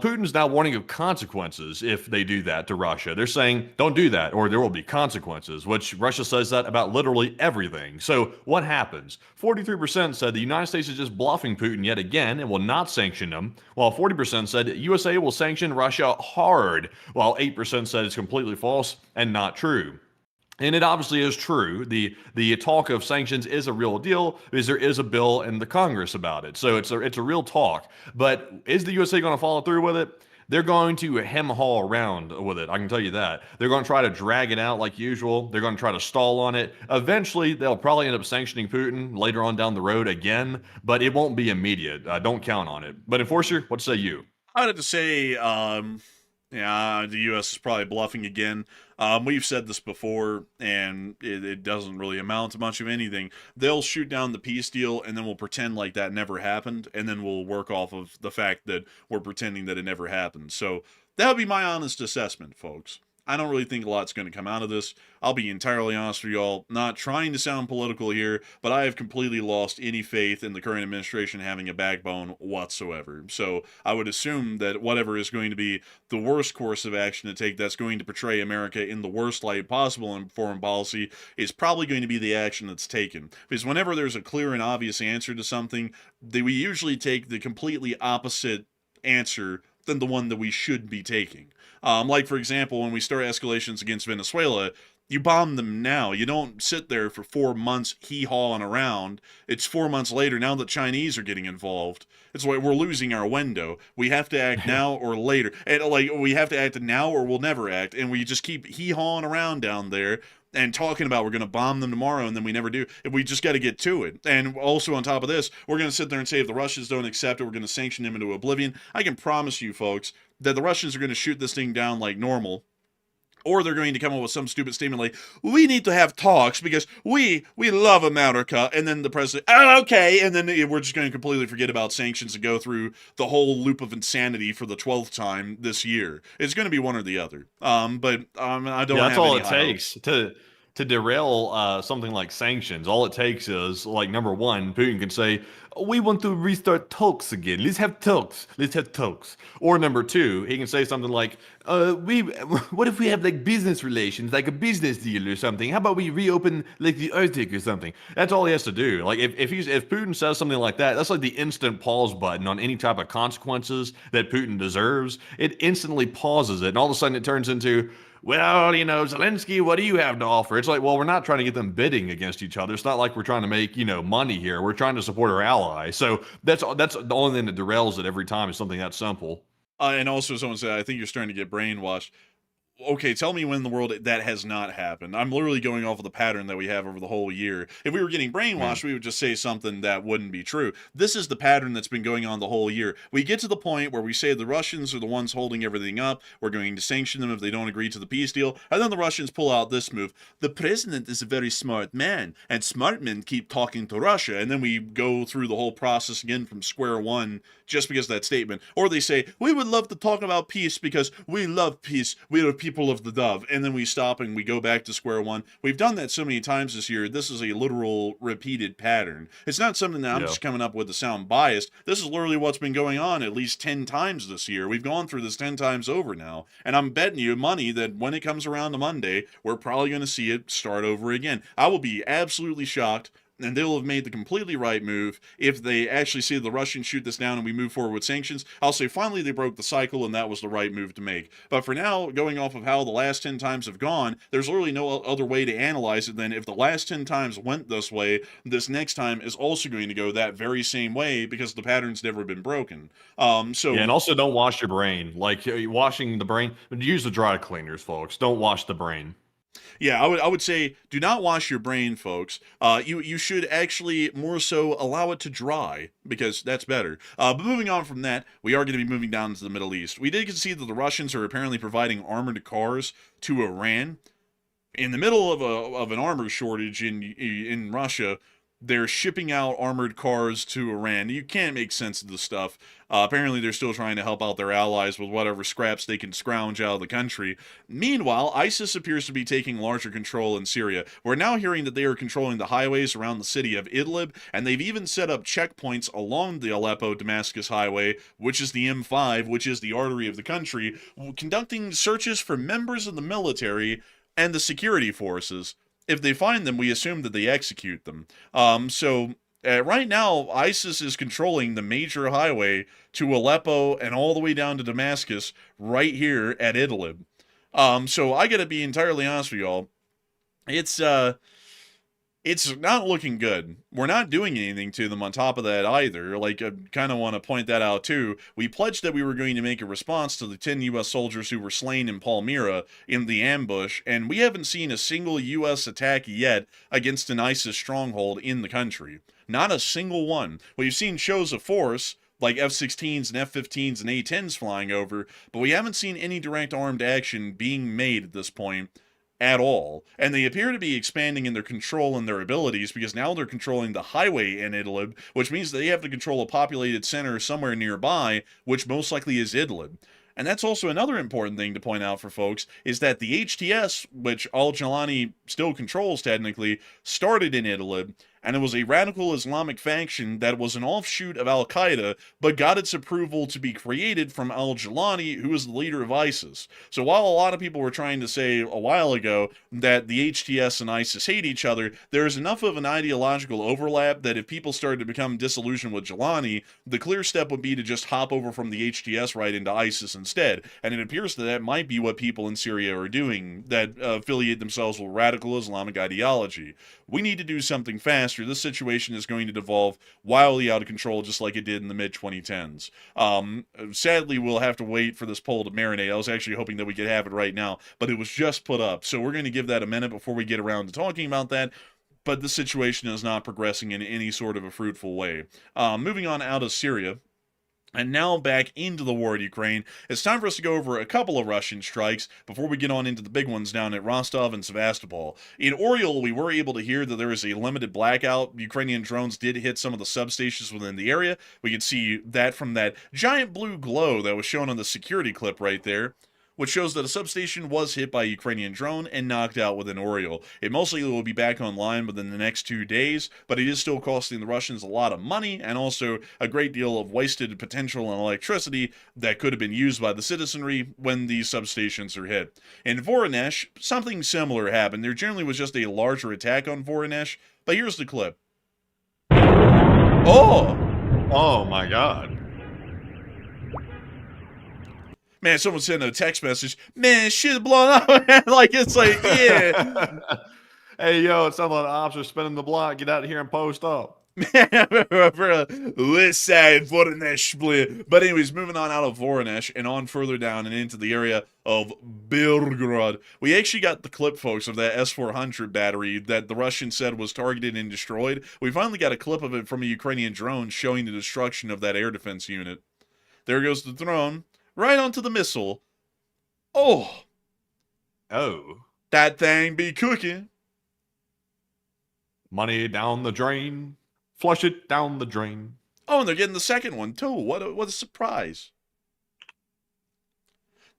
Putin's now warning of consequences if they do that to Russia. They're saying, don't do that, or there will be consequences, which Russia says that about literally everything. So what happens? 43% said the United States is just bluffing Putin yet again and will not sanction him, while 40% said USA will sanction Russia hard, while 8% said it's completely false and not true. And it obviously is true. The talk of sanctions is a real deal because there is a bill in the Congress about it. So it's a real talk. But is the USA going to follow through with it? They're going to hem-haw around with it. I can tell you that. They're going to try to drag it out like usual. They're going to try to stall on it. Eventually, they'll probably end up sanctioning Putin later on down the road again, but it won't be immediate. Don't count on it. But Enforcer, what say you? I'd have to say, yeah, the U.S. is probably bluffing again. We've said this before, and it doesn't really amount to much of anything. They'll shoot down the peace deal, and then we'll pretend like that never happened, and then we'll work off of the fact that we're pretending that it never happened. So that would be my honest assessment, folks. I don't really think a lot's going to come out of this. I'll be entirely honest with y'all, not trying to sound political here, but I have completely lost any faith in the current administration having a backbone whatsoever. So I would assume that whatever is going to be the worst course of action to take that's going to portray America in the worst light possible in foreign policy is probably going to be the action that's taken. Because whenever there's a clear and obvious answer to something, we usually take the completely opposite answer than the one that we should be taking. Like, for example, when we start escalations against Venezuela, you bomb them now. You don't sit there for 4 months hee-hawing around. It's 4 months later, now the Chinese are getting involved. It's like we're losing our window. We have to act now or later. And like we have to act now or we'll never act. And we just keep hee-hawing around down there and talking about we're going to bomb them tomorrow, and then we never do. We just got to get to it. And also on top of this, we're going to sit there and say if the Russians don't accept it, we're going to sanction them into oblivion. I can promise you, folks, that the Russians are going to shoot this thing down like normal. Or they're going to come up with some stupid statement like, we need to have talks because we love America. And then the president, oh, okay. And then we're just going to completely forget about sanctions and go through the whole loop of insanity for the 12th time this year. It's going to be one or the other. But I don't have that's all any it high takes to derail something like sanctions. All it takes is, like, number one, Putin can say, we want to restart talks again. Let's have talks. Let's have talks. Or number two, he can say something like, what if we have like business relations, like a business deal or something? How about we reopen like the Arctic or something? That's all he has to do. Like if Putin says something like that, that's like the instant pause button on any type of consequences that Putin deserves. It instantly pauses it, and all of a sudden it turns into, well, you know, Zelensky, what do you have to offer? It's like, well, we're not trying to get them bidding against each other. It's not like we're trying to make, money here. We're trying to support our ally. So that's the only thing that derails it every time is something that simple. And also someone said, I think you're starting to get brainwashed. Okay, tell me when in the world that has not happened. I'm literally going off of the pattern that we have over the whole year. If we were getting brainwashed, we would just say something that wouldn't be true. This is the pattern that's been going on the whole year. We get to the point where we say the Russians are the ones holding everything up. We're going to sanction them if they don't agree to the peace deal. And then the Russians pull out this move. The president is a very smart man, and smart men keep talking to Russia. And then we go through the whole process again from square one just because of that statement. Or they say, we would love to talk about peace because we love peace. We are people of the dove. And then we stop and we go back to square one. We've done that so many times this year. This is a literal repeated pattern. It's not something that I'm just coming up with to sound biased. This is literally what's been going on at least 10 times this year. We've gone through this 10 times over now. And I'm betting you money that when it comes around to Monday, we're probably going to see it start over again. I will be absolutely shocked, and they'll have made the completely right move if they actually see the Russians shoot this down and we move forward with sanctions. I'll say finally they broke the cycle and that was the right move to make. But for now, going off of how the last 10 times have gone, there's literally no other way to analyze it than if the last 10 times went this way, this next time is also going to go that very same way because the pattern's never been broken. Yeah, and also don't wash your brain. Like washing the brain, use the dry cleaners, folks. Don't wash the brain. Yeah, I would say do not wash your brain, folks. You should actually more so allow it to dry because that's better. But moving on from that, we are going to be moving down to the Middle East. We did see that the Russians are apparently providing armored cars to Iran. In the middle of an armor shortage in Russia, they're shipping out armored cars to Iran. You can't make sense of this stuff. Apparently, they're still trying to help out their allies with whatever scraps they can scrounge out of the country. Meanwhile, ISIS appears to be taking larger control in Syria. We're now hearing that they are controlling the highways around the city of Idlib, and they've even set up checkpoints along the Aleppo-Damascus highway, which is the M5, which is the artery of the country, conducting searches for members of the military and the security forces. If they find them, we assume that they execute them. Right now, ISIS is controlling the major highway to Aleppo and all the way down to Damascus right here at Idlib. So I gotta be entirely honest with y'all. It's not looking good. We're not doing anything to them on top of that either. Like, I kind of want to point that out too. We pledged that we were going to make a response to the 10 U.S. soldiers who were slain in Palmyra in the ambush, and we haven't seen a single U.S. attack yet against an ISIS stronghold in the country. Not a single one. We've seen shows of force, like F-16s and F-15s and A-10s flying over, but we haven't seen any direct armed action being made at this point at all. And they appear to be expanding in their control and their abilities because now they're controlling the highway in Idlib, which means they have to control a populated center somewhere nearby, which most likely is Idlib. And that's also another important thing to point out for folks, is that the HTS, which Al-Jilani still controls technically, started in Idlib, and it was a radical Islamic faction that was an offshoot of Al-Qaeda, but got its approval to be created from Al-Jilani, who is the leader of ISIS. So while a lot of people were trying to say a while ago that the HTS and ISIS hate each other, there is enough of an ideological overlap that if people started to become disillusioned with Jilani, the clear step would be to just hop over from the HTS right into ISIS instead. And it appears that might be what people in Syria are doing, that affiliate themselves with radical Islamic ideology. We need to do something faster. This situation is going to devolve wildly out of control, just like it did in the mid-2010s. Sadly, we'll have to wait for this poll to marinate. I was actually hoping that we could have it right now, but it was just put up. So we're going to give that a minute before we get around to talking about that. But the situation is not progressing in any sort of a fruitful way. Moving on out of Syria, and now back into the war in Ukraine, it's time for us to go over a couple of Russian strikes before we get on into the big ones down at Rostov and Sevastopol. In Oriel, we were able to hear that there is a limited blackout. Ukrainian drones did hit some of the substations within the area. We could see that from that giant blue glow that was shown on the security clip right there, which shows that a substation was hit by a Ukrainian drone and knocked out within Oriel. It mostly will be back online within the next 2 days, but it is still costing the Russians a lot of money and also a great deal of wasted potential and electricity that could have been used by the citizenry when these substations are hit. In Voronezh, something similar happened. There generally was just a larger attack on Voronezh, but here's the clip. Oh! Oh my god. Man, someone sent a text message. Man, shit's blown up. Like, it's like, yeah. Hey, yo, it sounds like the ops are spinning the block. Get out of here and post up. Let's say Voronezh split. But anyways, moving on out of Voronezh and on further down and into the area of Belgorod. We actually got the clip, folks, of that S-400 battery that the Russians said was targeted and destroyed. We finally got a clip of it from a Ukrainian drone showing the destruction of that air defense unit. There goes the drone. Right onto the missile. Oh. Oh. That thing be cooking. Money down the drain. Flush it down the drain. Oh, and they're getting the second one, too. What a surprise.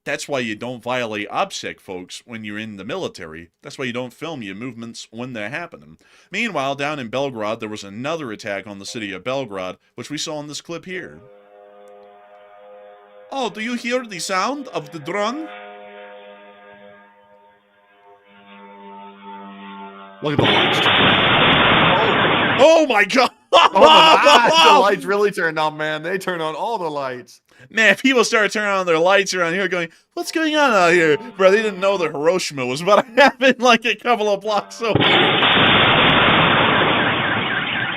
That's why you don't violate OPSEC, folks, when you're in the military. That's why you don't film your movements when they're happening. Meanwhile, down in Belgrade, there was another attack on the city of Belgrade, which we saw in this clip here. Oh, do you hear the sound of the drone? Look at the lights. Oh my god! Oh my god! The lights really turned on, man. They turned on all the lights. Man, people started turning on their lights around here going, what's going on out here? Bro, they didn't know that Hiroshima was about to happen like a couple of blocks away.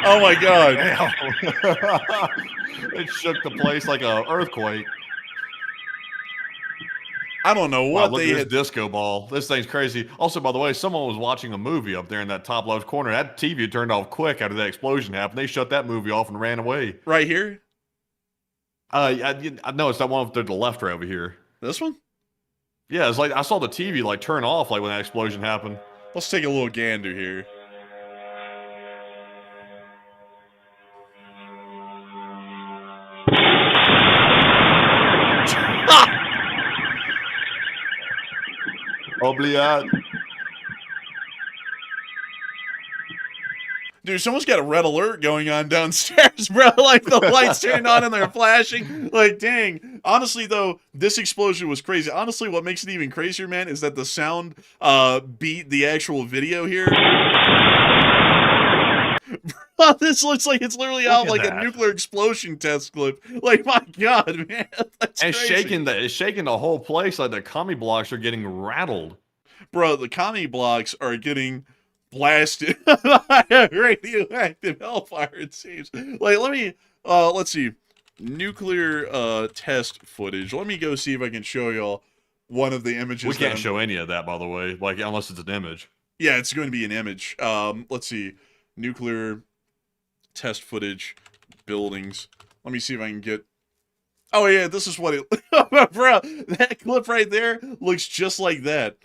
Oh my god. It shook the place like an earthquake. I don't know what look they at this had. disco ball. This thing's crazy. Also, by the way, someone was watching a movie up there in that top left corner. That TV turned off quick after that explosion happened. They shut that movie off and ran away. Right here? No, it's that one up there to the left right over here. This one? Yeah, it's like I saw the TV like turn off like when that explosion happened. Let's take a little gander here. Obliat. Dude, someone's got a red alert going on downstairs, bro. Like, the lights turned on and they're flashing. Like, dang. Honestly, though, this explosion was crazy. Honestly, what makes it even crazier, man, is that the sound beat the actual video here. Bro, this looks like it's literally out like a nuclear explosion test clip. Like, my god, man. That's And crazy. it's shaking the whole place. Like the commie blocks are getting rattled. Bro, the commie blocks are getting blasted by a radioactive hellfire, it seems. Like, let's see. Nuclear test footage. Let me go see if I can show y'all one of the images. We can't show any of that, by the way, like unless it's an image. Yeah, it's going to be an image. Let's see. Nuclear test footage, buildings. Let me see if I can get... Oh, yeah, this is what it... Bro, that clip right there looks just like that.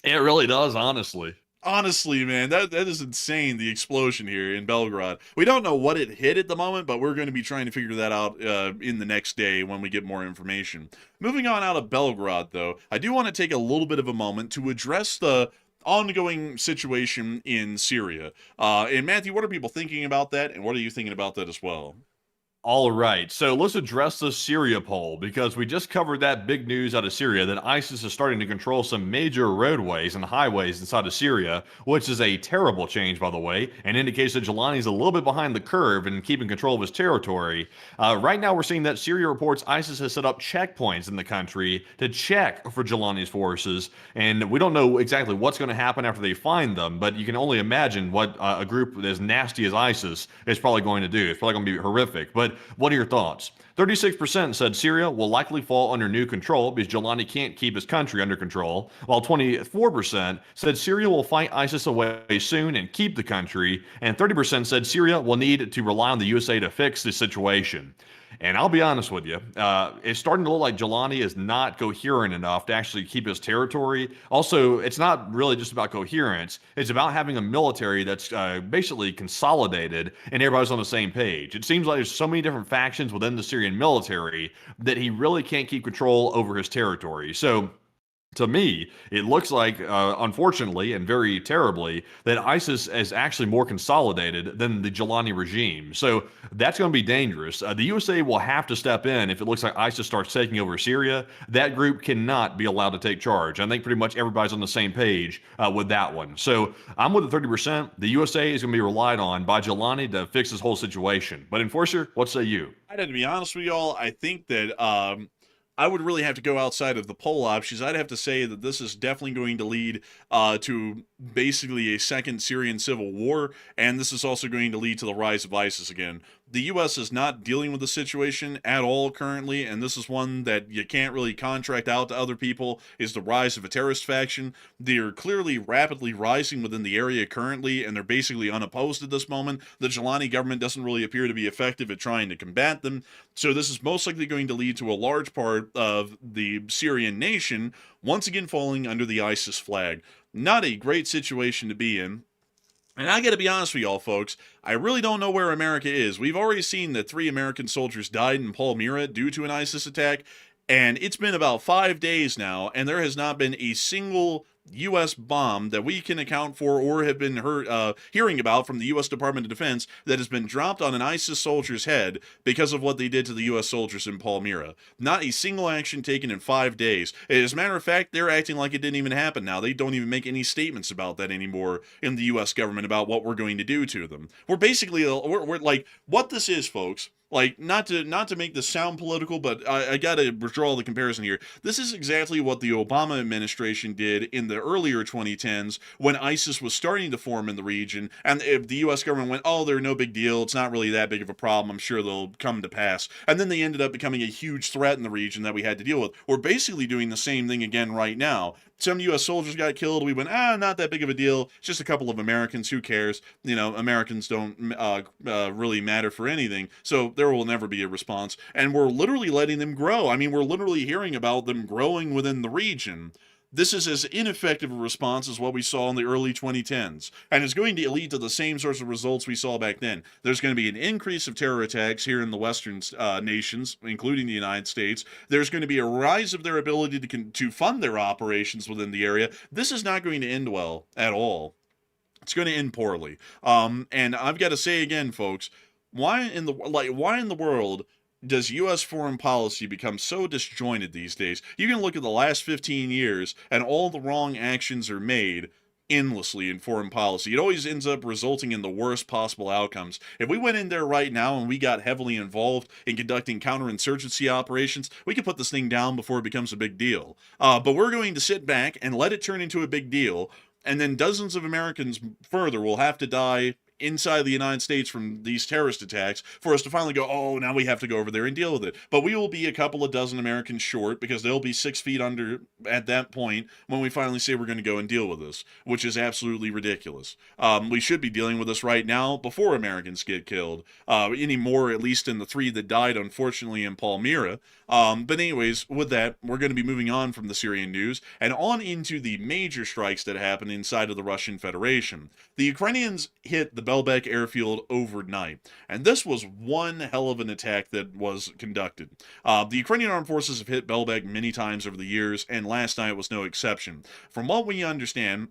It really does, honestly. Honestly, man, that is insane, the explosion here in Belgrade. We don't know what it hit at the moment, but we're going to be trying to figure that out in the next day when we get more information. Moving on out of Belgrade, though, I do want to take a little bit of a moment to address the ongoing situation in Syria. And Matthew, what are people thinking about that, and what are you thinking about that as well? All right, so let's address the Syria poll because we just covered that big news out of Syria that ISIS is starting to control some major roadways and highways inside of Syria, which is a terrible change, by the way, and indicates that Jelani's a little bit behind the curve in keeping control of his territory. Right now, we're seeing that Syria reports ISIS has set up checkpoints in the country to check for Jelani's forces, and we don't know exactly what's going to happen after they find them, but you can only imagine what a group as nasty as ISIS is probably going to do. It's probably going to be horrific, but what are your thoughts? 36% said Syria will likely fall under new control because Jelani can't keep his country under control, while 24% said Syria will fight ISIS away soon and keep the country, and 30% said Syria will need to rely on the USA to fix the situation. And I'll be honest with you, it's starting to look like Jelani is not coherent enough to actually keep his territory. Also, it's not really just about coherence. It's about having a military that's basically consolidated and everybody's on the same page. It seems like there's so many different factions within the Syrian military that he really can't keep control over his territory. So, to me, it looks like, unfortunately and very terribly, that ISIS is actually more consolidated than the Jelani regime. So that's going to be dangerous. The USA will have to step in if it looks like ISIS starts taking over Syria. That group cannot be allowed to take charge. I think pretty much everybody's on the same page with that one. So I'm with the 30%. The USA is going to be relied on by Jelani to fix this whole situation. But Enforcer, what say you? I had to be honest with y'all. I think that I would really have to go outside of the poll options. I'd have to say that this is definitely going to lead to basically a second Syrian civil war, and this is also going to lead to the rise of ISIS again. The U.S. is not dealing with the situation at all currently, and this is one that you can't really contract out to other people, is the rise of a terrorist faction. They're clearly rapidly rising within the area currently, and they're basically unopposed at this moment. The Jelani government doesn't really appear to be effective at trying to combat them, so this is most likely going to lead to a large part of the Syrian nation once again falling under the ISIS flag. Not a great situation to be in. And I gotta be honest with y'all, folks, I really don't know where America is. We've already seen that 3 American soldiers died in Palmyra due to an ISIS attack, and it's been about 5 days now, and there has not been a single U.S. bomb that we can account for or have been hearing about from the U.S. Department of Defense that has been dropped on an ISIS soldier's head because of what they did to the U.S. soldiers in Palmyra. Not a single action taken in 5 days. As a matter of fact, they're acting like it didn't even happen now. They don't even make any statements about that anymore in the U.S. government about what we're going to do to them. We're basically, we're like, what this is, folks. Like, not to make this sound political, but I gotta draw the comparison here. This is exactly what the Obama administration did in the earlier 2010s when ISIS was starting to form in the region, and the U.S. government went, oh, they're no big deal, it's not really that big of a problem, I'm sure they'll come to pass. And then they ended up becoming a huge threat in the region that we had to deal with. We're basically doing the same thing again right now. Some U.S. soldiers got killed. We went, not that big of a deal. It's just a couple of Americans. Who cares? You know, Americans don't really matter for anything. So there will never be a response. And we're literally letting them grow. I mean, we're literally hearing about them growing within the region. This is as ineffective a response as what we saw in the early 2010s, and it's going to lead to the same sorts of results we saw back then. There's going to be an increase of terror attacks here in the Western nations, including the United States. There's going to be a rise of their ability to fund their operations within the area. This is not going to end well at all. It's going to end poorly. And I've got to say again, folks, why in the world does U.S. foreign policy become so disjointed these days? You can look at the last 15 years, and all the wrong actions are made endlessly in foreign policy. It always ends up resulting in the worst possible outcomes. If we went in there right now and we got heavily involved in conducting counterinsurgency operations, we could put this thing down before it becomes a big deal. But we're going to sit back and let it turn into a big deal, and then dozens of Americans further will have to die inside the United States from these terrorist attacks for us to finally go, oh, now we have to go over there and deal with it. But we will be a couple of dozen Americans short because they'll be 6 feet under at that point when we finally say we're going to go and deal with this, which is absolutely ridiculous. We should be dealing with this right now before Americans get killed, anymore, at least in the 3 that died, unfortunately, in Palmyra. But anyways, with that, we're going to be moving on from the Syrian news and on into the major strikes that happened inside of the Russian Federation. The Ukrainians hit the Belbek airfield overnight, and this was one hell of an attack that was conducted. The Ukrainian armed forces have hit Belbek many times over the years, and last night was no exception. From what we understand,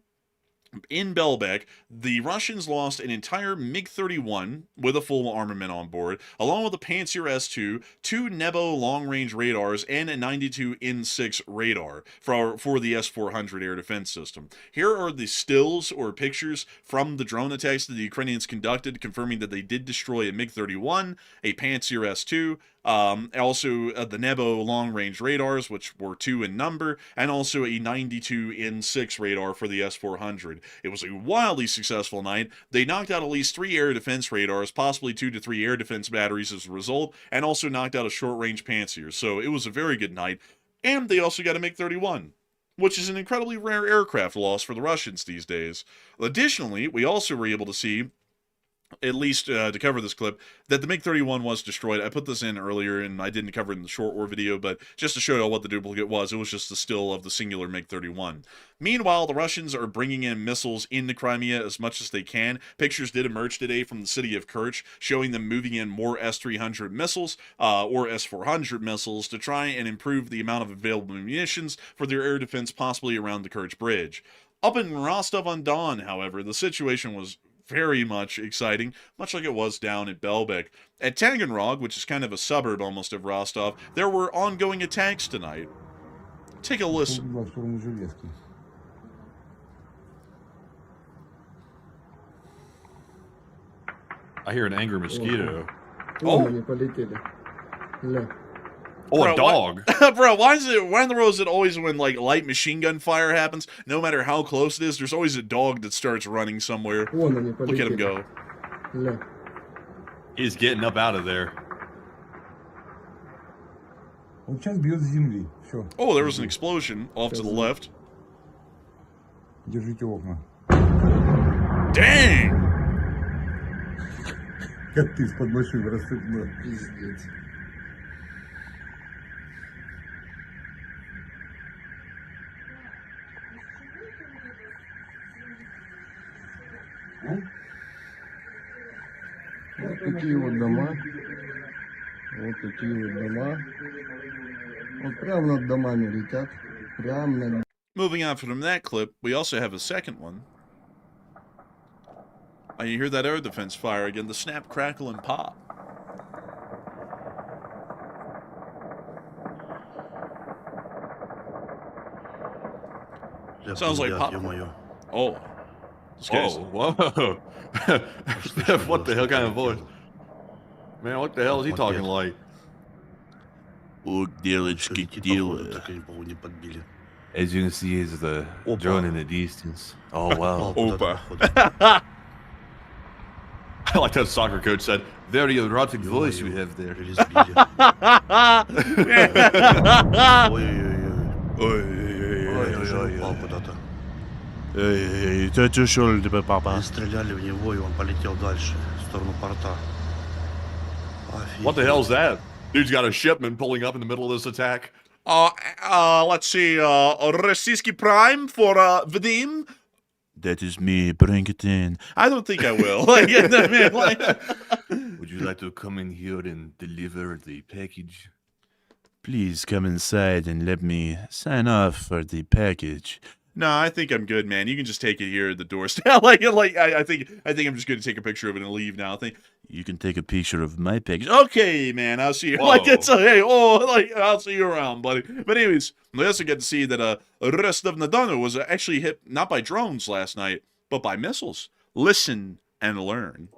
in Belbek, the Russians lost an entire MiG-31 with a full armament on board, along with a Pantsir S-2, 2 Nebo long-range radars, and a 92 N6 radar for the S-400 air defense system. Here are the stills or pictures from the drone attacks that the Ukrainians conducted, confirming that they did destroy a MiG-31, a Pantsir S-2, also the Nebo long-range radars, which were 2 in number, and also a 92 N6 radar for the S-400. It was a wildly successful night. They knocked out at least 3 air defense radars, possibly 2 to 3 air defense batteries as a result, and also knocked out a short-range Pantsir. So it was a very good night. And they also got a MiG-31, which is an incredibly rare aircraft loss for the Russians these days. Additionally, we also were able to see, at least to cover this clip, that the MiG-31 was destroyed. I put this in earlier, and I didn't cover it in the short war video, but just to show you what the duplicate was, it was just the still of the singular MiG-31. Meanwhile, the Russians are bringing in missiles into Crimea as much as they can. Pictures did emerge today from the city of Kerch, showing them moving in more S-300 missiles, or S-400 missiles, to try and improve the amount of available munitions for their air defense, possibly around the Kerch Bridge. Up in Rostov-on-Don, however, the situation was very much exciting, much like it was down at Belbek. At Taganrog, which is kind of a suburb almost of Rostov, there were ongoing attacks tonight. Take a listen. I hear an angry mosquito. Oh, oh, a dog. Bro, why in the world is it always when like light machine gun fire happens, no matter how close it is, there's always a dog that starts running somewhere. Look at him go. He's getting up out of there. Oh, there was an explosion off to the left. Dang! Вот такие вот дома. Вот такие вот дома. Вот прямо над домами летят. Прямо над... Moving on from that clip, we also have a second one. You hear that air defense fire again, the snap, crackle, and pop. Sounds like pop. Oh. Whoa, whoa. What the hell kind of voice? Man, what the hell is he talking like? As you can see, is the drone in the distance. Oh, wow. Opa. I like that soccer coach said, very erotic voice you have there. Стреляли в него, и он полетел дальше, в сторону порта. What the hell's that? Dude's got a shipment pulling up in the middle of this attack. Let's see, Rossiyski Prime for Vadim. That is me, bring it in. I don't think I will. Would you like to come in here and deliver the package? Please come inside and let me sign off for the package. No, I think I'm good, man. You can just take it here at the doorstep. I think I'm just going to take a picture of it and leave now. I think you can take a picture of my package. Okay, man. I'll see you. Whoa. I'll see you around, buddy. But anyways, we also get to see that Rostov-on-Don was actually hit not by drones last night, but by missiles. Listen and learn.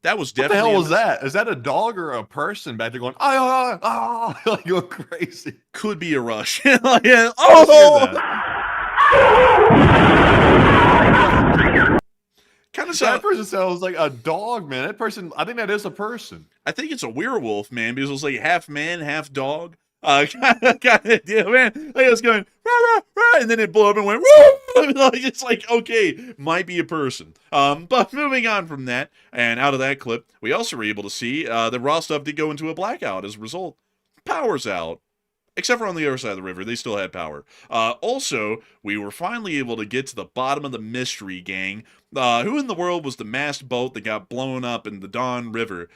That was What the definitely. hell was that? Is that a dog or a person back there going, like going crazy? Could be a Russian. Like, Let's hear oh, kind of That sound. person sounds like a dog, man. That person, I think that is a person. I think it's a werewolf, man, because it was like half man, half dog. Kind of deal, man. Like it was going, rah, rah, rah, and then it blew up and went, woo! Like, it's like, okay, might be a person. But moving on from that, and out of that clip, we also were able to see that Rostov did go into a blackout as a result. Power's out. Except for on the other side of the river, they still had power. Also, we were finally able to get to the bottom of the mystery, gang. Who in the world was the masked boat that got blown up in the Don River?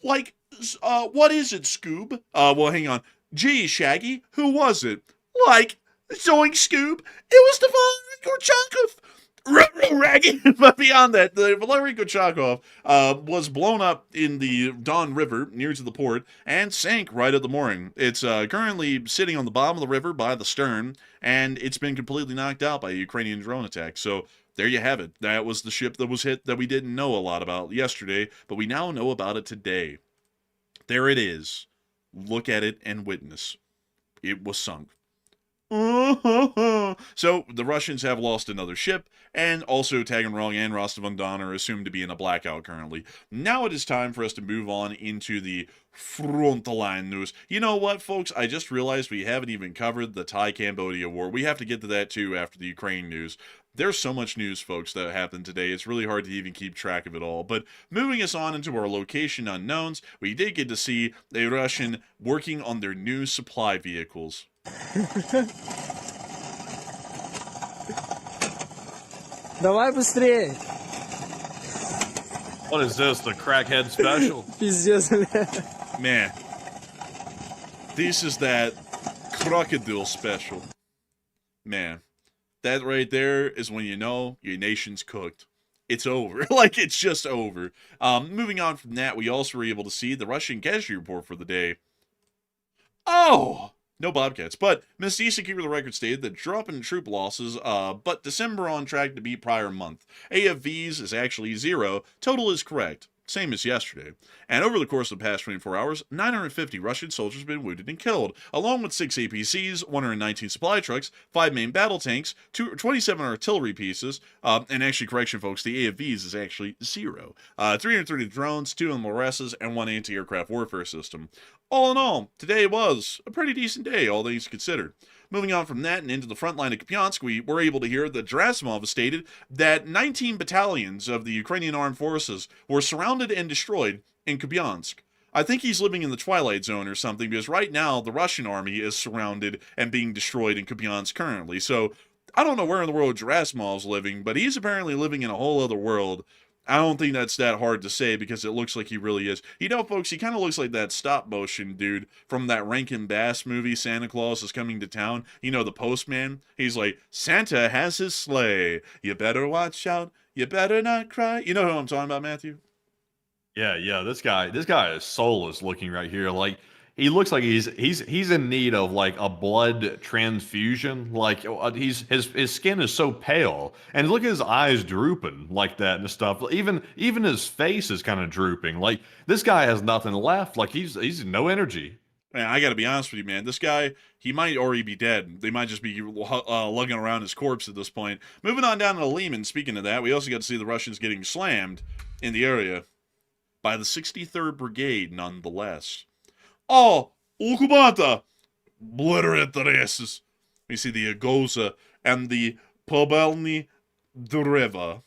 Like, what is it, Scoob? Well, hang on. Gee, Shaggy, who was it? Like, Zoink Scoob, it was the Valery Gorchakov. Raggy. But beyond that, the Valery Gorchakov was blown up in the Don River near to the port and sank right at the mooring. It's currently sitting on the bottom of the river by the stern, and it's been completely knocked out by a Ukrainian drone attack. So there you have it. That was the ship that was hit that we didn't know a lot about yesterday, but we now know about it today. There it is. Look at it and witness. It was sunk. So the Russians have lost another ship, and also Taganrog and Rostov-on-Don are assumed to be in a blackout currently. Now it is time for us to move on into the frontline news. You know what, folks? I just realized we haven't even covered the Thai-Cambodia war. We have to get to that too after the Ukraine news. There's so much news, folks, that happened today. It's really hard to even keep track of it all. But moving us on into our location unknowns, we did get to see a Russian working on their new supply vehicles. Давай быстрее. What is this, the crackhead special? Пиздец, бля. Man, this is that crocodile special. Man, that right there is when you know your nation's cooked. It's over. Like, it's just over. Moving on from that, we also were able to see the Russian casualty report for the day. Oh! No Bobcats, but Ms. Decent Keeper of the Record stated that drop in troop losses, but December on track to beat prior month. AFVs is actually 0. Total is correct. Same as yesterday. And over the course of the past 24 hours, 950 Russian soldiers have been wounded and killed, along with 6 APCs, 119 supply trucks, 5 main battle tanks, 27 artillery pieces, and actually, correction folks, the AFVs is actually 0. 330 drones, 2 MLRSs, and 1 anti-aircraft warfare system. All in all, today was a pretty decent day, all things considered. Moving on from that and into the front line of Kupiansk, we were able to hear that Gerasimov has stated that 19 battalions of the Ukrainian armed forces were surrounded and destroyed in Kupiansk. I think he's living in the Twilight Zone or something, because right now the Russian army is surrounded and being destroyed in Kupiansk currently. So I don't know where in the world Gerasimov's living, but he's apparently living in a whole other world. I don't think that's that hard to say because it looks like he really is. You know, folks, he kind of looks like that stop-motion dude from that Rankin Bass movie, Santa Claus is Coming to Town. You know, the postman? He's like, Santa has his sleigh. You better watch out. You better not cry. You know who I'm talking about, Matthew? Yeah, this guy is soulless looking right here. Like, he looks like he's in need of like a blood transfusion. Like his skin is so pale, and look at his eyes drooping like that and stuff. Even his face is kind of drooping. Like, this guy has nothing left. Like, he's no energy. Man, I gotta be honest with you, man. This guy, he might already be dead. They might just be lugging around his corpse at this point. Moving on down to Lehman, speaking of that, we also got to see the Russians getting slammed in the area by the 63rd Brigade, nonetheless. Oh, Ukubata! Obliterate the races. We see the Agoza and the Pobelny Dreva.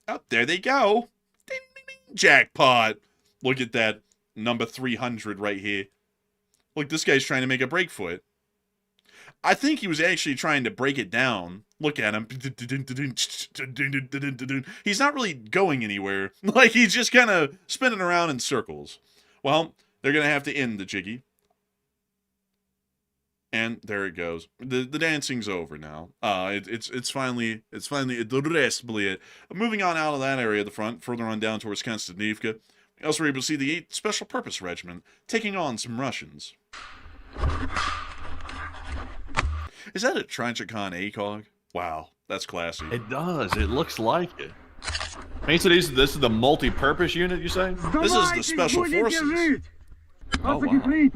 Oh, there they go. Ding, ding, ding. Jackpot. Look at that number 300 right here. Look, this guy's trying to make a break for it. I think he was actually trying to break it down. Look at him. He's not really going anywhere. Like, he's just kind of spinning around in circles. Well, they're going to have to end the jiggy. And there it goes. The dancing's over now. It's finally the rest bleed. Moving on out of that area of the front, further on down towards Konstantinivka, we also were able to see the 8th Special Purpose Regiment taking on some Russians. Is that a Tranchikon ACOG? Wow, that's classy. It does. It looks like it. Hey, so this is the multi-purpose unit, you say? This is the special forces. Oh, wow.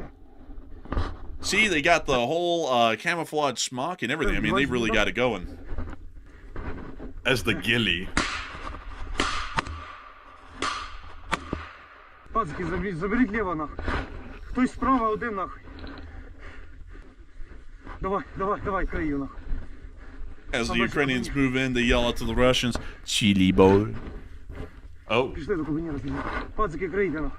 See, they got the whole camouflage smock and everything. I mean, they really got it going. As the ghillie. Пацики, заберіть ліво, нахуй. Хтось справа, один, нахуй. Давай, крий її, нахуй. As the Ukrainians move in, they yell out to the Russians, "Chili boy." Oh. Пішли до кабінету. Пацики, крийте, нахуй.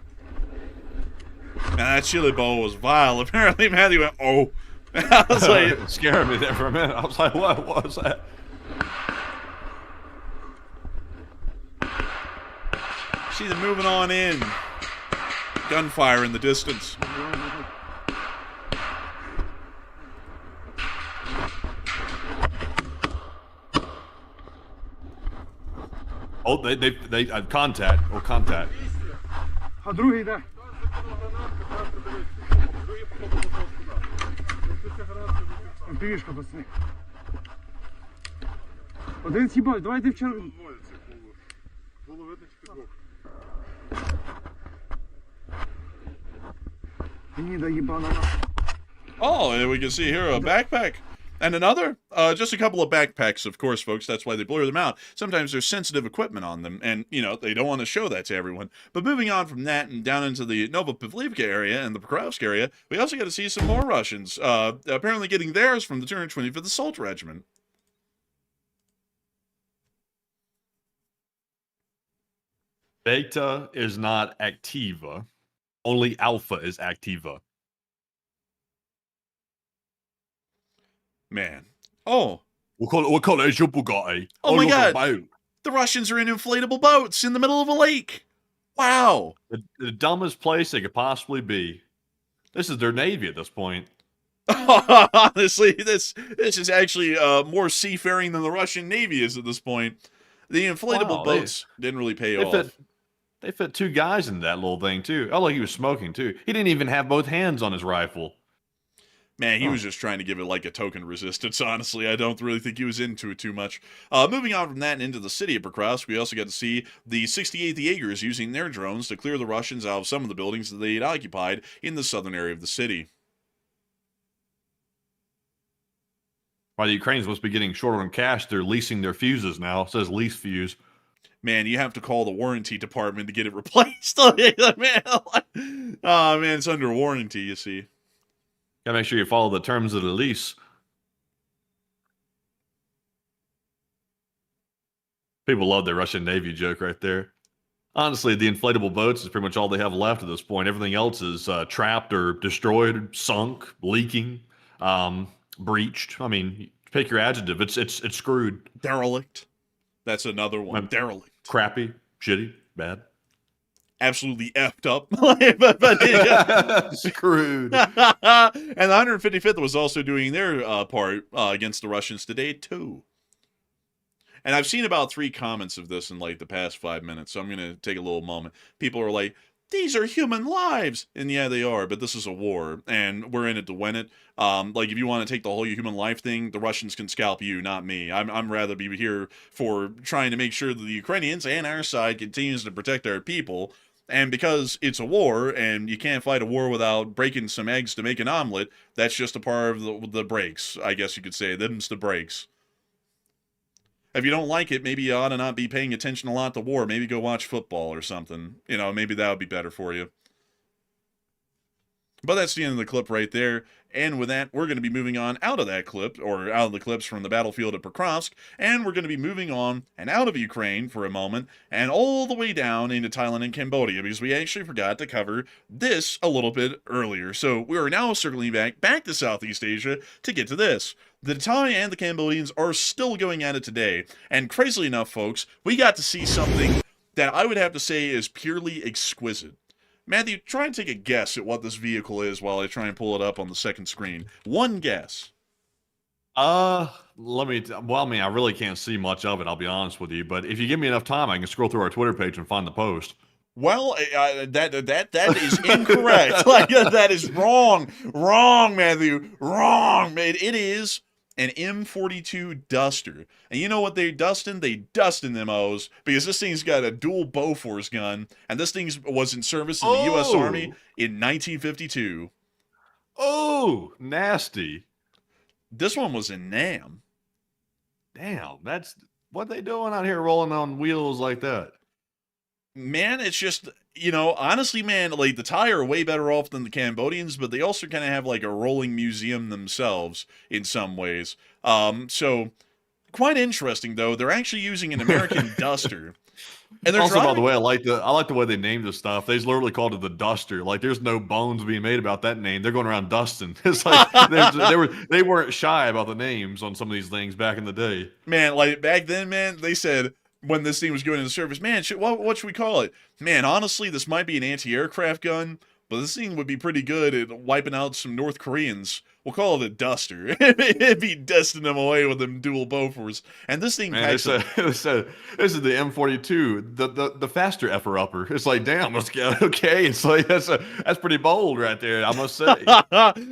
And that chili bowl was vile. Apparently, Matthew went, "Oh." I was like, It scared me there for a minute. I was like, what was that? see them moving on in. Gunfire in the distance. Oh, they contact. Oh, contact. А другий йде. Пішка, пацани. Один сібать, давайте в червону. Гніда їбана. Oh, and we can see here a backpack. And another, just a couple of backpacks, of course, folks. That's why they blur them out. Sometimes there's sensitive equipment on them, and, you know, they don't want to show that to everyone. But moving on from that and down into the Novopavlivka area and the Pokrovsk area, we also got to see some more Russians, apparently getting theirs from the 225th Assault Regiment. Beta is not activa. Only alpha is activa. Man. Oh. What color is your Bugatti? Oh my look, God. a boat. The Russians are in inflatable boats in the middle of a lake. Wow. The dumbest place they could possibly be. This is their navy at this point. Honestly, this is actually more seafaring than the Russian Navy is at this point. The inflatable boats didn't really pay off. They fit two guys into that little thing, too. Oh, like he was smoking, too. He didn't even have both hands on his rifle. Man, he was just trying to give it like a token resistance, honestly. I don't really think he was into it too much. Moving on from that and into the city of Pokrovsk, we also got to see the 68th Jaegers using their drones to clear the Russians out of some of the buildings that they had occupied in the southern area of the city. While the Ukrainians must be getting short on cash, they're leasing their fuses now. It says lease fuse. Man, you have to call the warranty department to get it replaced. Oh, man, it's under warranty, you see. Gotta make sure you follow the terms of the lease. People love the Russian Navy joke right there. Honestly, the inflatable boats is pretty much all they have left at this point. Everything else is trapped or destroyed, sunk, leaking, breached. I mean, pick your adjective. It's screwed. Derelict. That's another one. Derelict. Crappy, shitty, bad. Absolutely effed up. Screwed. And the 155th was also doing their part against the Russians today, too. And I've seen about 3 comments of this in, like, the past 5 minutes, so I'm going to take a little moment. People are like, these are human lives! And yeah, they are, but this is a war, and we're in it to win it. Like, if you want to take the whole human life thing, the Russians can scalp you, not me. I'm rather be here for trying to make sure that the Ukrainians and our side continues to protect our people. And because it's a war, and you can't fight a war without breaking some eggs to make an omelet, that's just a part of the breaks, I guess you could say. Them's the breaks. If you don't like it, maybe you ought to not be paying attention a lot to war. Maybe go watch football or something. You know, maybe that would be better for you. But that's the end of the clip right there. And with that, we're going to be moving on out of that clip, or out of the clips from the battlefield of Pokrovsk, and we're going to be moving on and out of Ukraine for a moment, and all the way down into Thailand and Cambodia, because we actually forgot to cover this a little bit earlier. So we are now circling back to Southeast Asia to get to this. The Thai and the Cambodians are still going at it today, and crazily enough, folks, we got to see something that I would have to say is purely exquisite. Matthew, try and take a guess at what this vehicle is while I try and pull it up on the second screen. One guess. I really can't see much of it, I'll be honest with you. But if you give me enough time, I can scroll through our Twitter page and find the post. Well, that is incorrect. Like, that is wrong, Matthew, wrong. It is an M42 Duster. And you know what they dusting? They dusting them O's, because this thing's got a dual Bofors gun, and this thing was in service in the U.S. Army in 1952. Oh, nasty. This one was in Nam. Damn, that's what they doing out here rolling on wheels like that. Man, it's just, you know, honestly, man, like, the Thai are way better off than the Cambodians, but they also kind of have, like, a rolling museum themselves in some ways. So, quite interesting, though. They're actually using an American Duster. And they're also, by the way, I like the way they named the stuff. They literally called it the Duster. Like, there's no bones being made about that name. They're going around dusting. It's like they weren't shy about the names on some of these things back in the day. Man, like, back then, man, they said, when this thing was going into service, man, what should we call it? Man, honestly, this might be an anti-aircraft gun, but this thing would be pretty good at wiping out some North Koreans. We'll call it a Duster. It'd be dusting them away with them dual Bofors. And this thing packs they said this is the M42, the faster effer-upper. It's like, damn, let's get okay. It's like that's pretty bold right there, I must say.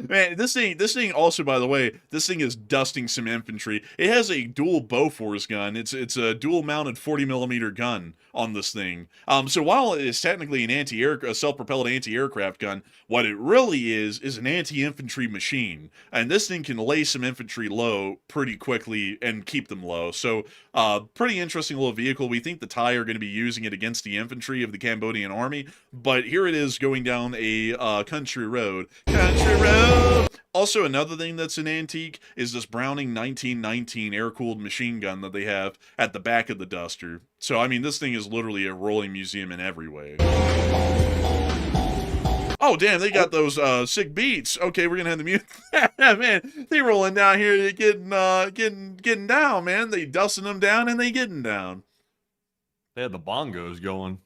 Man, this thing also, by the way, this thing is dusting some infantry. It has a dual Bofors gun. It's a dual-mounted 40mm gun on this thing. So while it is technically a self-propelled anti-aircraft gun, what it really is an anti-infantry machine. And this thing can lay some infantry low pretty quickly and keep them low. So, pretty interesting little vehicle. We think the Thai are going to be using it against the infantry of the Cambodian army. But here it is going down a country road. Country road! Also, another thing that's an antique is this Browning 1919 air-cooled machine gun that they have at the back of the Duster. So, I mean, this thing is literally a rolling museum in every way. Oh, damn, they got those sick beats. Okay, we're going to have the music. Man, they rolling down here, getting down, man. They dusting them down and they getting down. They had the bongos going.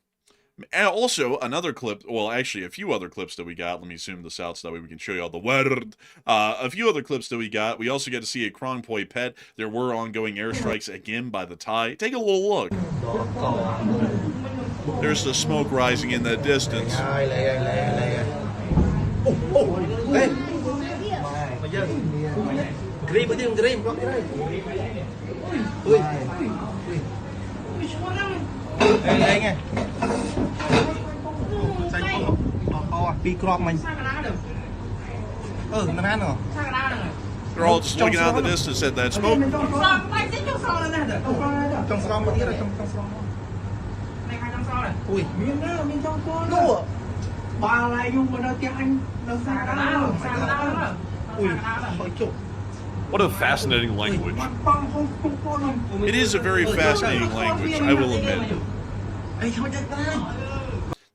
And also, another clip, well, actually, a few other clips that we got. Let me zoom this out so that way we can show you all the word. A few other clips that we got. We also got to see a Krongpoi pet. There were ongoing airstrikes again by the Thai. Take a little look. There's the smoke rising in the distance. They're all just looking out the distance at that smoke. What a fascinating language. It is a very fascinating language, I will admit.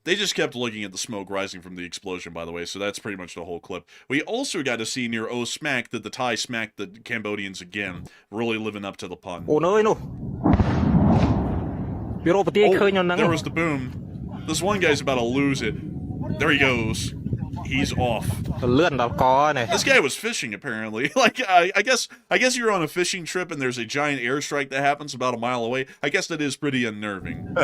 They just kept looking at the smoke rising from the explosion, by the way, so that's pretty much the whole clip. We also got to see near O Smack that the Thai smacked the Cambodians again, really living up to the pun. Oh, there was the boom. This one guy's about to lose it. There he goes. He's off. This guy was fishing, apparently. Like, I guess you're on a fishing trip and there's a giant airstrike that happens about a mile away. I guess that is pretty unnerving.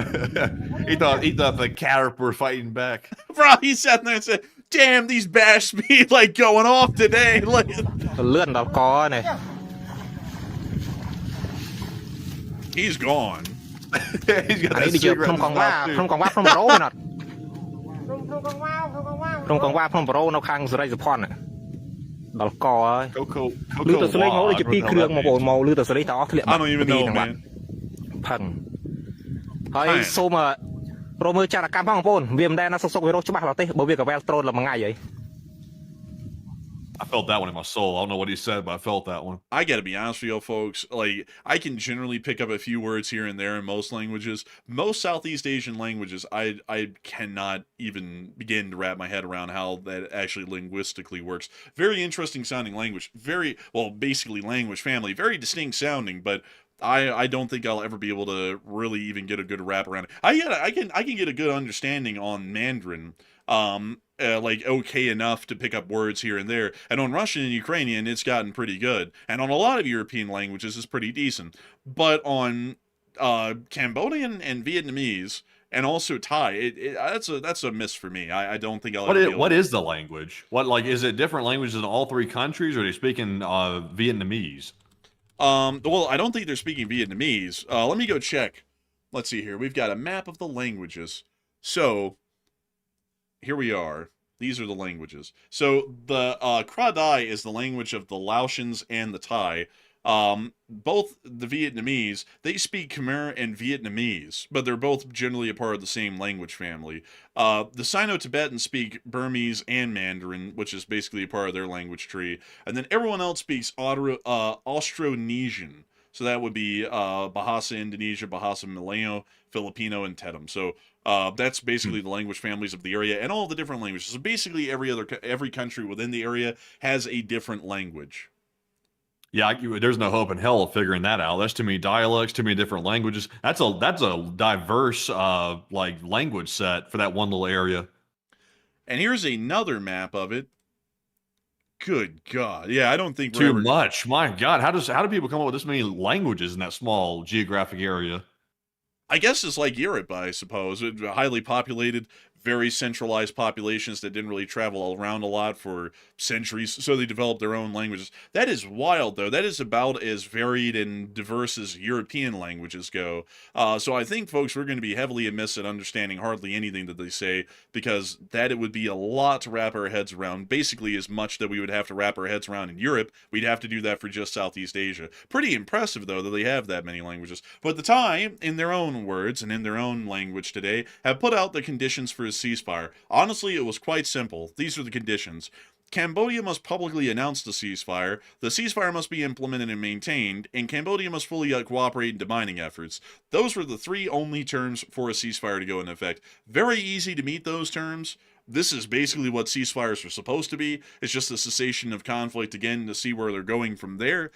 he thought the carp were fighting back. Bro, he sat there and said, damn, these bash be like going off today. Like, he's gone. He's got that cigarette in his mouth, too. ក្នុងកង្វះភ្នំបរោនៅខាងសេរីសុផាន់ដល់កហើយលឺទៅស្លេងមកដូចជាពីរគ្រឿងមកបងមកលឺទៅស្លេងតែអស់ធ្លាក់ I don't even know, man. ផឹងហើយសូមរមើលចារកម្មផងបងប្អូនវាមិនដែលណាសុកសុកវារស់ច្បាស់ទេបើវាកវែលត្រូនមួយថ្ងៃហី I felt that one in my soul. I don't know what he said, but I felt that one. I gotta be honest with you, folks. Like, I can generally pick up a few words here and there in most languages. Most Southeast Asian languages, I cannot even begin to wrap my head around how that actually linguistically works. Very interesting sounding language. Very, well, basically language family. Very distinct sounding, but I don't think I'll ever be able to really even get a good wrap around it. I can get a good understanding on Mandarin. Like okay enough to pick up words here and there, and on Russian and Ukrainian it's gotten pretty good, and on a lot of European languages it's pretty decent, but on Cambodian and Vietnamese and also Thai, that's a miss for me. I don't think I'll what is the language? What, like, is it different languages in all three countries, or are they speaking Vietnamese? Well, I don't think they're speaking Vietnamese. Let me go check. Let's see here. We've got a map of the languages. So, here we are. These are the languages. So, the Kra Dai is the language of the Laotians and the Thai. Both the Vietnamese, they speak Khmer and Vietnamese, but they're both generally a part of the same language family. The Sino-Tibetans speak Burmese and Mandarin, which is basically a part of their language tree. And then everyone else speaks Austronesian. So that would be Bahasa Indonesia, Bahasa Malayo, Filipino, and Tetum. So that's basically the language families of the area and all the different languages. So basically every country within the area has a different language. Yeah, there's no hope in hell of figuring that out. That's too many dialects, too many different languages. That's a diverse like language set for that one little area. And here's another map of it. Good God. Yeah, I don't think too much. My God, how do people come up with this many languages in that small geographic area? I guess it's like Europe, I suppose. Highly populated, very centralized populations that didn't really travel around a lot for centuries, so they developed their own languages. That is wild, though. That is about as varied and diverse as European languages go. So I think, folks, we're going to be heavily amiss at understanding hardly anything that they say, because that it would be a lot to wrap our heads around. Basically as much that we would have to wrap our heads around in Europe, we'd have to do that for just Southeast Asia. Pretty impressive, though, that they have that many languages. But the Thai, in their own words and in their own language today, have put out the conditions for a ceasefire. Honestly, it was quite simple. These are the conditions. Cambodia must publicly announce the ceasefire must be implemented and maintained, and Cambodia must fully cooperate in demining efforts. Those were the three only terms for a ceasefire to go into effect. Very easy to meet those terms. This is basically what ceasefires are supposed to be. It's just a cessation of conflict, again, to see where they're going from there.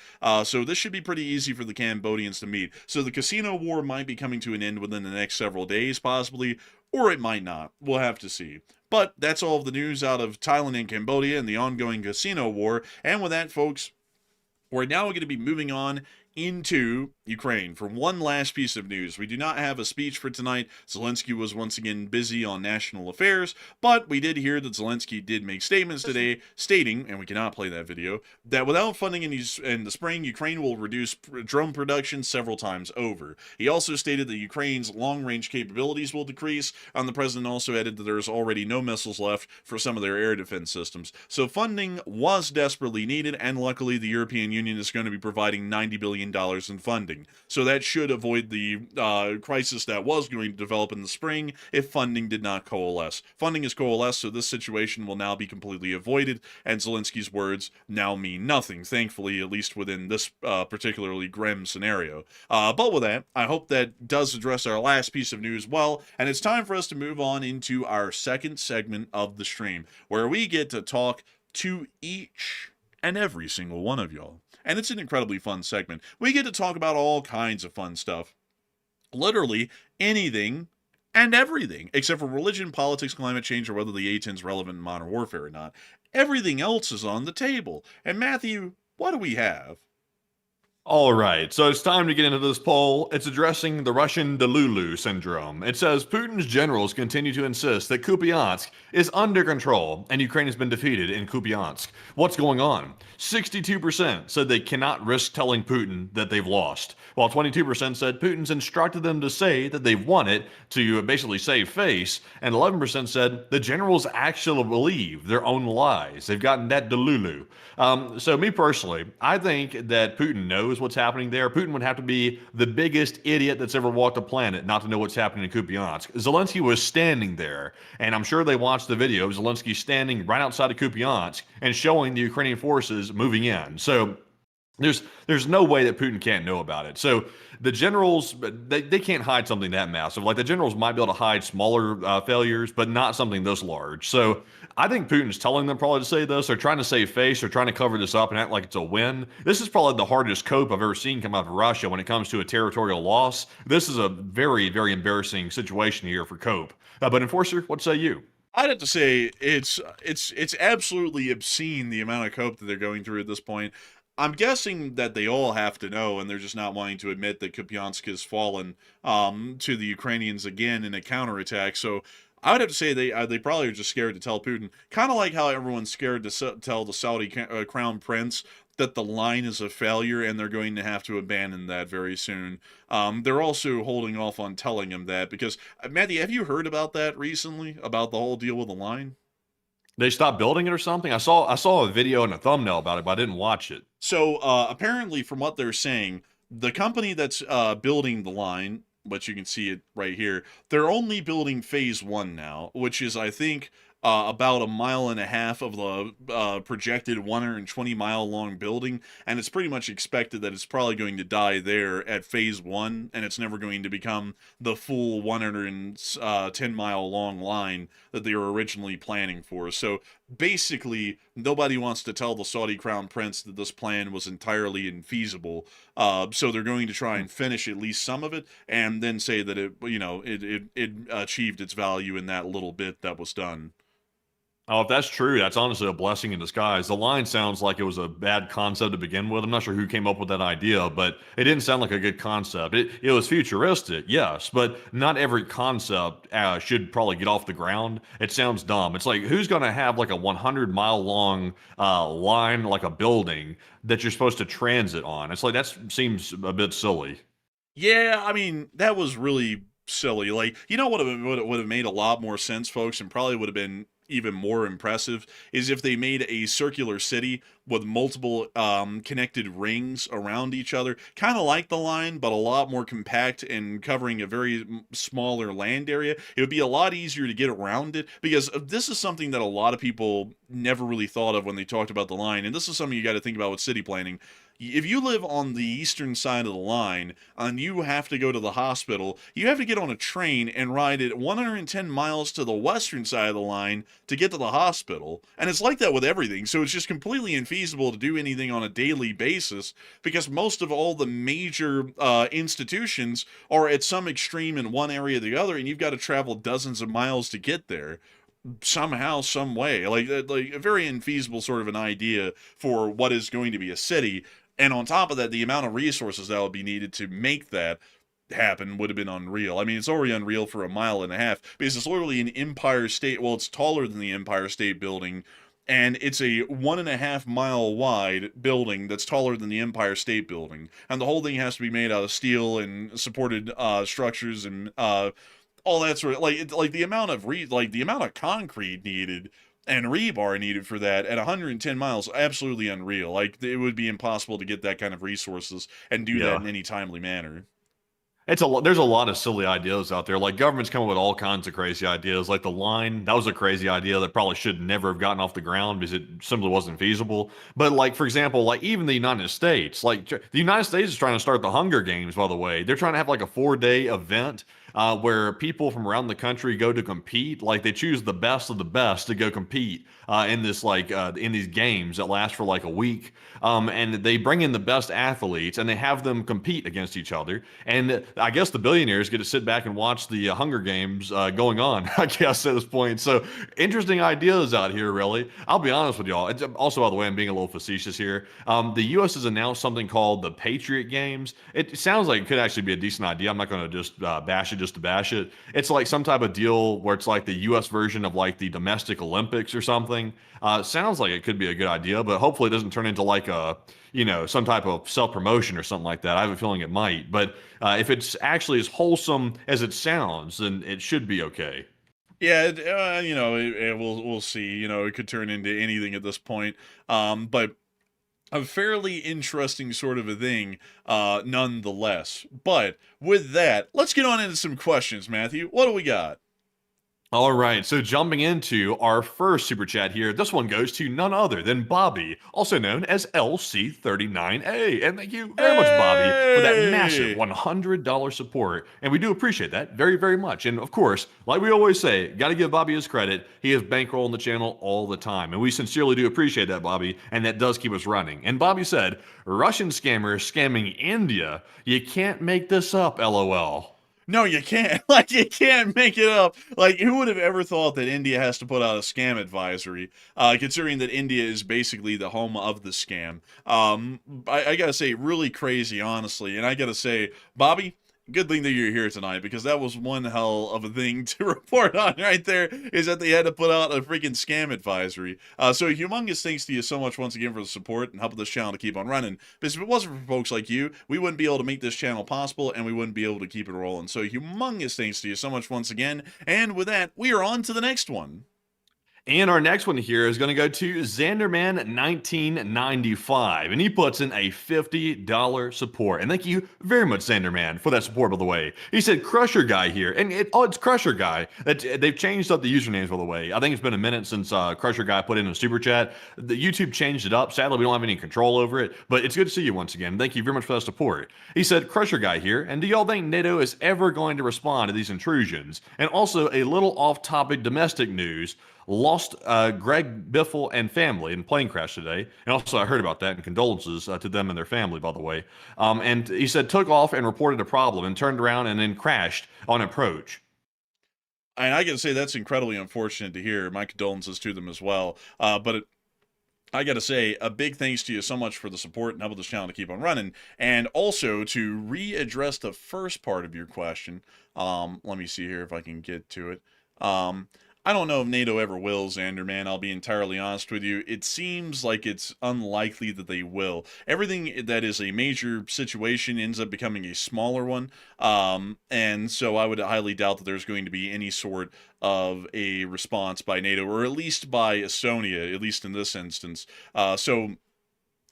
So this should be pretty easy for the Cambodians to meet. So the casino war might be coming to an end within the next several days, possibly, or it might not. We'll have to see. But that's all of the news out of Thailand and Cambodia and the ongoing casino war. And with that, folks, we're now going to be moving on into Ukraine for one last piece of news. We do not have a speech for tonight. Zelensky was once again busy on national affairs, but we did hear that Zelensky did make statements today stating, and we cannot play that video, that without funding in the spring, Ukraine will reduce drone production several times over. He also stated that Ukraine's long-range capabilities will decrease, and the president also added that there's already no missiles left for some of their air defense systems. So funding was desperately needed, and luckily the European Union is going to be providing $90 billion in funding. So that should avoid the crisis that was going to develop in the spring if funding did not coalesce. Funding has coalesced, so this situation will now be completely avoided, and Zelensky's words now mean nothing, thankfully, at least within this particularly grim scenario. But with that, I hope that does address our last piece of news well, and it's time for us to move on into our second segment of the stream, where we get to talk to each and every single one of y'all. And it's an incredibly fun segment. We get to talk about all kinds of fun stuff. Literally anything and everything, except for religion, politics, climate change, or whether the A-10's relevant in modern warfare or not. Everything else is on the table. And Matthew, what do we have? All right, so it's time to get into this poll. It's addressing the Russian Delulu syndrome. It says Putin's generals continue to insist that Kupiansk is under control and Ukraine has been defeated in Kupiansk. What's going on? 62% said they cannot risk telling Putin that they've lost, while 22% said Putin's instructed them to say that they've won it to basically save face, and 11% said the generals actually believe their own lies. They've gotten that Delulu. So me personally, I think that Putin knows what's happening there. Putin would have to be the biggest idiot that's ever walked the planet not to know what's happening in Kupiansk. Zelensky was standing there, and I'm sure they watched the video of Zelensky standing right outside of Kupiansk and showing the Ukrainian forces moving in. So there's no way that Putin can't know about it. So the generals, they can't hide something that massive. Like the generals might be able to hide smaller failures, but not something this large. So I think Putin's telling them probably to say this. They're trying to save face. They're trying to cover this up and act like it's a win. This is probably the hardest cope I've ever seen come out of Russia when it comes to a territorial loss. This is a very, very embarrassing situation here for cope. But Enforcer, what say you? I'd have to say it's absolutely obscene the amount of cope that they're going through at this point. I'm guessing that they all have to know, and they're just not wanting to admit that Kupiansk has fallen to the Ukrainians again in a counterattack. So I would have to say they probably are just scared to tell Putin. Kind of like how everyone's scared to tell the Saudi crown prince that the line is a failure and they're going to have to abandon that very soon. They're also holding off on telling him that because, Matthew, have you heard about that recently, about the whole deal with the line? They stopped building it or something? I saw a video and a thumbnail about it, but I didn't watch it. So apparently, from what they're saying, the company that's building the line, which you can see it right here, they're only building phase 1 now, which is, I think, about 1.5 miles of the projected 120-mile long building, and it's pretty much expected that it's probably going to die there at phase 1, and it's never going to become the full 110-mile long line that they were originally planning for. So basically, nobody wants to tell the Saudi crown prince that this plan was entirely infeasible. So they're going to try and finish at least some of it, and then say that it achieved its value in that little bit that was done. Oh, if that's true, that's honestly a blessing in disguise. The line sounds like it was a bad concept to begin with. I'm not sure who came up with that idea, but it didn't sound like a good concept. It was futuristic, yes, but not every concept should probably get off the ground. It sounds dumb. It's like, who's going to have like a 100-mile long line, like a building, that you're supposed to transit on? It's like, that seems a bit silly. Yeah, I mean, that was really silly. Like, you know what would have made a lot more sense, folks, and probably would have been even more impressive, is if they made a circular city with multiple connected rings around each other, kind of like the line, but a lot more compact and covering a very smaller land area. It would be a lot easier to get around it, because this is something that a lot of people never really thought of when they talked about the line, and this is something you got to think about with city planning. If you live on the eastern side of the line and you have to go to the hospital, you have to get on a train and ride it 110 miles to the western side of the line to get to the hospital. And it's like that with everything. So it's just completely infeasible to do anything on a daily basis, because most of all the major institutions are at some extreme in one area or the other, and you've got to travel dozens of miles to get there. Somehow, some way, like a very infeasible sort of an idea for what is going to be a city. And on top of that, the amount of resources that would be needed to make that happen would have been unreal. I mean, it's already unreal for 1.5 miles, because it's literally an Empire State. Well, it's taller than the Empire State Building, and it's a 1.5 mile wide building that's taller than the Empire State Building. And the whole thing has to be made out of steel and supported structures and all that sort of, like the amount of concrete needed and rebar needed for that at 110 miles, absolutely unreal. Like, it would be impossible to get that kind of resources and do that in any timely manner. There's a lot of silly ideas out there. Like, governments come up with all kinds of crazy ideas. Like the line, that was a crazy idea that probably should never have gotten off the ground because it simply wasn't feasible. But like, for example, like even the United States, like the United States is trying to start the Hunger Games, by the way. They're trying to have like a 4-day event where people from around the country go to compete. Like, they choose the best of the best to go compete in this in these games that last for like a week. And they bring in the best athletes and they have them compete against each other. And I guess the billionaires get to sit back and watch the Hunger Games going on, I guess, at this point. So interesting ideas out here, really. I'll be honest with y'all. Also, by the way, I'm being a little facetious here. The U.S. has announced something called the Patriot Games. It sounds like it could actually be a decent idea. I'm not going to just bash it just to bash it. It's like some type of deal where it's like the U.S. version of like the domestic Olympics or something. Sounds like it could be a good idea, but hopefully it doesn't turn into like some type of self-promotion or something like that. I have a feeling it might, but if it's actually as wholesome as it sounds, then it should be okay. Yeah, we'll see. It could turn into anything at this point. But a fairly interesting sort of a thing, nonetheless. But with that, let's get on into some questions, Matthew. What do we got? All right, so jumping into our first super chat here, this one goes to none other than Bobby, also known as LC39A. And thank you very much, Bobby, for that massive $100 support. And we do appreciate that very, very much. And of course, like we always say, got to give Bobby his credit. He is bankrolling the channel all the time. And we sincerely do appreciate that, Bobby. And that does keep us running. And Bobby said, Russian scammers scamming India. You can't make this up, LOL. No, you can't. Like, you can't make it up. Like, who would have ever thought that India has to put out a scam advisory, considering that India is basically the home of the scam? I gotta say, really crazy, honestly. And I gotta say, Bobby, Good thing that you're here tonight, because that was one hell of a thing to report on right there, is that they had to put out a freaking scam advisory. So humongous thanks to you so much once again for the support and helping this channel to keep on running. Because if it wasn't for folks like you, we wouldn't be able to make this channel possible, and we wouldn't be able to keep it rolling. So humongous thanks to you so much once again. And with that, we are on to the next one. And our next one here is going to go to Xanderman1995, and he puts in a $50 support. And thank you very much, Xanderman, for that support, by the way. He said Crusher Guy here, and it's Crusher Guy. They've changed up the usernames, by the way. I think it's been a minute since Crusher Guy put in a super chat. The YouTube changed it up. Sadly, we don't have any control over it, but it's good to see you once again. Thank you very much for that support. He said Crusher Guy here, and do y'all think NATO is ever going to respond to these intrusions? And also a little off-topic domestic news. Lost Greg Biffle and family in a plane crash today. And also I heard about that, and condolences to them and their family, by the way. And he said took off and reported a problem and turned around and then crashed on approach. And I gotta say, that's incredibly unfortunate to hear. My condolences to them as well. I gotta say, a big thanks to you so much for the support and helping this channel to keep on running. And also to readdress the first part of your question. Let me see here if I can get to it. I don't know if NATO ever will, Xanderman. I'll be entirely honest with you. It seems like it's unlikely that they will. Everything that is a major situation ends up becoming a smaller one. And so I would highly doubt that there's going to be any sort of a response by NATO, or at least by Estonia, at least in this instance.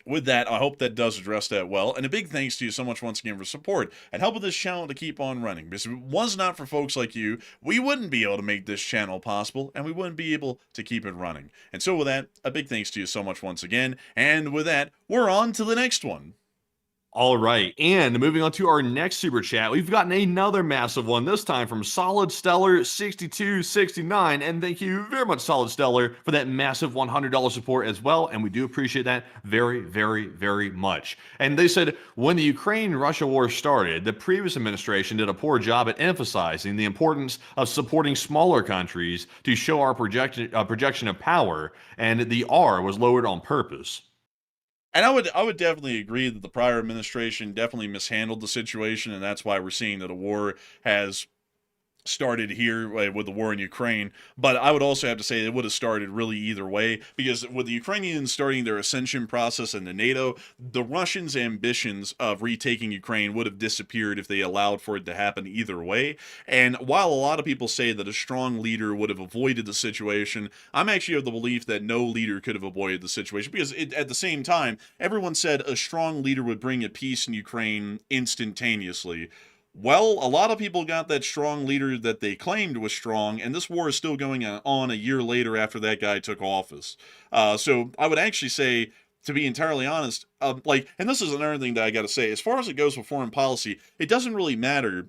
With that, I hope that does address that well. And a big thanks to you so much once again for support and helping this channel to keep on running. Because if it was not for folks like you, we wouldn't be able to make this channel possible, and we wouldn't be able to keep it running. And so with that, a big thanks to you so much once again. And with that, we're on to the next one. All right, and moving on to our next super chat, we've gotten another massive one, this time from Solid Stellar 6269, and thank you very much, Solid Stellar, for that massive $100 support as well, and we do appreciate that very, very, very much. And they said, when the Ukraine-Russia war started, the previous administration did a poor job at emphasizing the importance of supporting smaller countries to show our projection of power, and the R was lowered on purpose. And I would definitely agree that the prior administration definitely mishandled the situation, and that's why we're seeing that a war has started here with the war in Ukraine. But I would also have to say it would have started really either way, because with the Ukrainians starting their ascension process into NATO, the Russians' ambitions of retaking Ukraine would have disappeared if they allowed for it to happen either way. And while a lot of people say that a strong leader would have avoided the situation, I'm actually of the belief that no leader could have avoided the situation, because at the same time, everyone said a strong leader would bring a peace in Ukraine instantaneously. Well, a lot of people got that strong leader that they claimed was strong, and this war is still going on a year later after that guy took office. So I would actually say, to be entirely honest, and this is another thing that I got to say, as far as it goes with foreign policy, it doesn't really matter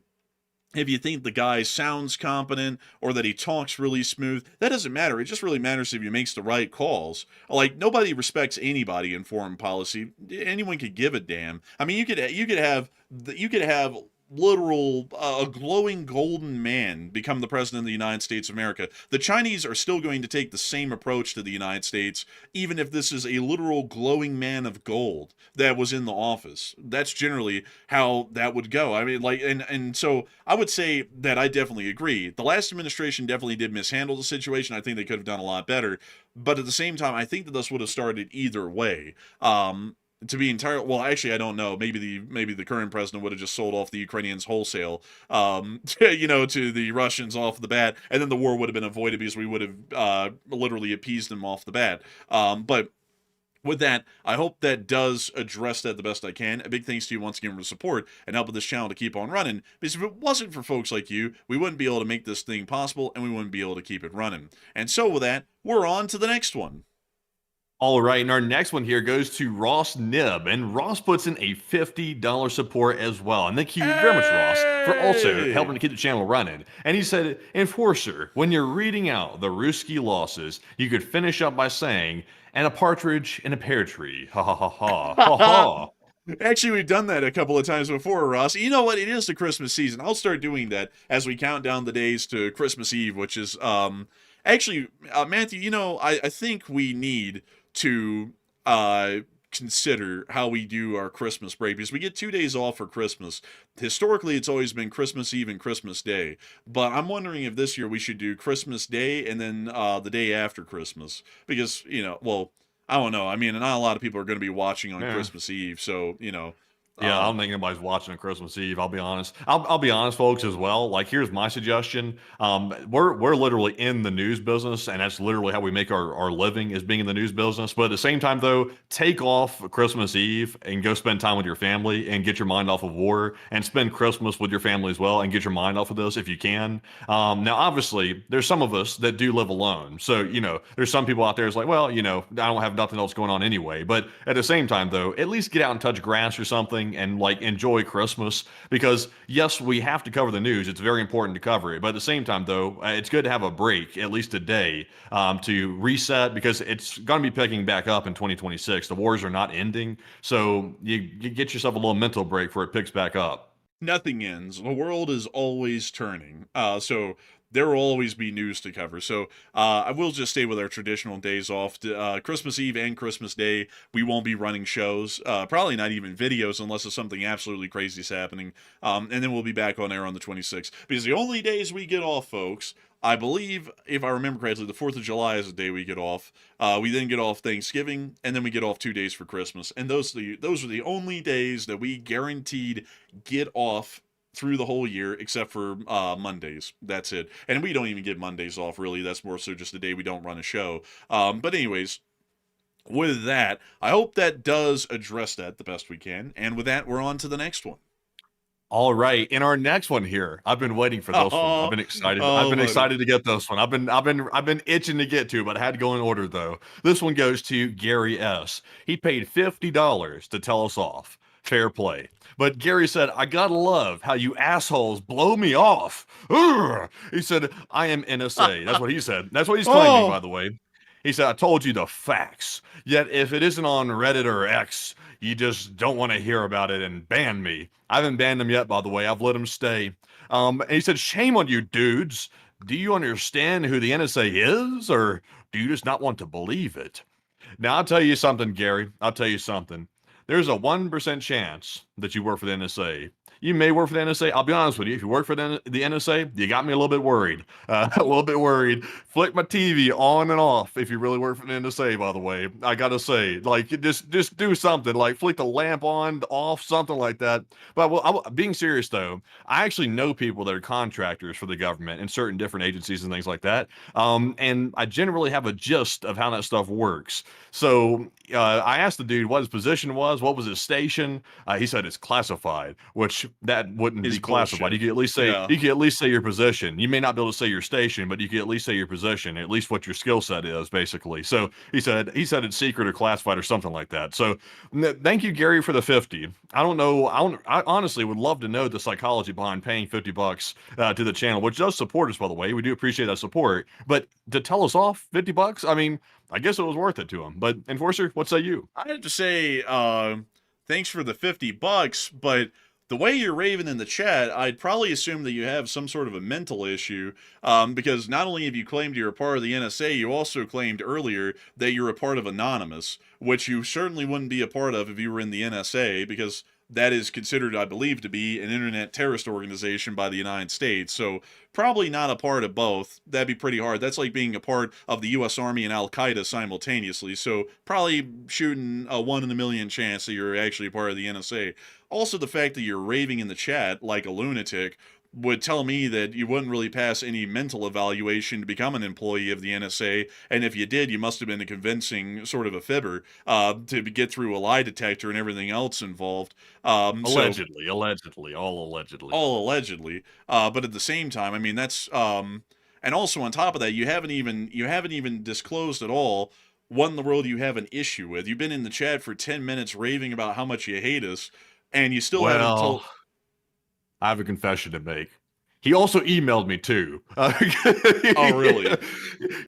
if you think the guy sounds competent or that he talks really smooth. That doesn't matter. It just really matters if he makes the right calls. Like, nobody respects anybody in foreign policy. Anyone could give a damn. I mean, you could have literal a glowing golden man become the president of the United States of America. The Chinese are still going to take the same approach to the United States, even if this is a literal glowing man of gold that was in the office. That's generally how that would go. I mean, and so I would say that I definitely agree. The last administration definitely did mishandle the situation. I think they could have done a lot better. But at the same time, I think that this would have started either way. To be entirely, well, actually, I don't know. Maybe the current president would have just sold off the Ukrainians wholesale, to the Russians off the bat, and then the war would have been avoided because we would have literally appeased them off the bat. But with that, I hope that does address that the best I can. A big thanks to you once again for the support and helping this channel to keep on running. Because if it wasn't for folks like you, we wouldn't be able to make this thing possible, and we wouldn't be able to keep it running. And so with that, we're on to the next one. All right, and our next one here goes to Ross Nib, and Ross puts in a $50 support as well. And thank you very much, Ross, for also helping to keep the channel running. And he said, Enforcer, when you're reading out the Ruski losses, you could finish up by saying, and a partridge in a pear tree. Ha ha ha ha ha ha. Actually, we've done that a couple of times before, Ross. You know what? It is the Christmas season. I'll start doing that as we count down the days to Christmas Eve, which is, actually, Matthew, I think we need to consider how we do our Christmas break, because we get 2 days off for Christmas. Historically, it's always been Christmas Eve and Christmas Day, but I'm wondering if this year we should do Christmas Day and then the day after Christmas, because, well, I don't know. I mean, not a lot of people are going to be watching on Christmas Eve, so, Yeah, I don't think anybody's watching on Christmas Eve. I'll be honest. I'll be honest, folks, as well. Like, here's my suggestion. We're literally in the news business, and that's literally how we make our living, is being in the news business. But at the same time, though, take off Christmas Eve and go spend time with your family and get your mind off of war, and spend Christmas with your family as well and get your mind off of this if you can. Now, obviously, there's some of us that do live alone. So, there's some people out there that's like, well, I don't have nothing else going on anyway. But at the same time, though, at least get out and touch grass or something and like enjoy Christmas, because yes, we have to cover the news. It's very important to cover it. But at the same time, though, it's good to have a break, at least a day, to reset, because it's going to be picking back up in 2026. The wars are not ending. So you get yourself a little mental break before it picks back up. Nothing ends. The world is always turning. So there will always be news to cover. So I will just stay with our traditional days off. Christmas Eve and Christmas Day, we won't be running shows. Probably not even videos unless it's something absolutely crazy is happening. And then we'll be back on air on the 26th. Because the only days we get off, folks, I believe, if I remember correctly, the 4th of July is the day we get off. We then get off Thanksgiving, and then we get off 2 days for Christmas. And those are the only days that we guaranteed get off through the whole year, except for Mondays. That's it. And we don't even get Mondays off, really. That's more so just the day we don't run a show. But anyways, with that, I hope that does address that the best we can. And with that, we're on to the next one. All right, in our next one here, I've been waiting for this one. I've been excited. I've been excited to get this one. I've been itching to get to, but I had to go in order though. This one goes to Gary S. He paid $50 to tell us off. Fair play. But Gary said, I gotta love how you assholes blow me off. Urgh. He said, I am NSA. That's what he said. That's what he's claiming, by the way. He said, I told you the facts. Yet if it isn't on Reddit or X, you just don't want to hear about it and ban me. I haven't banned him yet, by the way. I've let him stay. And he said, shame on you dudes. Do you understand who the NSA is, or do you just not want to believe it? Now, I'll tell you something, Gary. I'll tell you something. There's a 1% chance that you work for the NSA. You may work for the NSA. I'll be honest with you. If you work for the NSA, you got me a little bit worried. A little bit worried. Flick my TV on and off if you really work for the NSA, by the way. I got to say, like, just do something. Like, flick the lamp on, off, something like that. But being serious, though, I actually know people that are contractors for the government in certain different agencies and things like that. And I generally have a gist of how that stuff works. So I asked the dude what his position was, what was his station. He said it's classified, which that wouldn't be classified. You could at least say you could at least say your position. You may not be able to say your station, but you could at least say your position, at least what your skill set is, basically. So he said it's secret or classified or something like that. So thank you, Gary, for the 50. I don't know. I honestly would love to know the psychology behind paying $50 to the channel, which does support us, by the way. We do appreciate that support. But to tell us off $50, I mean, I guess it was worth it to him. But Enforcer, what say you? I have to say, thanks for the $50, but the way you're raving in the chat, I'd probably assume that you have some sort of a mental issue, because not only have you claimed you're a part of the NSA, you also claimed earlier that you're a part of Anonymous, which you certainly wouldn't be a part of if you were in the NSA, because that is considered, I believe, to be an internet terrorist organization by the United States. So probably not a part of both. That'd be pretty hard. That's like being a part of the U.S. Army and Al-Qaeda simultaneously. So probably shooting a 1 in a million chance that you're actually a part of the NSA. Also, the fact that you're raving in the chat like a lunatic would tell me that you wouldn't really pass any mental evaluation to become an employee of the NSA, and if you did, you must have been a convincing sort of a fibber to get through a lie detector and everything else involved. Allegedly. All allegedly. But at the same time, I mean, that's and also on top of that, you haven't even disclosed at all what in the world you have an issue with. You've been in the chat for 10 minutes raving about how much you hate us, and you still haven't told. I have a confession to make. He also emailed me too. Oh, really?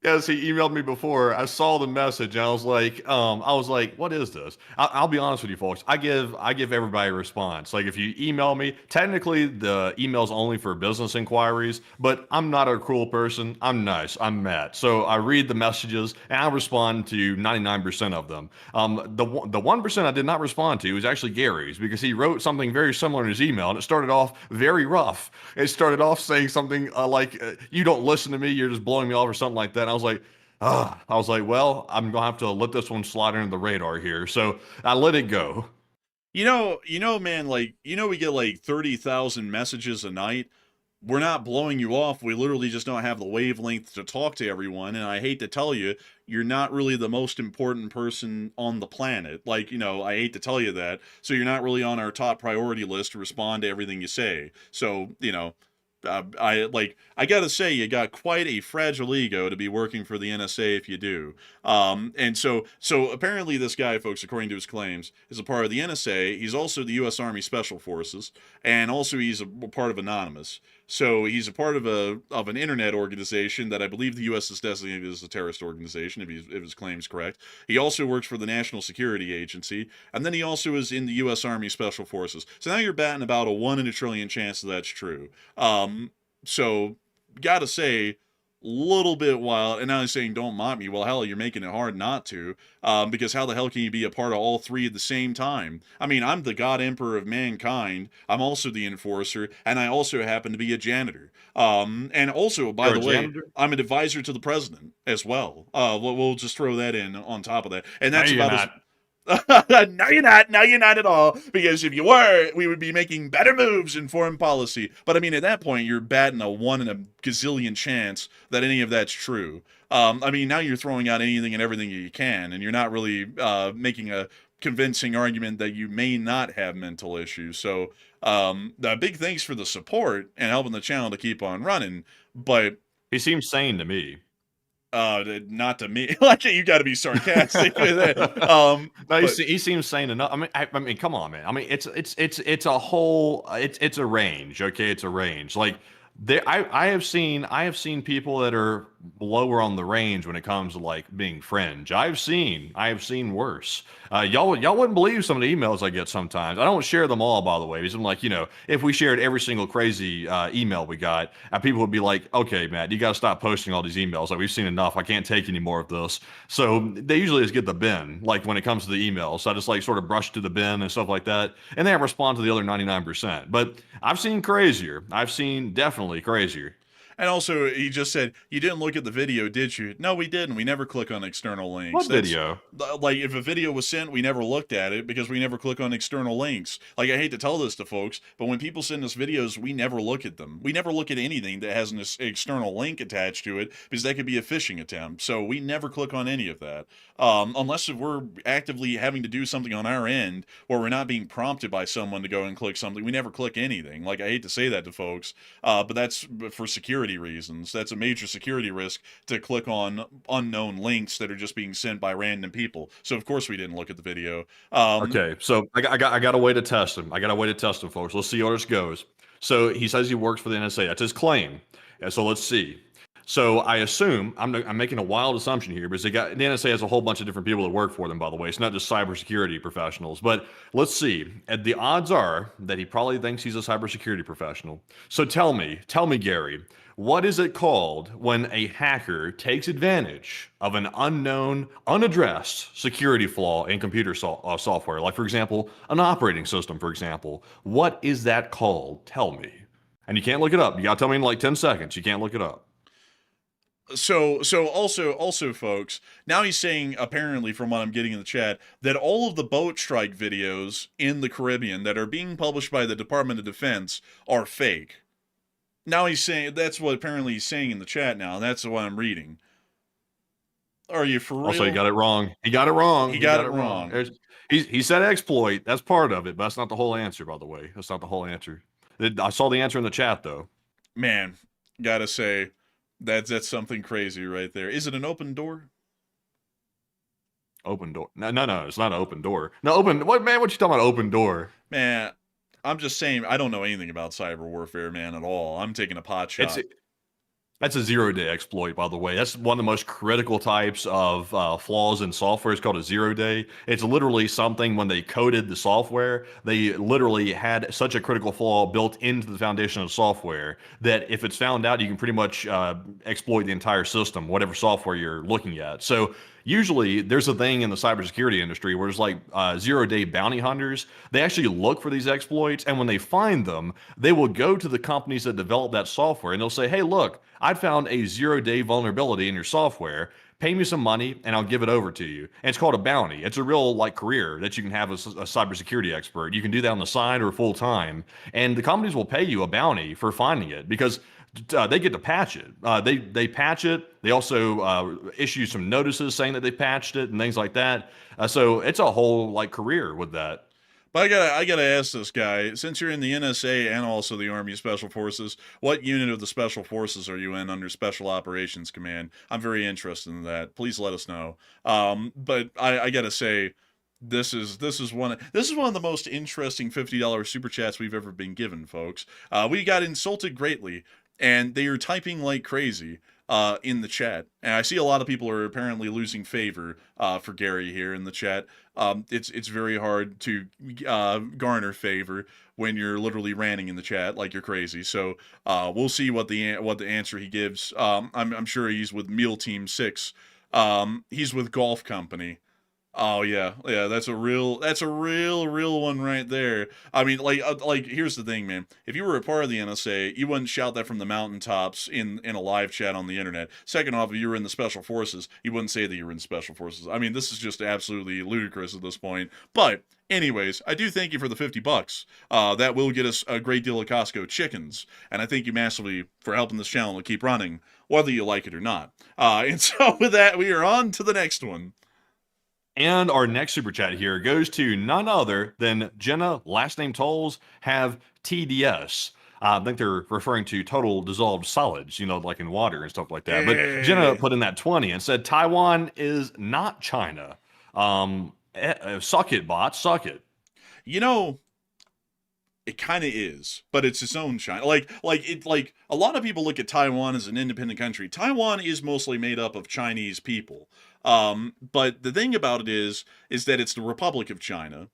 Yes, he emailed me before. I saw the message and I was like, what is this? I'll be honest with you folks. I give everybody a response. Like if you email me, technically the email's only for business inquiries, but I'm not a cruel person. I'm nice. I'm Matt. So I read the messages and I respond to 99% of them. The 1% I did not respond to was actually Gary's because he wrote something very similar in his email and it started off very rough. It started off saying something you don't listen to me, you're just blowing me off or something like that. And I was like, well, I'm gonna have to let this one slide under the radar here. So I let it go. You know, man, like, we get like 30,000 messages a night. We're not blowing you off. We literally just don't have the wavelength to talk to everyone. And I hate to tell you, you're not really the most important person on the planet. Like, I hate to tell you that. So you're not really on our top priority list to respond to everything you say. So, I gotta say, you got quite a fragile ego to be working for the NSA if you do. And so apparently this guy, folks, according to his claims, is a part of the NSA. He's also the U.S. Army Special Forces, and also he's a part of Anonymous. So he's a part of an internet organization that I believe the U.S. has designated as a terrorist organization, if his claim's correct. He also works for the National Security Agency, and then he also is in the U.S. Army Special Forces. So now you're batting about a 1 in a trillion chance that that's true. So gotta say, little bit wild. And now he's saying, don't mock me. Well, hell, you're making it hard not to, because how the hell can you be a part of all three at the same time? I mean, I'm the God Emperor of mankind. I'm also the enforcer, and I also happen to be a janitor. And also, by the way, I'm an advisor to the president as well. We'll just throw that in on top of that. And that's about as... No, you're not. No, you're not at all. Because if you were, we would be making better moves in foreign policy. But I mean, at that point, you're batting a 1 in a gazillion chance that any of that's true. I mean, now you're throwing out anything and everything you can, and you're not really making a convincing argument that you may not have mental issues. So, the big thanks for the support and helping the channel to keep on running. But he seems sane to me. Not to me. Like, you got to be sarcastic with it. No, he seems sane enough. I mean, come on, man. I mean, it's a whole, it's a range. Okay, it's a range. Like I have seen people that are lower on the range when it comes to like being fringe. I have seen worse. Y'all wouldn't believe some of the emails I get sometimes. I don't share them all, by the way, because I'm like, if we shared every single crazy email we got, people would be like, okay, Matt, you got to stop posting all these emails. Like, we've seen enough. I can't take any more of this. So they usually just get the bin, like when it comes to the emails. So I just like sort of brush to the bin and stuff like that. And then I respond to the other 99%. But I've seen crazier. I've seen definitely crazier. And also, he just said, you didn't look at the video, did you? No, we didn't. We never click on external links. What video? Like, if a video was sent, we never looked at it because we never click on external links. Like, I hate to tell this to folks, but when people send us videos, we never look at them. We never look at anything that has an external link attached to it because that could be a phishing attempt. So we never click on any of that. Unless if we're actively having to do something on our end or we're not being prompted by someone to go and click something, we never click anything. Like, I hate to say that to folks, but that's for security reasons. That's a major security risk to click on unknown links that are just being sent by random people. So of course we didn't look at the video. Okay, so I got a way to test him. Folks. Let's see how this goes. So he says he works for the NSA. That's his claim. Yeah, so let's see. So I assume, I'm making a wild assumption here because the NSA has a whole bunch of different people that work for them, by the way. It's not just cybersecurity professionals. But let's see. And the odds are that he probably thinks he's a cybersecurity professional. So tell me, Gary, what is it called when a hacker takes advantage of an unknown, unaddressed security flaw in computer software? Like, for example, an operating system, for example. What is that called? Tell me. And you can't look it up. You got to tell me in like 10 seconds. You can't look it up. So also, folks, now he's saying, apparently from what I'm getting in the chat, that all of the boat strike videos in the Caribbean that are being published by the Department of Defense are fake. Now he's saying, that's what apparently he's saying in the chat now, and that's what I'm reading. Are you for real? Also, he got it wrong. He got it wrong. He got it wrong. He said exploit. That's part of it, but that's not the whole answer, by the way. That's not the whole answer. I saw the answer in the chat, though. Man, gotta say, that's something crazy right there. Is it an open door? Open door? No, it's not an open door. No, open. What, man? What you talking about? Open door? Man, I'm just saying, I don't know anything about cyber warfare, man, at all. I'm taking a pot shot. That's a 0-day exploit, by the way. That's one of the most critical types of flaws in software. It's called a 0-day. It's literally something when they coded the software, they literally had such a critical flaw built into the foundation of software that if it's found out, you can pretty much exploit the entire system, whatever software you're looking at. So usually there's a thing in the cybersecurity industry where there's like 0-day bounty hunters. They actually look for these exploits, and when they find them, they will go to the companies that develop that software and they'll say, hey, look, I found a 0-day vulnerability in your software. Pay me some money and I'll give it over to you. And it's called a bounty. It's a real like career that you can have as a cybersecurity expert. You can do that on the side or full time. And the companies will pay you a bounty for finding it because they get to patch it. They patch it. They also issue some notices saying that they patched it and things like that. So it's a whole like career with that. But I gotta ask this guy, since you're in the NSA and also the Army Special Forces, what unit of the Special Forces are you in under Special Operations Command? I'm very interested in that. Please let us know. But I gotta say, this is one of the most interesting $50 super chats we've ever been given, folks. We got insulted greatly, and they are typing like crazy in the chat. And I see a lot of people are apparently losing favor for Gary here in the chat. It's very hard to garner favor when you're literally ranting in the chat like you're crazy. So we'll see what the answer he gives. I'm sure he's with Meal Team 6. He's with Golf Company. Oh yeah, that's a real one right there. I mean, like here's the thing, man. If you were a part of the NSA, you wouldn't shout that from the mountaintops in a live chat on the internet. Second off, if you were in the Special Forces, you wouldn't say that you were in Special Forces. I mean, this is just absolutely ludicrous at this point. But anyways, I do thank you for the $50. That will get us a great deal of Costco chickens, and I thank you massively for helping this channel to keep running, whether you like it or not. And so with that, we are on to the next one. And our next super chat here goes to none other than Jenna, last name Tolls, have TDS. I think they're referring to total dissolved solids, like in water and stuff like that. But Jenna put in that 20 and said Taiwan is not China. Suck it, bots, suck it. It kind of is, but it's its own China. Like a lot of people look at Taiwan as an independent country. Taiwan is mostly made up of Chinese people. But the thing about it is that it's the Republic of China.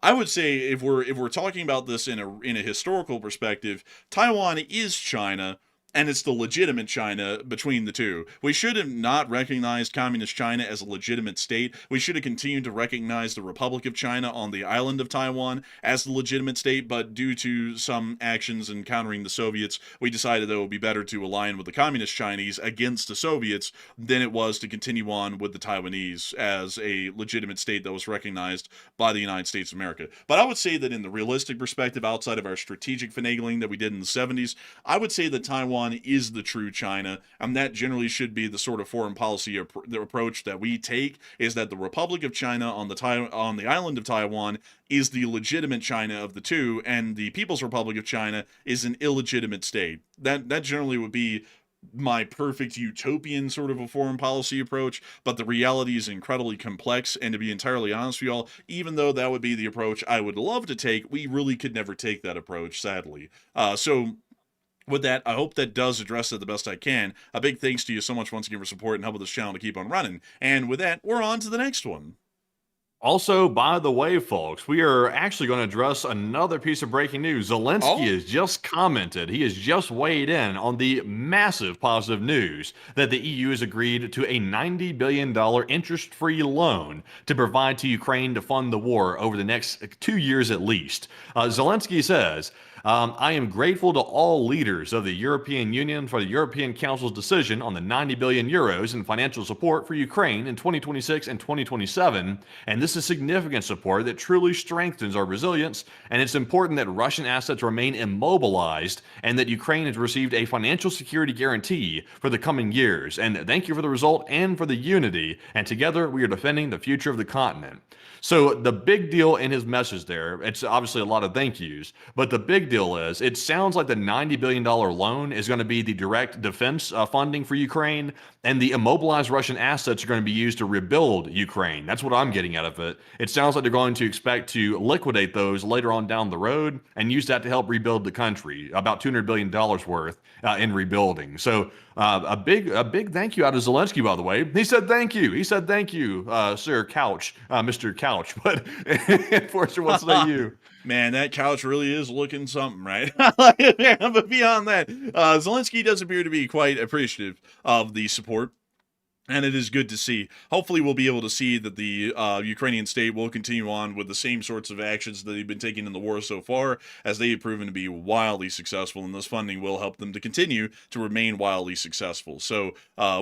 I would say if we're talking about this in a historical perspective, Taiwan is China, and it's the legitimate China between the two. We should have not recognized Communist China as a legitimate state. We should have continued to recognize the Republic of China on the island of Taiwan as the legitimate state, but due to some actions in countering the Soviets, we decided that it would be better to align with the Communist Chinese against the Soviets than it was to continue on with the Taiwanese as a legitimate state that was recognized by the United States of America. But I would say that in the realistic perspective, outside of our strategic finagling that we did in the 70s, I would say that Taiwan is the true China, and that generally should be the sort of foreign policy approach that we take, is that the Republic of China on the island of Taiwan is the legitimate China of the two, and the People's Republic of China is an illegitimate state. That generally would be my perfect utopian sort of a foreign policy approach, but the reality is incredibly complex, and to be entirely honest with y'all, even though that would be the approach I would love to take, we really could never take that approach, sadly. So with that, I hope that does address it the best I can. A big thanks to you so much once again for support and helping this channel to keep on running. And with that, we're on to the next one. Also, by the way, folks, we are actually going to address another piece of breaking news. Zelensky has just commented, he has just weighed in on the massive positive news that the EU has agreed to a $90 billion interest-free loan to provide to Ukraine to fund the war over the next 2 years at least. Zelensky says, I am grateful to all leaders of the European Union for the European Council's decision on the 90 billion euros in financial support for Ukraine in 2026 and 2027, and this is significant support that truly strengthens our resilience, and it's important that Russian assets remain immobilized and that Ukraine has received a financial security guarantee for the coming years. And thank you for the result and for the unity, and together we are defending the future of the continent. So the big deal in his message there, it's obviously a lot of thank yous, but the big deal is, it sounds like the $90 billion loan is going to be the direct defense funding for Ukraine, and the immobilized Russian assets are going to be used to rebuild Ukraine. That's what I'm getting out of it. It sounds like they're going to expect to liquidate those later on down the road and use that to help rebuild the country, about $200 billion worth in rebuilding. So a big thank you out of Zelensky, by the way. He said thank you. He said thank you, Sir Couch, Mr. Couch. But Enforcer, what say you? Man, that couch really is looking something, right? But beyond that, Zelensky does appear to be quite appreciative of the support, and it is good to see. Hopefully, we'll be able to see that the Ukrainian state will continue on with the same sorts of actions that they've been taking in the war so far, as they have proven to be wildly successful, and this funding will help them to continue to remain wildly successful. So,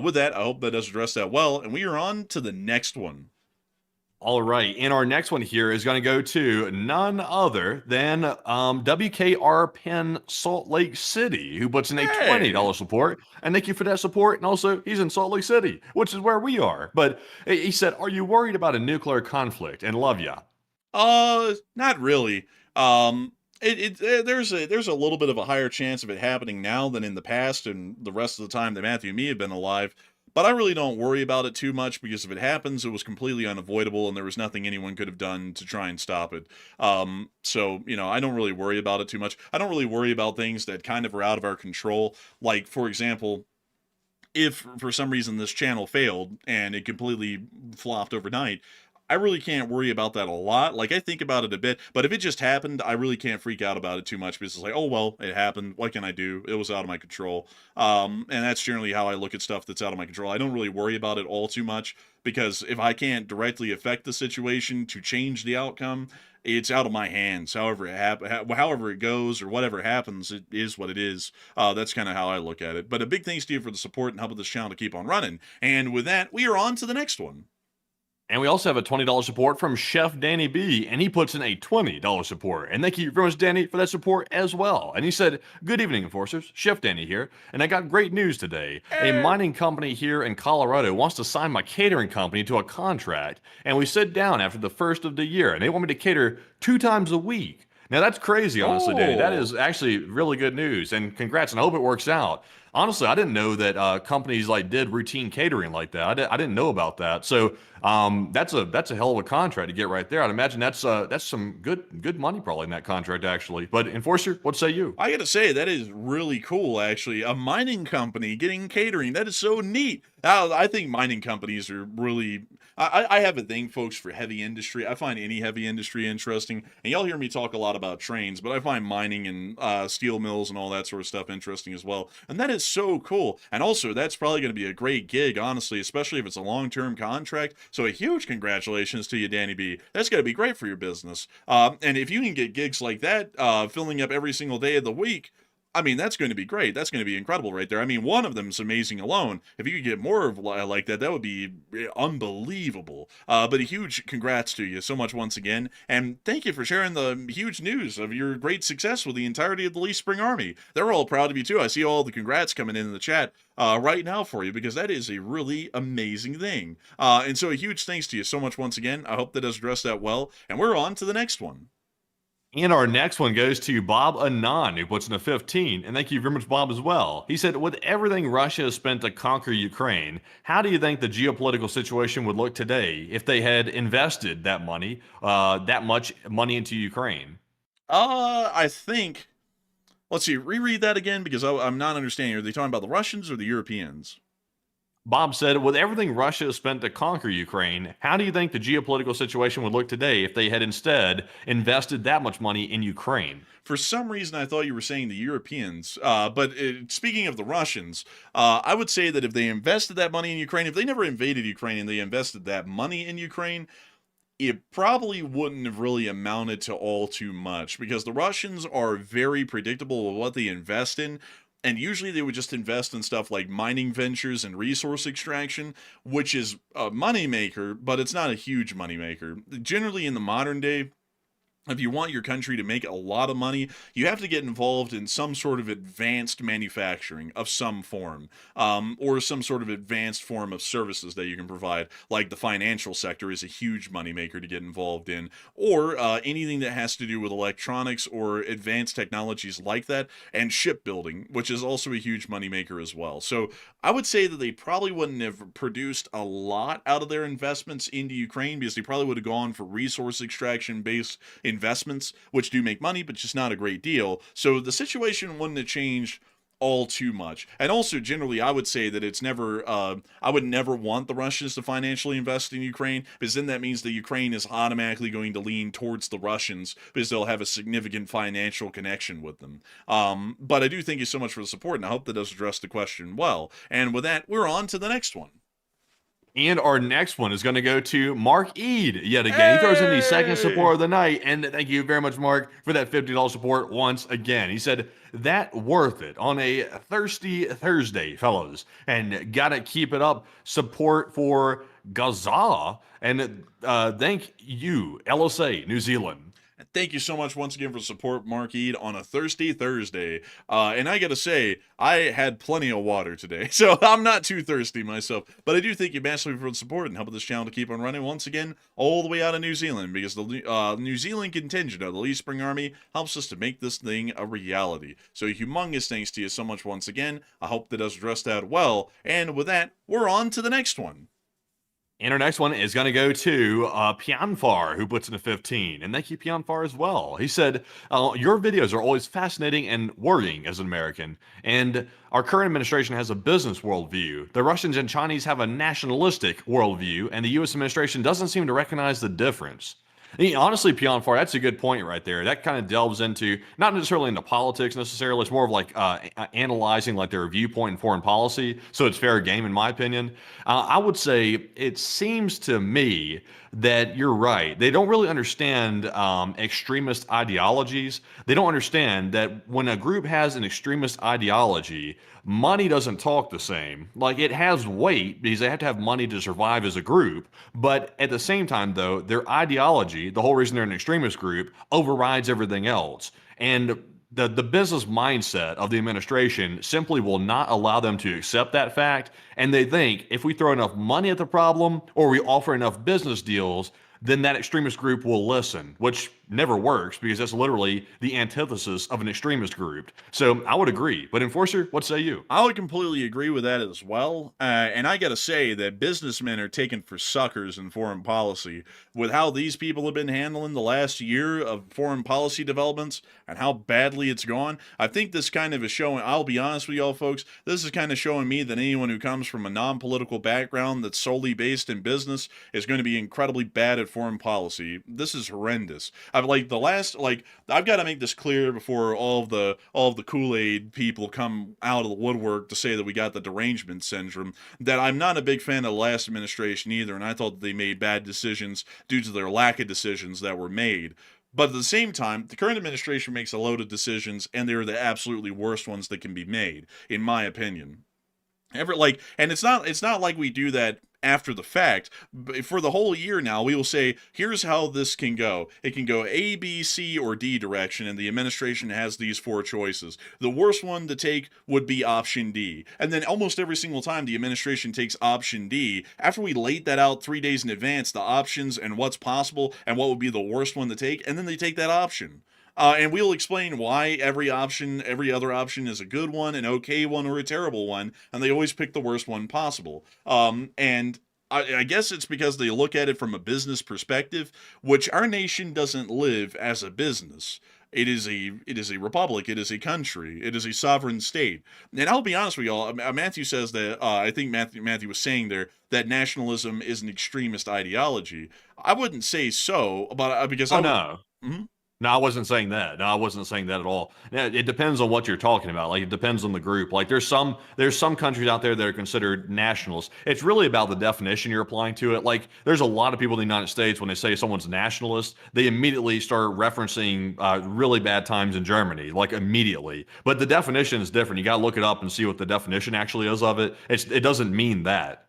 with that, I hope that does address that well, and we are on to the next one. All right, and our next one here is going to go to none other than WKR Penn Salt Lake City, who puts in a $20 support. And thank you for that support. And also, he's in Salt Lake City, which is where we are. But he said, "Are you worried about a nuclear conflict?" And love ya. Not really. There's a little bit of a higher chance of it happening now than in the past, and the rest of the time that Matthew and me have been alive. But I really don't worry about it too much, because if it happens, it was completely unavoidable, and there was nothing anyone could have done to try and stop it. So, I don't really worry about it too much. I don't really worry about things that kind of are out of our control. Like, for example, if for some reason this channel failed and it completely flopped overnight, I really can't worry about that a lot. Like, I think about it a bit, but if it just happened, I really can't freak out about it too much, because it's like, oh, well, it happened. What can I do? It was out of my control. And that's generally how I look at stuff that's out of my control. I don't really worry about it all too much, because if I can't directly affect the situation to change the outcome, it's out of my hands. However it goes, or whatever happens, it is what it is. That's kind of how I look at it. But a big thanks to you for the support and helping this channel to keep on running. And with that, we are on to the next one. And we also have a $20 support from Chef Danny B, and he puts in a $20 support. And thank you very much, Danny, for that support as well. And he said, "Good evening, Enforcers. Chef Danny here, and I got great news today. A mining company here in Colorado wants to sign my catering company to a contract, and we sit down after the first of the year, and they want me to cater 2 times a week." Now, that's crazy, honestly, Danny. That is actually really good news, and congrats, and I hope it works out. Honestly, I didn't know that companies did routine catering like that. I didn't know about that. So that's a hell of a contract to get right there. I'd imagine that's some good money probably in that contract, actually. But Enforcer, what say you? I gotta say, that is really cool, actually. A mining company getting catering. That is so neat. I think mining companies are really... I have a thing, folks, for heavy industry. I find any heavy industry interesting. And y'all hear me talk a lot about trains, but I find mining and steel mills and all that sort of stuff interesting as well. And that is so cool. And also, that's probably going to be a great gig, honestly, especially if it's a long-term contract. So a huge congratulations to you, Danny B. That's going to be great for your business. And if you can get gigs like that, filling up every single day of the week, I mean, that's going to be great. That's going to be incredible right there. I mean, one of them is amazing alone. If you could get more of like that, that would be unbelievable. But a huge congrats to you so much once again. And thank you for sharing the huge news of your great success with the entirety of the Least Spring Army. They're all proud of you, too. I see all the congrats coming in the chat right now for you, because that is a really amazing thing. And so a huge thanks to you so much once again. I hope that does address that well. And we're on to the next one. And our next one goes to Bob Anon, who puts in a 15. And thank you very much, Bob, as well. He said, "With everything Russia has spent to conquer Ukraine, how do you think the geopolitical situation would look today if they had invested that much money into Ukraine?" I think... Let's see, reread that again, because I'm not understanding. Are they talking about the Russians or the Europeans? Bob said, "With everything Russia has spent to conquer Ukraine, how do you think the geopolitical situation would look today if they had instead invested that much money in Ukraine?" For some reason, I thought you were saying the Europeans. But speaking of the Russians, I would say that if they invested that money in Ukraine, if they never invaded Ukraine and they invested that money in Ukraine, it probably wouldn't have really amounted to all too much, because the Russians are very predictable with what they invest in. And usually they would just invest in stuff like mining ventures and resource extraction, which is a moneymaker, but it's not a huge moneymaker. Generally in the modern day, if you want your country to make a lot of money, you have to get involved in some sort of advanced manufacturing of some form, or some sort of advanced form of services that you can provide. Like the financial sector is a huge moneymaker to get involved in, or anything that has to do with electronics or advanced technologies like that, and shipbuilding, which is also a huge moneymaker as well. So I would say that they probably wouldn't have produced a lot out of their investments into Ukraine, because they probably would have gone for resource extraction based investments, which do make money, but just not a great deal. So the situation wouldn't have changed all too much. And also, generally, I would say that it's never, I would never want the Russians to financially invest in Ukraine, because then that means that Ukraine is automatically going to lean towards the Russians, because they'll have a significant financial connection with them. But I do thank you so much for the support, and I hope that does address the question well. And with that, we're on to the next one. And our next one is going to go to Mark Ead yet again. He throws in the second support of the night. And thank you very much, Mark, for that $50 support once again. He said, that worth it on a thirsty Thursday, fellows. And got to keep it up. Support for Gaza. And thank you, LSA, New Zealand. Thank you so much once again for support, Mark Ead, on a thirsty Thursday. And I gotta say, I had plenty of water today, so I'm not too thirsty myself. But I do thank you massively for the support and helping this channel to keep on running once again all the way out of New Zealand, because the New Zealand contingent of the Lee Spring Army helps us to make this thing a reality. So humongous thanks to you so much once again. I hope that does address that well. And with that, we're on to the next one. And our next one is going to go to Pianfar, who puts in a 15. And thank you, Pianfar, as well. He said, your videos are always fascinating and worrying as an American. And our current administration has a business worldview. The Russians and Chinese have a nationalistic worldview, and the U.S. administration doesn't seem to recognize the difference. Honestly, Pianfar, that's a good point right there. That kind of delves into, not necessarily into politics necessarily, it's more of like analyzing like their viewpoint in foreign policy. So it's fair game in my opinion. I would say it seems to me that you're right. They don't really understand extremist ideologies. They don't understand that when a group has an extremist ideology, money doesn't talk the same. Like, it has weight because they have to have money to survive as a group. But at the same time, though, their ideology, the whole reason they're an extremist group, overrides everything else. And the business mindset of the administration simply will not allow them to accept that fact. And they think if we throw enough money at the problem or we offer enough business deals, then that extremist group will listen, which never works because that's literally the antithesis of an extremist group. So I would agree. But Enforcer, what say you? I would completely agree with that as well. And I got to say that businessmen are taken for suckers in foreign policy with how these people have been handling the last year of foreign policy developments and how badly it's gone. I think this kind of is showing, I'll be honest with y'all folks, this is kind of showing me that anyone who comes from a non-political background that's solely based in business is going to be incredibly bad at foreign policy. This is horrendous. I've got to make this clear before all of the Kool-Aid people come out of the woodwork to say that we got the derangement syndrome, that I'm not a big fan of the last administration either, and I thought that they made bad decisions due to their lack of decisions that were made. But at the same time, the current administration makes a load of decisions, and they're the absolutely worst ones that can be made, in my opinion. And it's not like we do that after the fact. For the whole year now, we will say, here's how this can go. It can go A, B, C, or D direction, and the administration has these four choices. The worst one to take would be option D. And then almost every single time the administration takes option D, after we laid that out 3 days in advance, the options and what's possible and what would be the worst one to take, and then they take that option. And we'll explain why every other option is a good one, an okay one, or a terrible one, and they always pick the worst one possible. And I guess it's because they look at it from a business perspective, which our nation doesn't live as a business. It is a republic. It is a country. It is a sovereign state. And I'll be honest with y'all. Matthew says that I think Matthew was saying there that nationalism is an extremist ideology. I wouldn't say so, but because no. Mm-hmm. No, I wasn't saying that. No, I wasn't saying that at all. It depends on what you're talking about. Like, it depends on the group. Like, there's some countries out there that are considered nationalists. It's really about the definition you're applying to it. Like, there's a lot of people in the United States, when they say someone's nationalist, they immediately start referencing really bad times in Germany, like immediately. But the definition is different. You got to look it up and see what the definition actually is of it. It doesn't mean that.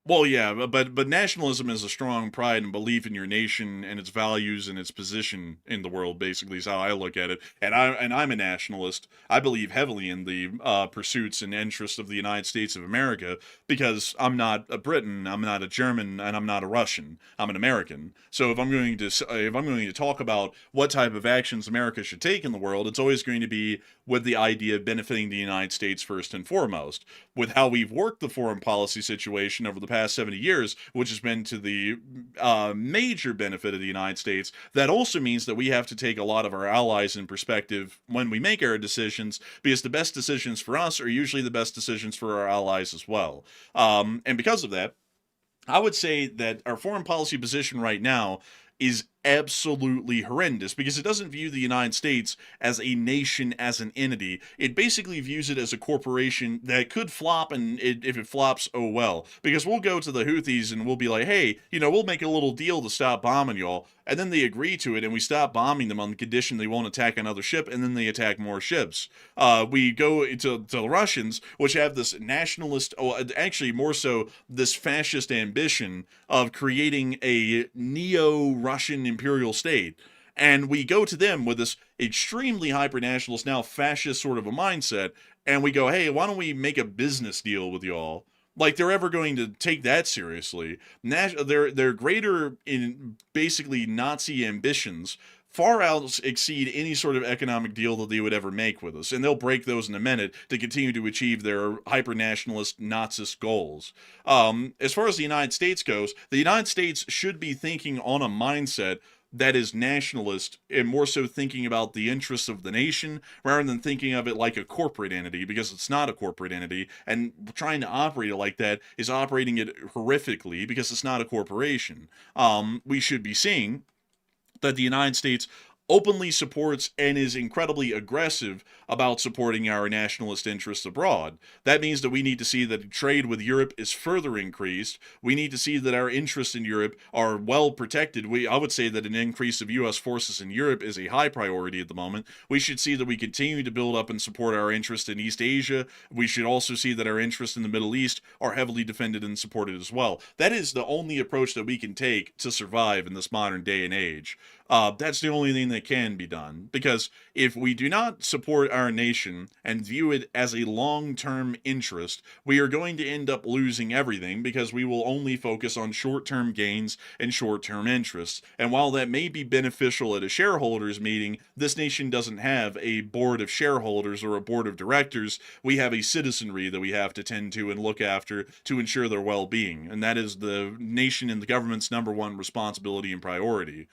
Well, yeah, but nationalism is a strong pride and belief in your nation and its values and its position in the world. Basically, is how I look at it. And I'm a nationalist. I believe heavily in the pursuits and interests of the United States of America because I'm not a Briton, I'm not a German, and I'm not a Russian. I'm an American. So if I'm going to talk about what type of actions America should take in the world, it's always going to be with the idea of benefiting the United States first and foremost. With how we've worked the foreign policy situation over the past 70 years, which has been to the major benefit of the United States, that also means that we have to take a lot of our allies in perspective when we make our decisions, because the best decisions for us are usually the best decisions for our allies as well. And because of that, I would say that our foreign policy position right now is absolutely horrendous because it doesn't view the United States as a nation, as an entity. It basically views it as a corporation that could flop, and if it flops, oh well. Because we'll go to the Houthis and we'll be like, hey, we'll make a little deal to stop bombing y'all. And then they agree to it, and we stop bombing them on the condition they won't attack another ship, and then they attack more ships. We go to the Russians, which have this nationalist, actually more so this fascist ambition of creating a neo-Russian imperial state. And we go to them with this extremely hyper-nationalist, now fascist sort of a mindset, and we go, hey, why don't we make a business deal with y'all? Like they're ever going to take that seriously. They're greater in basically Nazi ambitions far out exceed any sort of economic deal that they would ever make with us. And they'll break those in a minute to continue to achieve their hyper-nationalist Nazist goals. As far as the United States goes, the United States should be thinking on a mindset that is nationalist and more so thinking about the interests of the nation rather than thinking of it like a corporate entity, because it's not a corporate entity, and trying to operate it like that is operating it horrifically because it's not a corporation. We should be seeing that the United States openly supports and is incredibly aggressive about supporting our nationalist interests abroad. That means that we need to see that trade with Europe is further increased. We need to see that our interests in Europe are well protected. I would say that an increase of U.S. forces in Europe is a high priority at the moment. We should see that we continue to build up and support our interest in East Asia. We should also see that our interests in the Middle East are heavily defended and supported as well. That is the only approach that we can take to survive in this modern day and age. That's the only thing that can be done, because if we do not support our nation and view it as a long-term interest, we are going to end up losing everything, because we will only focus on short-term gains and short-term interests. And while that may be beneficial at a shareholders meeting, this nation doesn't have a board of shareholders or a board of directors. We have a citizenry that we have to tend to and look after to ensure their well-being, and that is the nation and the government's number one responsibility and priority.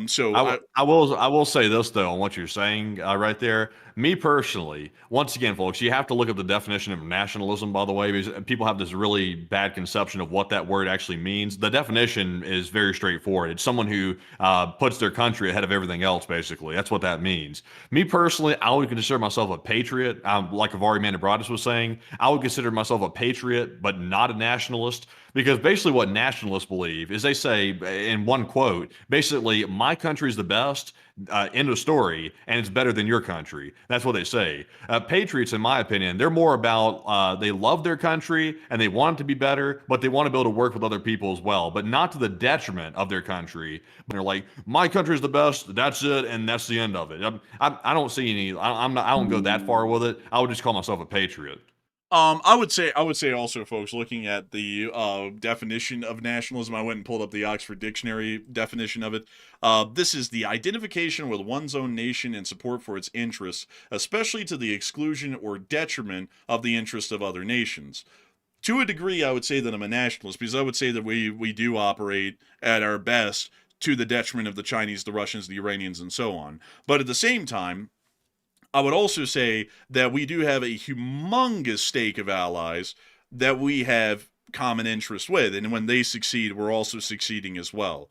So I will say this though on what you're saying right there. Me personally, once again, folks, you have to look up the definition of nationalism, by the way, because people have this really bad conception of what that word actually means. The definition is very straightforward. It's someone who puts their country ahead of everything else, basically. That's what that means. Me personally, I would consider myself a patriot. Like Avari Manabradis was saying, I would consider myself a patriot, but not a nationalist. Because basically what nationalists believe is they say, in one quote, basically, my country is the best, end of story, and it's better than your country. That's what they say. Patriots, in my opinion, they're more about they love their country and they want it to be better, but they want to be able to work with other people as well, but not to the detriment of their country. But they're like, my country is the best, that's it, and that's the end of it. I don't see any, I don't go that far with it. I would just call myself a patriot. I would say also, folks, looking at the definition of nationalism, I went and pulled up the Oxford Dictionary definition of it. This is the identification with one's own nation and support for its interests, especially to the exclusion or detriment of the interests of other nations. To a degree, I would say that I'm a nationalist, because I would say that we do operate at our best to the detriment of the Chinese, the Russians, the Iranians, and so on. But at the same time, I would also say that we do have a humongous stake of allies that we have common interests with, and when they succeed, we're also succeeding as well.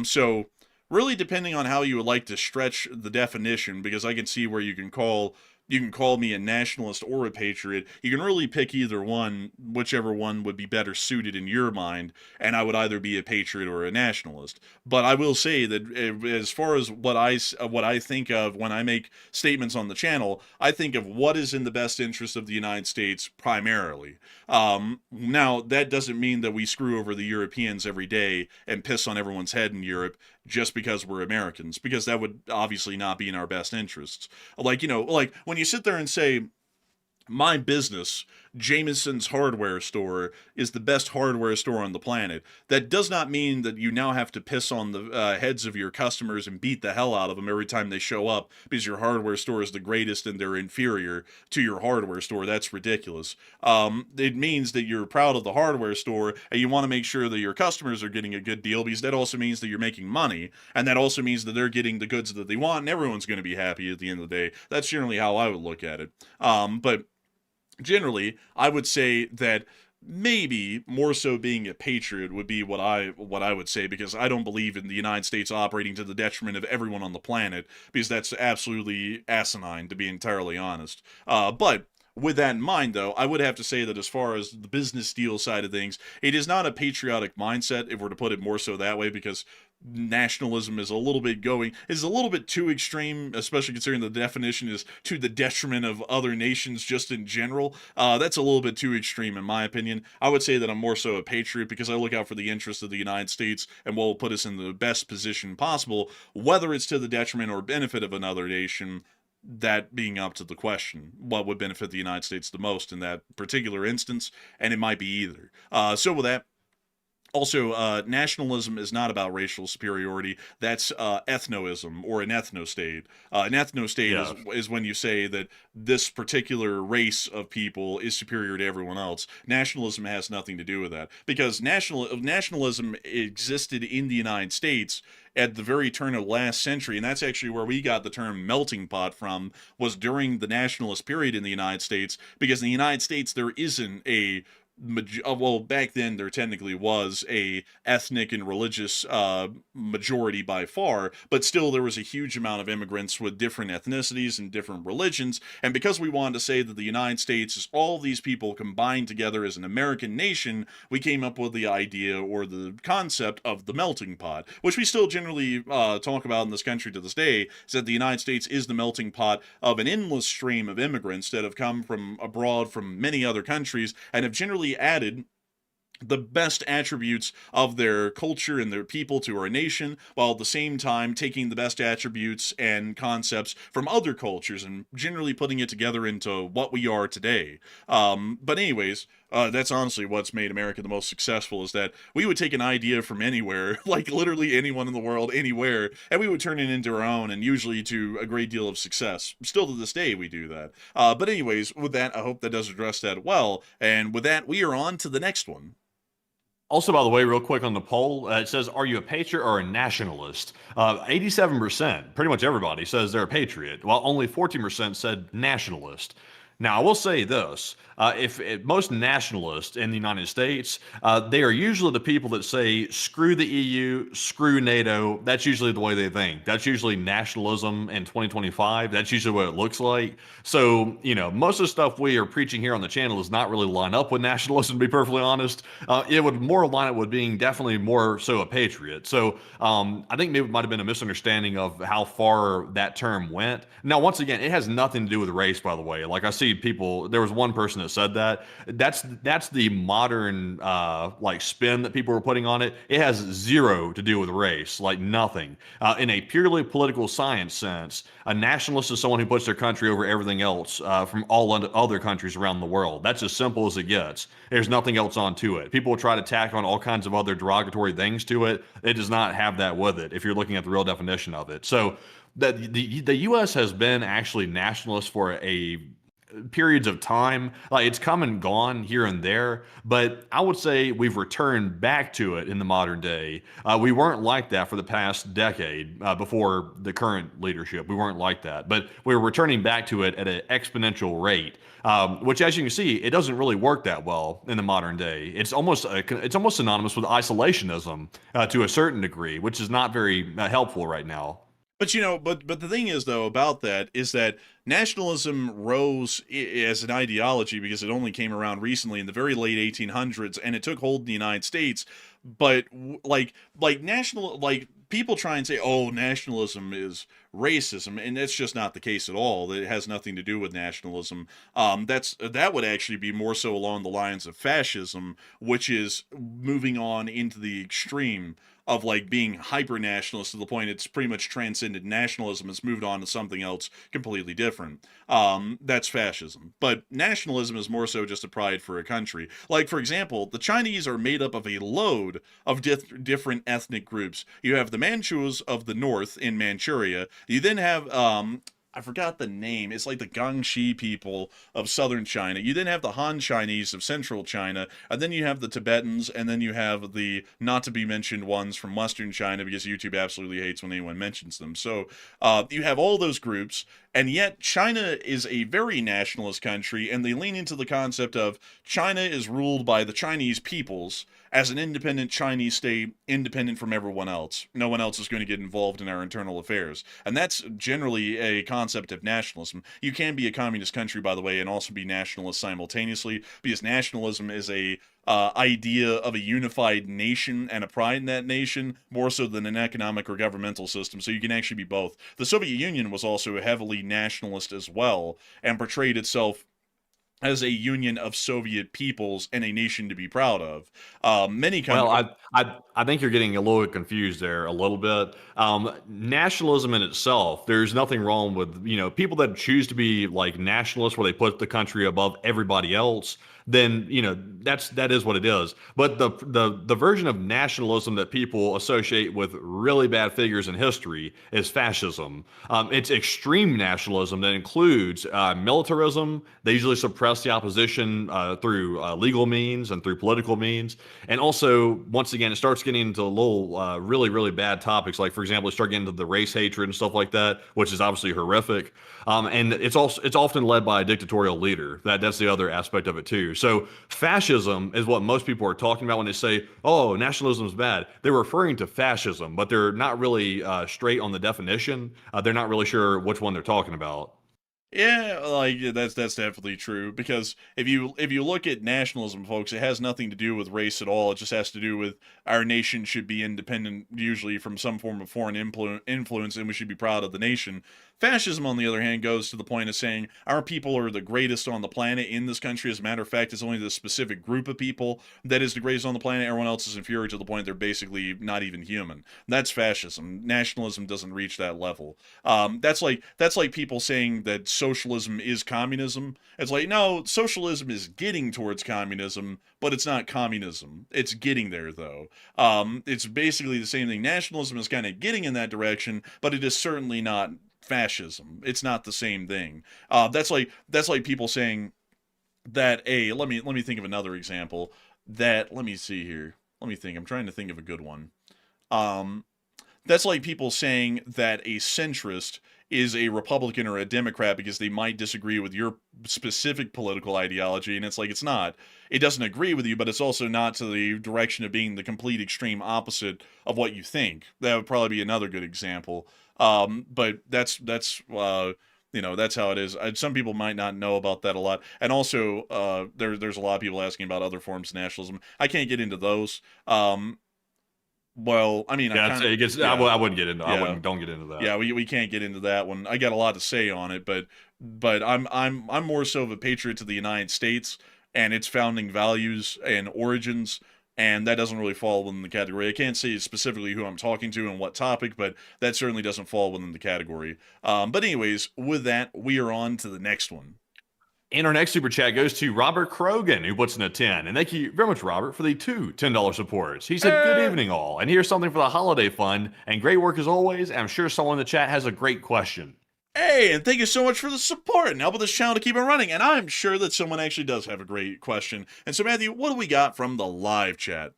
So really depending on how you would like to stretch the definition, because I can see where you can call You can call me a nationalist or a patriot. You can really pick either one, whichever one would be better suited in your mind, and I would either be a patriot or a nationalist. But I will say that as far as what I think of when I make statements on the channel, I think of what is in the best interest of the United States primarily. Now, that doesn't mean that we screw over the Europeans every day and piss on everyone's head in Europe just because we're Americans, because that would obviously not be in our best interests. Like, like when you sit there and say, my business, Jameson's hardware store, is the best hardware store on the planet. That does not mean that you now have to piss on the heads of your customers and beat the hell out of them every time they show up because your hardware store is the greatest and they're inferior to your hardware store. That's ridiculous. It means that you're proud of the hardware store and you want to make sure that your customers are getting a good deal, because that also means that you're making money, and that also means that they're getting the goods that they want, and everyone's going to be happy at the end of the day. That's generally how I would look at it. But generally, I would say that maybe more so being a patriot would be what I would say, because I don't believe in the United States operating to the detriment of everyone on the planet, because that's absolutely asinine, to be entirely honest. But with that in mind, though, I would have to say that as far as the business deal side of things, it is not a patriotic mindset, if we're to put it more so that way, because nationalism is a little bit too extreme, especially considering the definition is to the detriment of other nations just in general. That's a little bit too extreme in my opinion. I would say that I'm more so a patriot because I look out for the interests of the United States and what will put us in the best position possible, whether it's to the detriment or benefit of another nation. That being up to the question, what would benefit the United States the most in that particular instance, and it might be either. So with that, also, nationalism is not about racial superiority. That's ethnoism, or an ethnostate. An ethnostate is when you say that this particular race of people is superior to everyone else. Nationalism has nothing to do with that, because nationalism existed in the United States at the very turn of last century, and that's actually where we got the term melting pot from, was during the nationalist period in the United States, because in the United States there isn't a well, back then there technically was a ethnic and religious majority by far, but still there was a huge amount of immigrants with different ethnicities and different religions, and because we wanted to say that the United States is all these people combined together as an American nation, we came up with the idea or the concept of the melting pot, which we still generally talk about in this country to this day, is that the United States is the melting pot of an endless stream of immigrants that have come from abroad from many other countries and have generally added the best attributes of their culture and their people to our nation, while at the same time taking the best attributes and concepts from other cultures and generally putting it together into what we are today. But anyways, that's honestly what's made America the most successful, is that we would take an idea from anywhere, like literally anyone in the world, anywhere, and we would turn it into our own, and usually to a great deal of success. Still to this day, we do that. But anyways, with that, I hope that does address that well, and with that, we are on to the next one. Also, by the way, real quick on the poll, it says, are you a patriot or a nationalist? 87%, pretty much everybody, says they're a patriot, while only 14% said nationalist. Now, I will say this, if most nationalists in the United States, they are usually the people that say, screw the EU, screw NATO. That's usually the way they think. That's usually nationalism in 2025. That's usually what it looks like. So, most of the stuff we are preaching here on the channel does not really line up with nationalism, to be perfectly honest. It would more line up with being definitely more so a patriot. So, I think maybe it might have been a misunderstanding of how far that term went. Now, once again, it has nothing to do with race, by the way. Like, I see people, there was one person that said that. That's the modern like spin that people were putting on it. It has zero to do with race, like nothing. In a purely political science sense, a nationalist is someone who puts their country over everything else from all other countries around the world. That's as simple as it gets. There's nothing else onto it. People will try to tack on all kinds of other derogatory things to it. It does not have that with it if you're looking at the real definition of it. So the U.S. has been actually nationalist for a periods of time. Like, it's come and gone here and there, but I would say we've returned back to it in the modern day. We weren't like that for the past decade before the current leadership. We weren't like that, but we're returning back to it at an exponential rate, which, as you can see, it doesn't really work that well in the modern day. It's almost synonymous with isolationism to a certain degree, which is not very helpful right now. But but the thing is though about that is that nationalism rose as an ideology because it only came around recently in the very late 1800s, and it took hold in the United States. But like people try and say, oh, nationalism is racism, and that's just not the case at all. It has nothing to do with nationalism. That would actually be more so along the lines of fascism, which is moving on into the extreme of like being hyper nationalist to the point it's pretty much transcended nationalism. It's moved on to something else completely different. That's fascism. But nationalism is more so just a pride for a country. Like, for example, the Chinese are made up of a load of different ethnic groups. You have the Manchus of the north in Manchuria. You then have I forgot the name. It's like the Gangxi people of southern China. You then have the Han Chinese of central China, and then you have the Tibetans, and then you have the not to be mentioned ones from western China because YouTube absolutely hates when anyone mentions them. So you have all those groups, and yet China is a very nationalist country, and they lean into the concept of China is ruled by the Chinese peoples as an independent Chinese state, independent from everyone else. No one else is going to get involved in our internal affairs. And that's generally a concept of nationalism. You can be a communist country, by the way, and also be nationalist simultaneously, because nationalism is a idea of a unified nation and a pride in that nation, more so than an economic or governmental system. So you can actually be both. The Soviet Union was also heavily nationalist as well, and portrayed itself as a union of Soviet peoples and a nation to be proud of. Many countries. Well, I think you're getting a little bit confused there a little bit. Nationalism in itself, there's nothing wrong with, people that choose to be like nationalists where they put the country above everybody else. Then that is what it is. But the version of nationalism that people associate with really bad figures in history is fascism. It's extreme nationalism that includes militarism. They usually suppress the opposition through legal means and through political means. And also, once again, it starts getting into little really, really bad topics. Like, for example, it start getting into the race hatred and stuff like that, which is obviously horrific. And it's often led by a dictatorial leader. That's the other aspect of it too. So fascism is what most people are talking about when they say, "Oh, nationalism is bad." They're referring to fascism, but they're not really straight on the definition. They're not really sure which one they're talking about. Yeah, that's definitely true, because if you look at nationalism, folks, it has nothing to do with race at all. It just has to do with our nation should be independent, usually from some form of foreign influence, and we should be proud of the nation. Fascism, on the other hand, goes to the point of saying our people are the greatest on the planet in this country. As a matter of fact, it's only this specific group of people that is the greatest on the planet. Everyone else is inferior to the point they're basically not even human. That's fascism. Nationalism doesn't reach that level. That's like people saying that socialism is communism. It's like, no, socialism is getting towards communism, but it's not communism. It's getting there, though. It's basically the same thing. Nationalism is kind of getting in that direction, but it is certainly not fascism. It's not the same thing. That's like people saying that. Let me think of another example. Let me see here. Let me think. I'm trying to think of a good one. That's like people saying that a centrist is a Republican or a Democrat because they might disagree with your specific political ideology, and it's like, it's not. It doesn't agree with you, but it's also not to the direction of being the complete extreme opposite of what you think. That would probably be another good example. But that's how it is. Some people might not know about that a lot. And also, there's a lot of people asking about other forms of nationalism. I can't get into those. Well, I mean, I wouldn't get into. Yeah. Don't get into that. Yeah, we can't get into that one. I got a lot to say on it, but I'm more so of a patriot to the United States and its founding values and origins, and that doesn't really fall within the category. I can't say specifically who I'm talking to and what topic, but that certainly doesn't fall within the category. But anyways, with that, we are on to the next one. And our next super chat goes to Robert Krogan, who puts in a 10. And thank you very much, Robert, for the two $10 supports. He said, "Good evening, all. And here's something for the holiday fund. And great work as always. And I'm sure someone in the chat has a great question." Hey, and thank you so much for the support and helping this channel to keep it running. And I'm sure that someone actually does have a great question. And so, Matthew, what do we got from the live chat?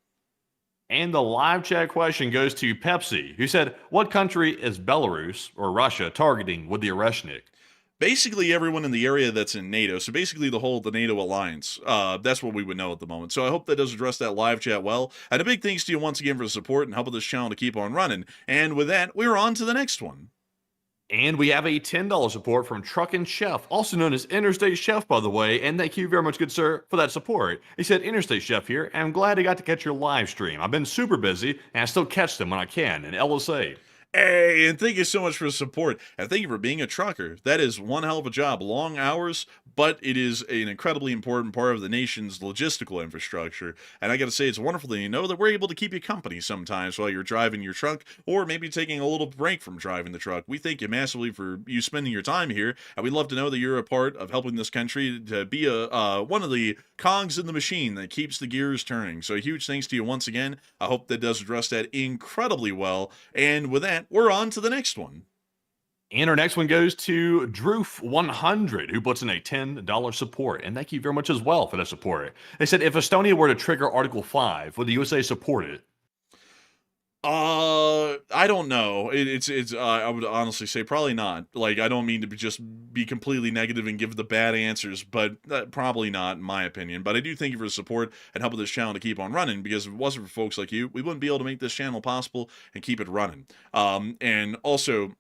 And the live chat question goes to Pepsi, who said, "What country is Belarus or Russia targeting with the Oreshnik?" Basically everyone in the area that's in NATO. So basically the NATO alliance. That's what we would know at the moment. So I hope that does address that live chat well. And a big thanks to you once again for the support and helping this channel to keep on running. And with that, we're on to the next one. And we have a $10 support from Truckin' Chef, also known as Interstate Chef, by the way. And thank you very much, good sir, for that support. He said, Interstate Chef here, and I'm glad I got to catch your live stream. I've been super busy, and I still catch them when I can in LSA. Hey, and thank you so much for the support. And thank you for being a trucker. That is one hell of a job. Long hours, but it is an incredibly important part of the nation's logistical infrastructure. And I got to say, it's wonderful that you know that we're able to keep you company sometimes while you're driving your truck, or maybe taking a little break from driving the truck. We thank you massively for you spending your time here, and we'd love to know that you're a part of helping this country to be one of the cogs in the machine that keeps the gears turning. So a huge thanks to you once again. I hope that does address that incredibly well. And with that, we're on to the next one. And our next one goes to Droof100, who puts in a $10 support. And thank you very much as well for that support. They said, if Estonia were to trigger Article 5, would the USA support it? I don't know. I would honestly say probably not. Like, I don't mean to just be completely negative and give the bad answers, but probably not, in my opinion. But I do thank you for the support and helping this channel to keep on running, because if it wasn't for folks like you, we wouldn't be able to make this channel possible and keep it running. And also,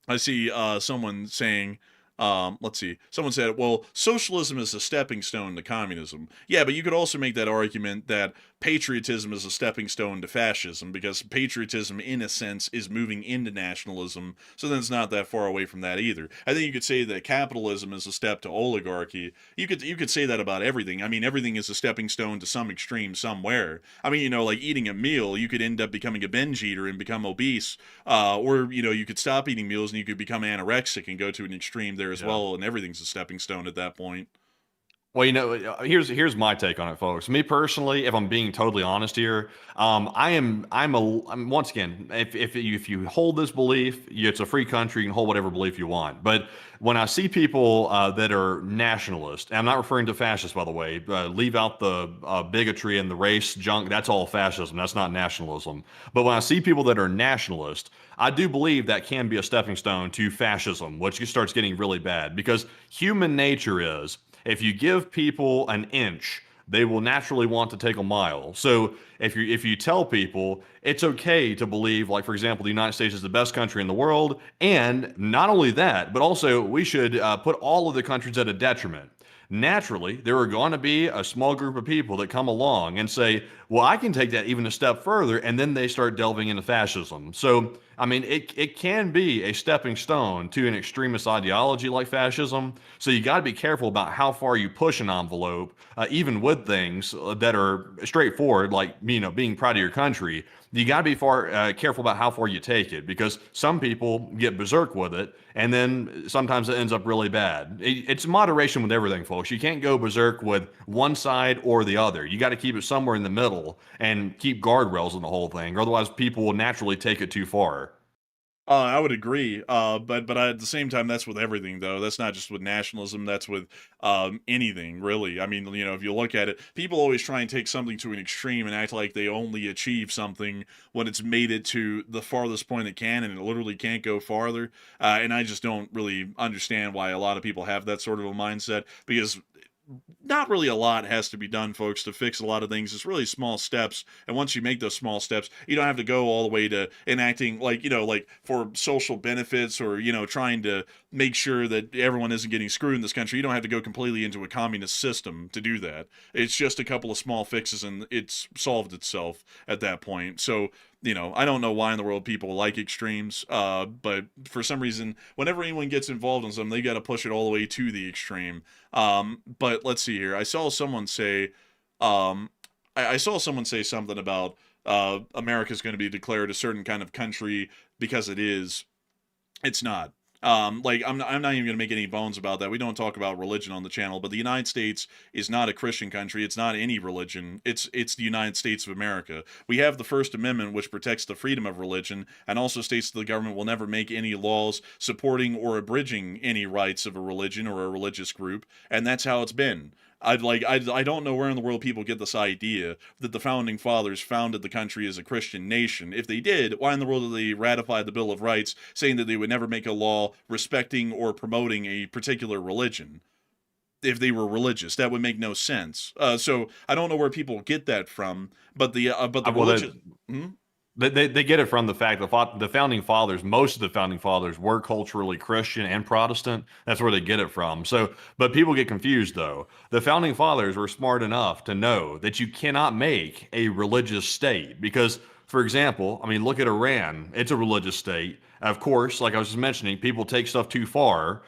I see someone saying, let's see. Someone said, well, socialism is a stepping stone to communism. Yeah, but you could also make that argument that patriotism is a stepping stone to fascism, because patriotism, in a sense, is moving into nationalism, so then it's not that far away from that either. I think you could say that capitalism is a step to oligarchy. You could say that about everything. I mean, everything is a stepping stone to some extreme somewhere. I mean, you know, like eating a meal, you could end up becoming a binge eater and become obese, or, you know, you could stop eating meals and you could become anorexic and go to an extreme there as well, and everything's a stepping stone at that point. Well, you know, here's my take on it, folks. Me personally, if I'm being totally honest here, I'm once again, if you hold this belief, it's a free country, you can hold whatever belief you want. But when I see people that are nationalist, and I'm not referring to fascists, by the way, leave out the bigotry and the race junk. That's all fascism. That's not nationalism. But when I see people that are nationalist, I do believe that can be a stepping stone to fascism, which starts getting really bad, because human nature is, if you give people an inch, they will naturally want to take a mile. So if you tell people it's okay to believe, like, for example, the United States is the best country in the world, and not only that, but also we should put all of the countries at a detriment. Naturally, there are going to be a small group of people that come along and say, well, I can take that even a step further, and then they start delving into fascism. So, I mean, it can be a stepping stone to an extremist ideology like fascism. So you got to be careful about how far you push an envelope, even with things that are straightforward, like, you know, being proud of your country. You got to be careful about how far you take it, because some people get berserk with it, and then sometimes it ends up really bad. It's moderation with everything, folks. You can't go berserk with one side or the other. You got to keep it somewhere in the middle and keep guardrails in the whole thing, or otherwise people will naturally take it too far. I would agree, but at the same time, that's with everything, though. That's not just with nationalism. That's with anything, really. I mean, you know, if you look at it, people always try and take something to an extreme and act like they only achieve something when it's made it to the farthest point it can, and it literally can't go farther. And I just don't really understand why a lot of people have that sort of a mindset, because not really a lot has to be done, folks, to fix a lot of things. It's really small steps, and once you make those small steps, you don't have to go all the way to enacting, like, you know, like for social benefits, or, you know, trying to make sure that everyone isn't getting screwed in this country. You don't have to go completely into a communist system to do that. It's just a couple of small fixes, and it's solved itself at that point. So, you know, I don't know why in the world people like extremes, but for some reason, whenever anyone gets involved in something, they got to push it all the way to the extreme. But let's see here. I saw someone say, I saw someone say something about America's going to be declared a certain kind of country because it is. It's not. Like, I'm not even going to make any bones about that. We don't talk about religion on the channel, but the United States is not a Christian country. It's not any religion. It's the United States of America. We have the First Amendment, which protects the freedom of religion, and also states that the government will never make any laws supporting or abridging any rights of a religion or a religious group, and that's how it's been. I don't know where in the world people get this idea that the founding fathers founded the country as a Christian nation. If they did, why in the world did they ratify the Bill of Rights, saying that they would never make a law respecting or promoting a particular religion? If they were religious, that would make no sense. So I don't know where people get that from, but the religion. They get it from the fact that the founding fathers, most of the founding fathers were culturally Christian and Protestant. That's where they get it from. So, but people get confused though. The founding fathers were smart enough to know that you cannot make a religious state because, for example, I mean, look at Iran. It's a religious state. Of course, like I was just mentioning, people take stuff too far.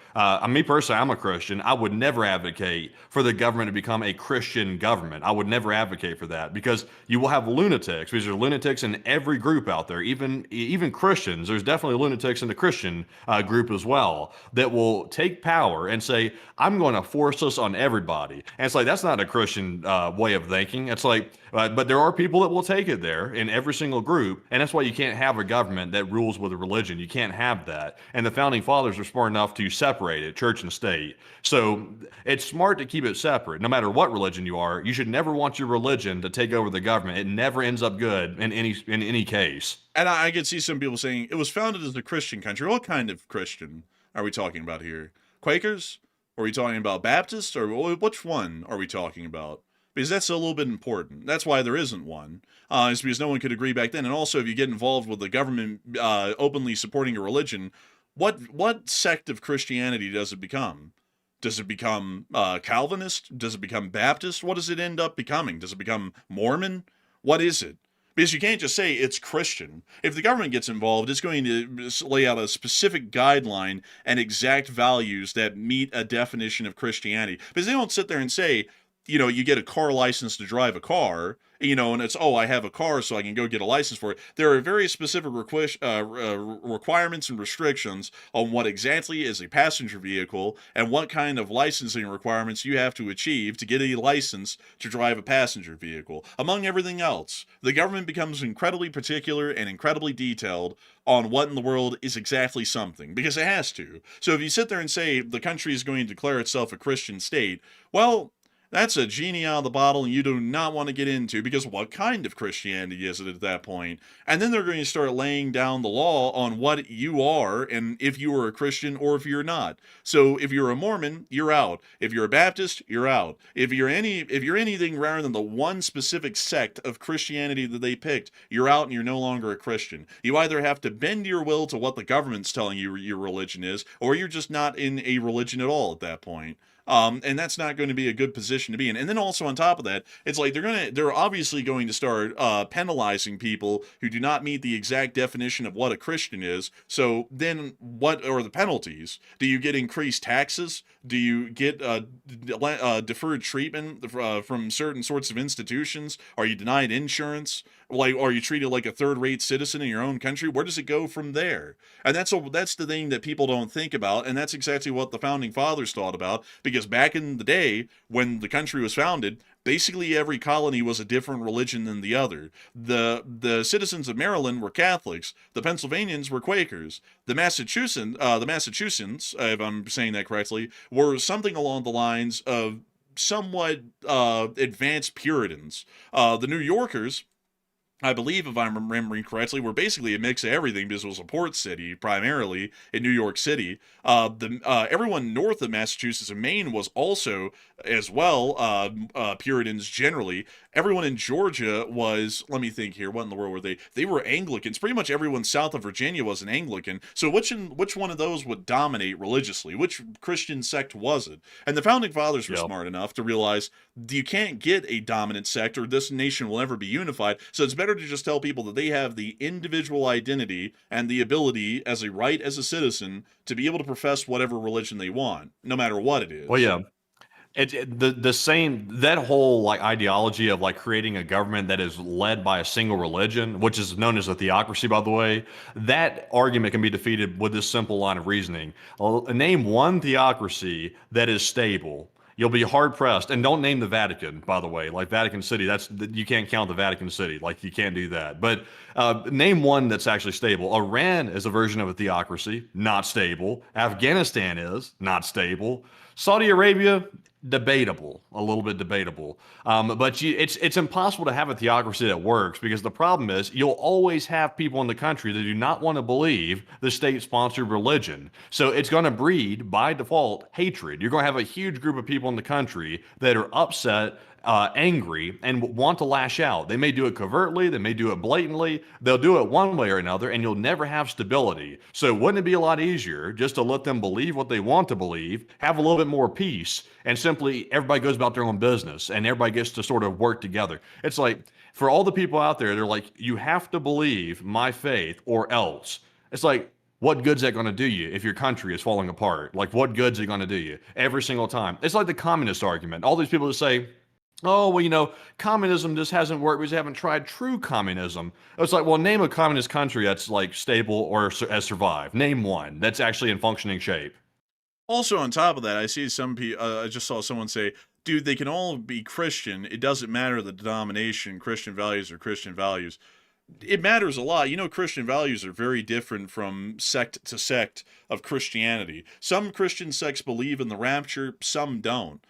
Me personally, I'm a Christian. I would never advocate for the government to become a Christian government. I would never advocate for that because you will have lunatics. Because there are lunatics in every group out there, even Christians. There's definitely lunatics in the Christian group as well that will take power and say, "I'm going to force this on everybody." And it's like that's not a Christian way of thinking. It's like, but there are people that will take it there in every single group, and that's why you can't have a government that rules with a religion. You can't have that. And the founding fathers were smart enough to separate it, church and state. So it's smart to keep it separate. No matter what religion you are, you should never want your religion to take over the government. It never ends up good in any case. And I could see some people saying it was founded as a Christian country. What kind of Christian are we talking about here? Quakers? Are we talking about Baptists? Or which one are we talking about? Because that's a little bit important. That's why there isn't one. It's because no one could agree back then. And also, if you get involved with the government openly supporting a religion, what sect of Christianity does it become? Does it become Calvinist? Does it become Baptist? What does it end up becoming? Does it become Mormon? What is it? Because you can't just say it's Christian. If the government gets involved, it's going to lay out a specific guideline and exact values that meet a definition of Christianity. Because they don't sit there and say, you get a car license to drive a car, and it's, I have a car so I can go get a license for it. There are very specific requirements and restrictions on what exactly is a passenger vehicle and what kind of licensing requirements you have to achieve to get a license to drive a passenger vehicle. Among everything else, the government becomes incredibly particular and incredibly detailed on what in the world is exactly something, because it has to. So if you sit there and say the country is going to declare itself a Christian state, well, that's a genie out of the bottle and you do not want to get into, because what kind of Christianity is it at that point? And then they're going to start laying down the law on what you are and if you are a Christian or if you're not. So if you're a Mormon, you're out. If you're a Baptist, you're out. If you're anything rather than the one specific sect of Christianity that they picked, you're out and you're no longer a Christian. You either have to bend your will to what the government's telling you your religion is, or you're just not in a religion at all at that point. And that's not going to be a good position to be in. And then also on top of that, it's like they're obviously going to start penalizing people who do not meet the exact definition of what a Christian is. So then what are the penalties? Do you get increased taxes? Do you get deferred treatment from certain sorts of institutions? Are you denied insurance? Like, are you treated like a third-rate citizen in your own country? Where does it go from there? And that's the thing that people don't think about, and that's exactly what the founding fathers thought about, because back in the day, when the country was founded, basically every colony was a different religion than the other. The citizens of Maryland were Catholics. The Pennsylvanians were Quakers. The Massachusetts, if I'm saying that correctly, were something along the lines of somewhat advanced Puritans. The New Yorkers, I believe, if I'm remembering correctly, were basically a mix of everything because it was a port city, primarily, in New York City. Everyone north of Massachusetts and Maine was also, as well, Puritans generally. Everyone in Georgia was, let me think here, what in the world were they? They were Anglicans. Pretty much everyone south of Virginia was an Anglican. So which one of those would dominate religiously? Which Christian sect was it? And the founding fathers were smart enough to realize you can't get a dominant sect or this nation will never be unified. So it's better to just tell people that they have the individual identity and the ability as a right as a citizen to be able to profess whatever religion they want, no matter what it is. Well, yeah. The same, that whole like ideology of like creating a government that is led by a single religion, which is known as a theocracy, by the way, that argument can be defeated with this simple line of reasoning. Name one theocracy that is stable. You'll be hard pressed, and don't name the Vatican, by the way. Like Vatican City, you can't count the Vatican City. Like you can't do that. But name one that's actually stable. Iran is a version of a theocracy, not stable. Afghanistan is not stable. Saudi Arabia, debatable, a little bit debatable. But it's impossible to have a theocracy that works because the problem is you'll always have people in the country that do not want to believe the state-sponsored religion. So it's going to breed, by default, hatred. You're going to have a huge group of people in the country that are upset angry and want to lash out. They may do it covertly, they may do it blatantly, they'll do it one way or another, and you'll never have stability. So wouldn't it be a lot easier just to let them believe what they want to believe, have a little bit more peace, and simply everybody goes about their own business and everybody gets to sort of work together? It's like, for all the people out there, they're like, you have to believe my faith or else. It's like, what good's that going to do you if your country is falling apart? Like, what good's it going to do you every single time? It's like the communist argument. All these people that say, oh, well, communism just hasn't worked because they haven't tried true communism. It's like, well, name a communist country that's like stable or has survived. Name one that's actually in functioning shape. Also, on top of that, I see some people, I just saw someone say, dude, they can all be Christian. It doesn't matter the denomination. Christian values are Christian values. It matters a lot. Christian values are very different from sect to sect of Christianity. Some Christian sects believe in the rapture, some don't.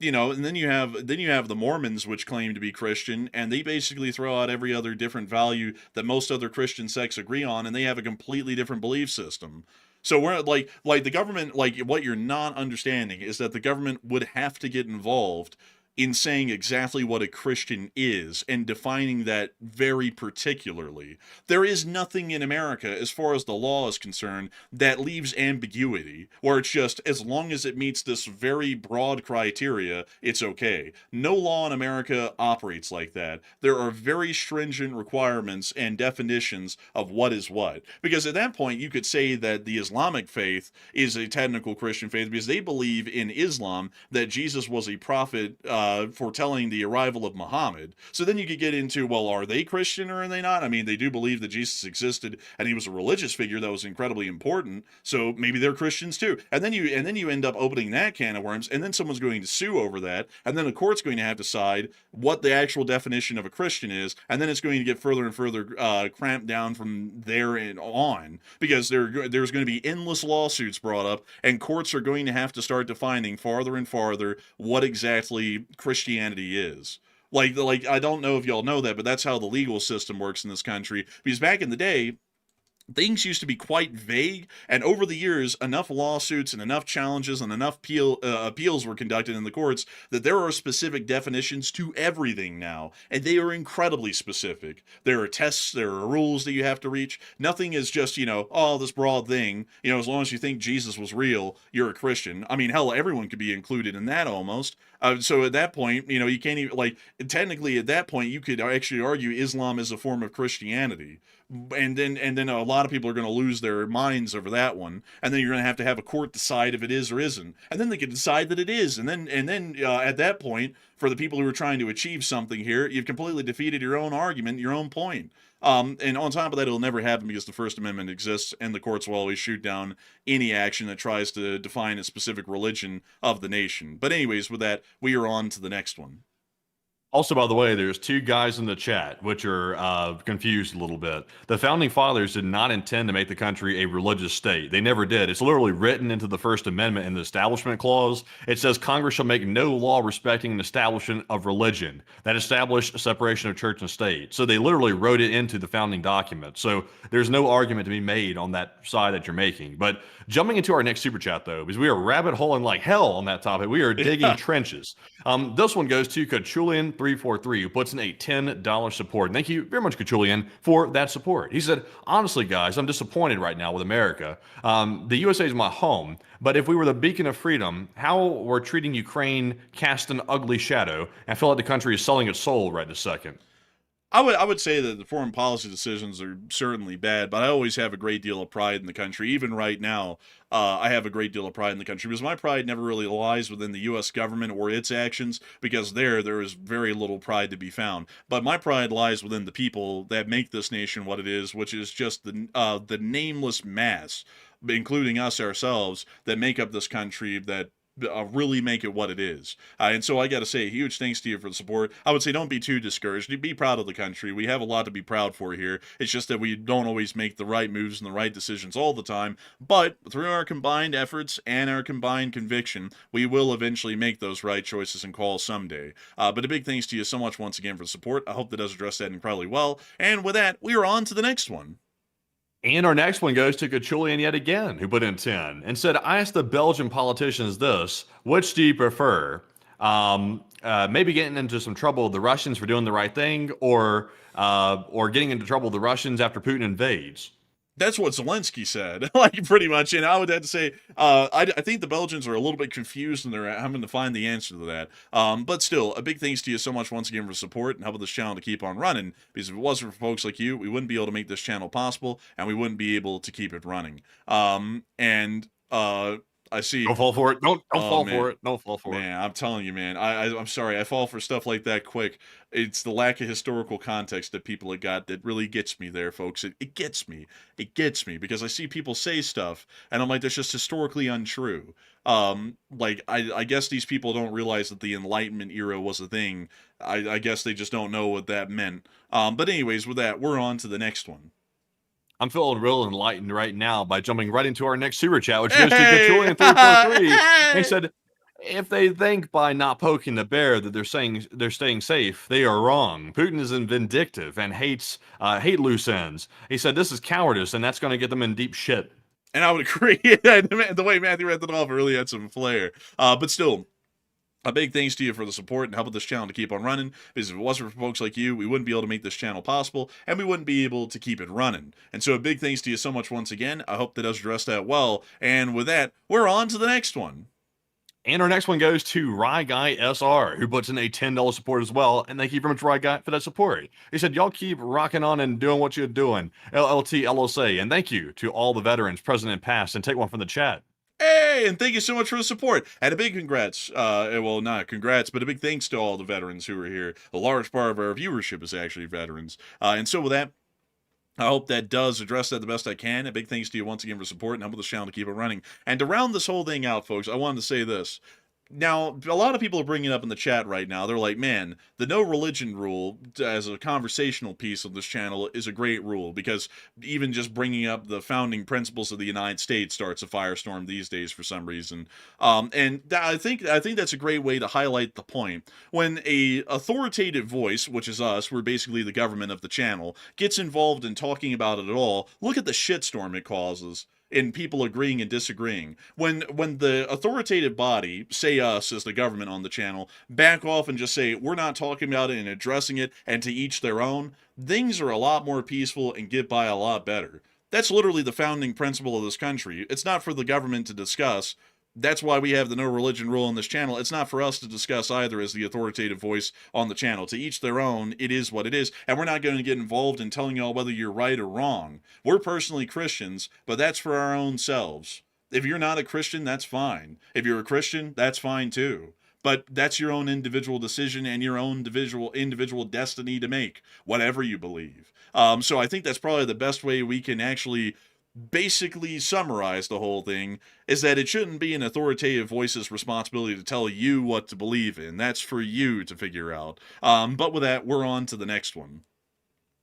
And then you have the Mormons, which claim to be Christian, and they basically throw out every other different value that most other Christian sects agree on, and they have a completely different belief system. So we're like the government, like what you're not understanding is that the government would have to get involved in saying exactly what a Christian is and defining that very particularly. There is nothing in America, as far as the law is concerned, that leaves ambiguity, where it's just, as long as it meets this very broad criteria, it's okay. No law in America operates like that. There are very stringent requirements and definitions of what is what. Because at that point, you could say that the Islamic faith is a technical Christian faith because they believe in Islam that Jesus was a prophet foretelling the arrival of Muhammad. So then you could get into, well, are they Christian or are they not? I mean, they do believe that Jesus existed and he was a religious figure that was incredibly important. So maybe they're Christians too. And then you end up opening that can of worms, and then someone's going to sue over that, and then the court's going to have to decide what the actual definition of a Christian is, and then it's going to get further and further cramped down from there and on, because there's going to be endless lawsuits brought up, and courts are going to have to start defining farther and farther what exactly Christianity is. Like I don't know if y'all know that, but that's how the legal system works in this country. Because back in the day, things used to be quite vague, and over the years, enough lawsuits and enough challenges and enough appeals were conducted in the courts that there are specific definitions to everything now, and they are incredibly specific. There are tests, there are rules that you have to reach. Nothing is just, this broad thing. As long as you think Jesus was real, you're a Christian. I mean, hell, everyone could be included in that almost. So at that point, you can't even, technically at that point, you could actually argue Islam is a form of Christianity. And then a lot of people are going to lose their minds over that one, and then you're going to have a court decide if it is or isn't, and then they can decide that it is, and then at that point, for the people who are trying to achieve something here, you've completely defeated your own argument, your own point. And on top of that, it'll never happen because the First Amendment exists, and the courts will always shoot down any action that tries to define a specific religion of the nation. But anyways, with that, we are on to the next one. Also, by the way, there's two guys in the chat which are confused a little bit. The founding fathers did not intend to make the country a religious state. They never did. It's literally written into the First Amendment in the Establishment Clause. It says Congress shall make no law respecting an establishment of religion that establish a separation of church and state. So they literally wrote it into the founding document. So there's no argument to be made on that side that you're making. But jumping into our next super chat, though, because we are rabbit holing like hell on that topic. We are digging trenches. This one goes to Kachulian343, who puts in a $10 support. And thank you very much, Kachulian, for that support. He said, honestly, guys, I'm disappointed right now with America. The USA is my home, but if we were the beacon of freedom, how we're treating Ukraine cast an ugly shadow. I feel like the country is selling its soul right this second. I would say that the foreign policy decisions are certainly bad, but I always have a great deal of pride in the country. Even right now, I have a great deal of pride in the country because my pride never really lies within the U.S. government or its actions, because there is very little pride to be found. But my pride lies within the people that make this nation what it is, which is just the nameless mass, including us ourselves, that make up this country, that really make it what it is. And so I got to say, huge thanks to you for the support. I would say don't be too discouraged. Be proud of the country. We have a lot to be proud for here. It's just that we don't always make the right moves and the right decisions all the time. But through our combined efforts and our combined conviction, we will eventually make those right choices and calls someday. But a big thanks to you so much once again for the support. I hope that does address that incredibly well. And with that, we are on to the next one. And our next one goes to Kachulian yet again, who put in 10 and said, I asked the Belgian politicians this, which do you prefer? maybe getting into some trouble with the Russians for doing the right thing, or getting into trouble with the Russians after Putin invades. That's what Zelensky said, like pretty much. And I would have to say, I think the Belgians are a little bit confused and they're having to find the answer to that. But still, a big thanks to you so much once again for support and helping this channel to keep on running. Because if it wasn't for folks like you, we wouldn't be able to make this channel possible, and we wouldn't be able to keep it running. I see. Don't fall for it. Don't fall for it. Don't fall for it. Man, I'm telling you, man. I'm sorry. I fall for stuff like that quick. It's the lack of historical context that people have got that really gets me there, folks. It gets me. It gets me because I see people say stuff, and I'm like, that's just historically untrue. I guess these people don't realize that the Enlightenment era was a thing. I guess they just don't know what that meant. But anyways, with that, we're on to the next one. I'm feeling real enlightened right now by jumping right into our next super chat, which goes to Julian 343. He said, if they think by not poking the bear that they're staying safe, they are wrong. Putin is vindictive and hate loose ends. He said this is cowardice, and that's going to get them in deep shit. And I would agree. The way Matthew read that off really had some flair. But still, a big thanks to you for the support and helping this channel to keep on running, because if it wasn't for folks like you, we wouldn't be able to make this channel possible, and we wouldn't be able to keep it running. And so a big thanks to you so much once again. I hope that does address that well. And with that, we're on to the next one. And our next one goes to Rye Guy SR, who puts in a $10 support as well. And thank you very much, Rye Guy, for that support. He said, y'all keep rocking on and doing what you're doing. LLT, LOSA. And thank you to all the veterans, present and past. And take one from the chat. Hey, and thank you so much for the support. And a big congrats, well, not congrats, but a big thanks to all the veterans who are here. A large part of our viewership is actually veterans. And so with that, I hope that does address that the best I can. A big thanks to you once again for support and helping the channel to keep it running. And to round this whole thing out, folks, I wanted to say this. Now, a lot of people are bringing it up in the chat right now. They're like, man, the no religion rule as a conversational piece of this channel is a great rule, because even just bringing up the founding principles of the United States starts a firestorm these days for some reason. I think that's a great way to highlight the point. When a authoritative voice, which is us, we're basically the government of the channel, gets involved in talking about it at all, look at the shitstorm it causes in people agreeing and disagreeing. When the authoritative body, say us as the government on the channel, back off and just say, we're not talking about it and addressing it, and to each their own, things are a lot more peaceful and get by a lot better. That's literally the founding principle of this country. It's not for the government to discuss. That's why we have the no religion rule on this channel. It's not for us to discuss either as the authoritative voice on the channel. To each their own, it is what it is. And we're not going to get involved in telling y'all whether you're right or wrong. We're personally Christians, but that's for our own selves. If you're not a Christian, that's fine. If you're a Christian, that's fine too. But that's your own individual decision and your own individual destiny to make, whatever you believe. So I think that's probably the best way we can actually basically summarize the whole thing, is that it shouldn't be an authoritative voice's responsibility to tell you what to believe in. That's for you to figure out. But with that, we're on to the next one.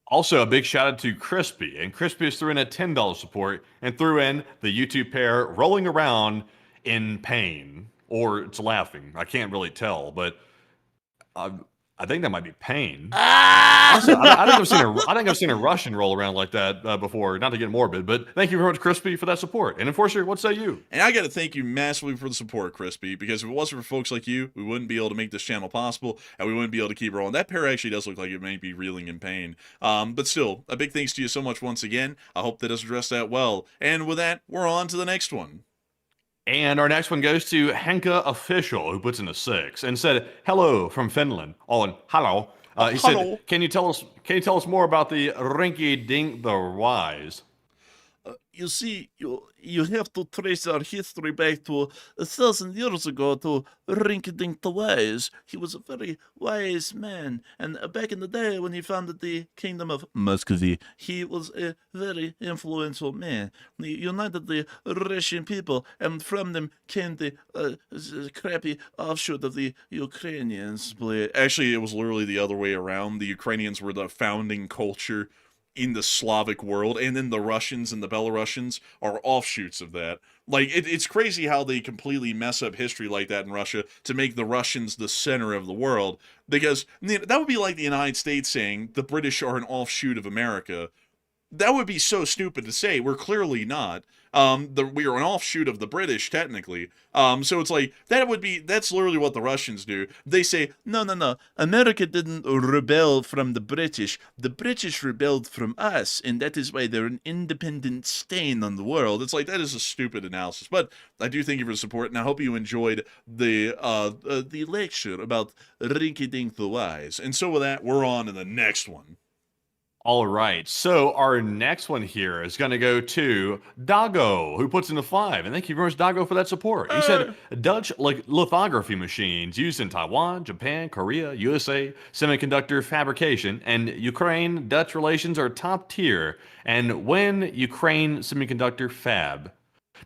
Also, a big shout out to Crispy. And Crispy has threw in a $10 support and threw in the YouTube pair rolling around in pain. Or it's laughing. I can't really tell, but I think that might be pain. Honestly, I think I've seen a Russian roll around like that before. Not to get morbid, but thank you very much, Crispy, for that support. And Enforcer, what say you? And I got to thank you massively for the support, Crispy, because if it wasn't for folks like you, we wouldn't be able to make this channel possible, and we wouldn't be able to keep rolling. That pair actually does look like it may be reeling in pain. But still, a big thanks to you so much once again. I hope that does address that well. And with that, we're on to the next one. And our next one goes to Henka Official, who puts in a 6 and said, "Hello from Finland." Oh, and hello. He hello. said, "Can you tell us more about the Rinky Dink the Wise?" You see, you have to trace our history back to 1,000 years ago to Rinky-Dink the Wise. He was a very wise man, and back in the day when he founded the Kingdom of Muscovy, he was a very influential man. He united the Russian people, and from them came the crappy offshoot of the Ukrainians. Actually, it was literally the other way around. The Ukrainians were the founding culture in the Slavic world, and then the Russians and the Belarusians are offshoots of that. Like, it's crazy how they completely mess up history like that in Russia to make the Russians the center of the world, because that would be like the United States saying the British are an offshoot of America. That would be so stupid to say. We're clearly not. We are an offshoot of the British, technically. So it's like, that's literally what the Russians do. They say, no, no, no, America didn't rebel from the British. The British rebelled from us, and that is why they're an independent stain on the world. It's like, that is a stupid analysis. But I do thank you for the support, and I hope you enjoyed the lecture about rinky-dink the wise. And so with that, we're on to the next one. All right, so our next one here is going to go to Dago, who puts in a 5. And thank you very much, Dago, for that support. He said, Dutch lithography machines used in Taiwan, Japan, Korea, USA, semiconductor fabrication, and Ukraine-Dutch relations are top tier. And when Ukraine semiconductor fab.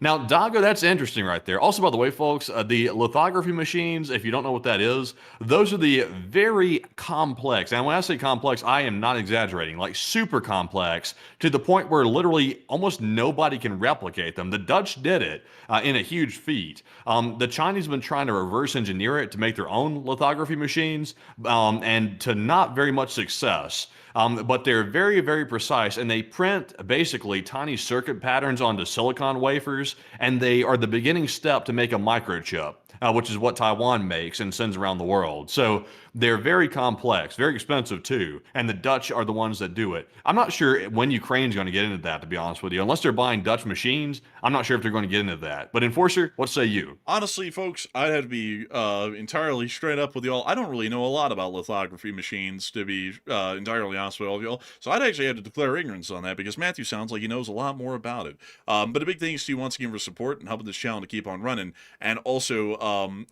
Now, Dago, that's interesting right there. Also, by the way, folks, the lithography machines, if you don't know what that is, those are the very complex. And when I say complex, I am not exaggerating, like super complex to the point where literally almost nobody can replicate them. The Dutch did it in a huge feat. The Chinese have been trying to reverse engineer it to make their own lithography machines and to not very much success. But they're very, very precise, and they print basically tiny circuit patterns onto silicon wafers, and they are the beginning step to make a microchip, which is what Taiwan makes and sends around the world. So they're very complex, very expensive too, and the Dutch are the ones that do it. I'm not sure when Ukraine's going to get into that, to be honest with you. Unless they're buying Dutch machines, I'm not sure if they're going to get into that. But Enforcer, what say you? Honestly, folks, I'd have to be entirely straight up with y'all. I don't really know a lot about lithography machines, to be entirely honest with all of y'all. So I'd actually have to declare ignorance on that, because Matthew sounds like he knows a lot more about it. But a big thanks to you once again for support and helping this channel to keep on running. And also,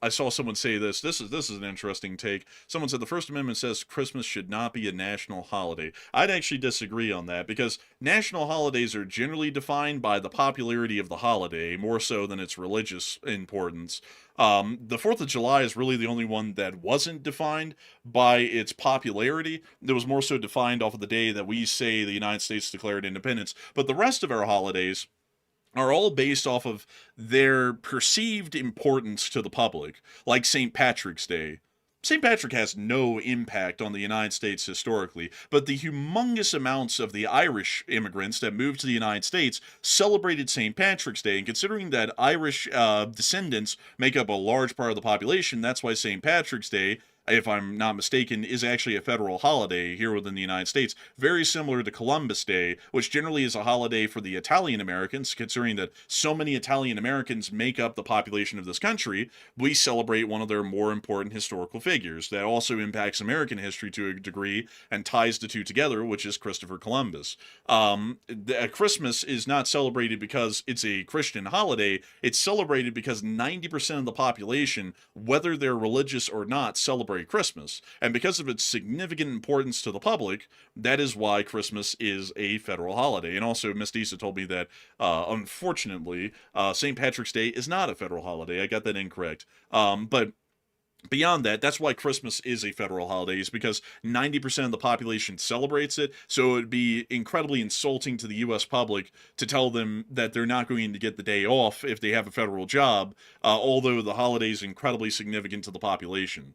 I saw someone say this. This is an interesting take. Someone said the First Amendment says Christmas should not be a national holiday. I'd actually disagree on that, because national holidays are generally defined by the popularity of the holiday, more so than its religious importance. The 4th of July is really the only one that wasn't defined by its popularity. It was more so defined off of the day that we say the United States declared independence. But the rest of our holidays are all based off of their perceived importance to the public, like St. Patrick's Day. St. Patrick has no impact on the United States historically, but the humongous amounts of the Irish immigrants that moved to the United States celebrated St. Patrick's Day, and considering that Irish descendants make up a large part of the population, that's why St. Patrick's Day, if I'm not mistaken, is actually a federal holiday here within the United States, very similar to Columbus Day, which generally is a holiday for the Italian Americans. Considering that so many Italian Americans make up the population of this country, we celebrate one of their more important historical figures that also impacts American history to a degree and ties the two together, which is Christopher Columbus. Christmas is not celebrated because it's a Christian holiday. It's celebrated because 90% of the population, whether they're religious or not, celebrate Christmas, and because of its significant importance to the public, that is why Christmas is a federal holiday. And also, Miss Disa told me that, unfortunately, St. Patrick's Day is not a federal holiday. I got that incorrect. But beyond that, that's why Christmas is a federal holiday, is because 90% of the population celebrates it, so it would be incredibly insulting to the U.S. public to tell them that they're not going to get the day off if they have a federal job, although the holiday is incredibly significant to the population.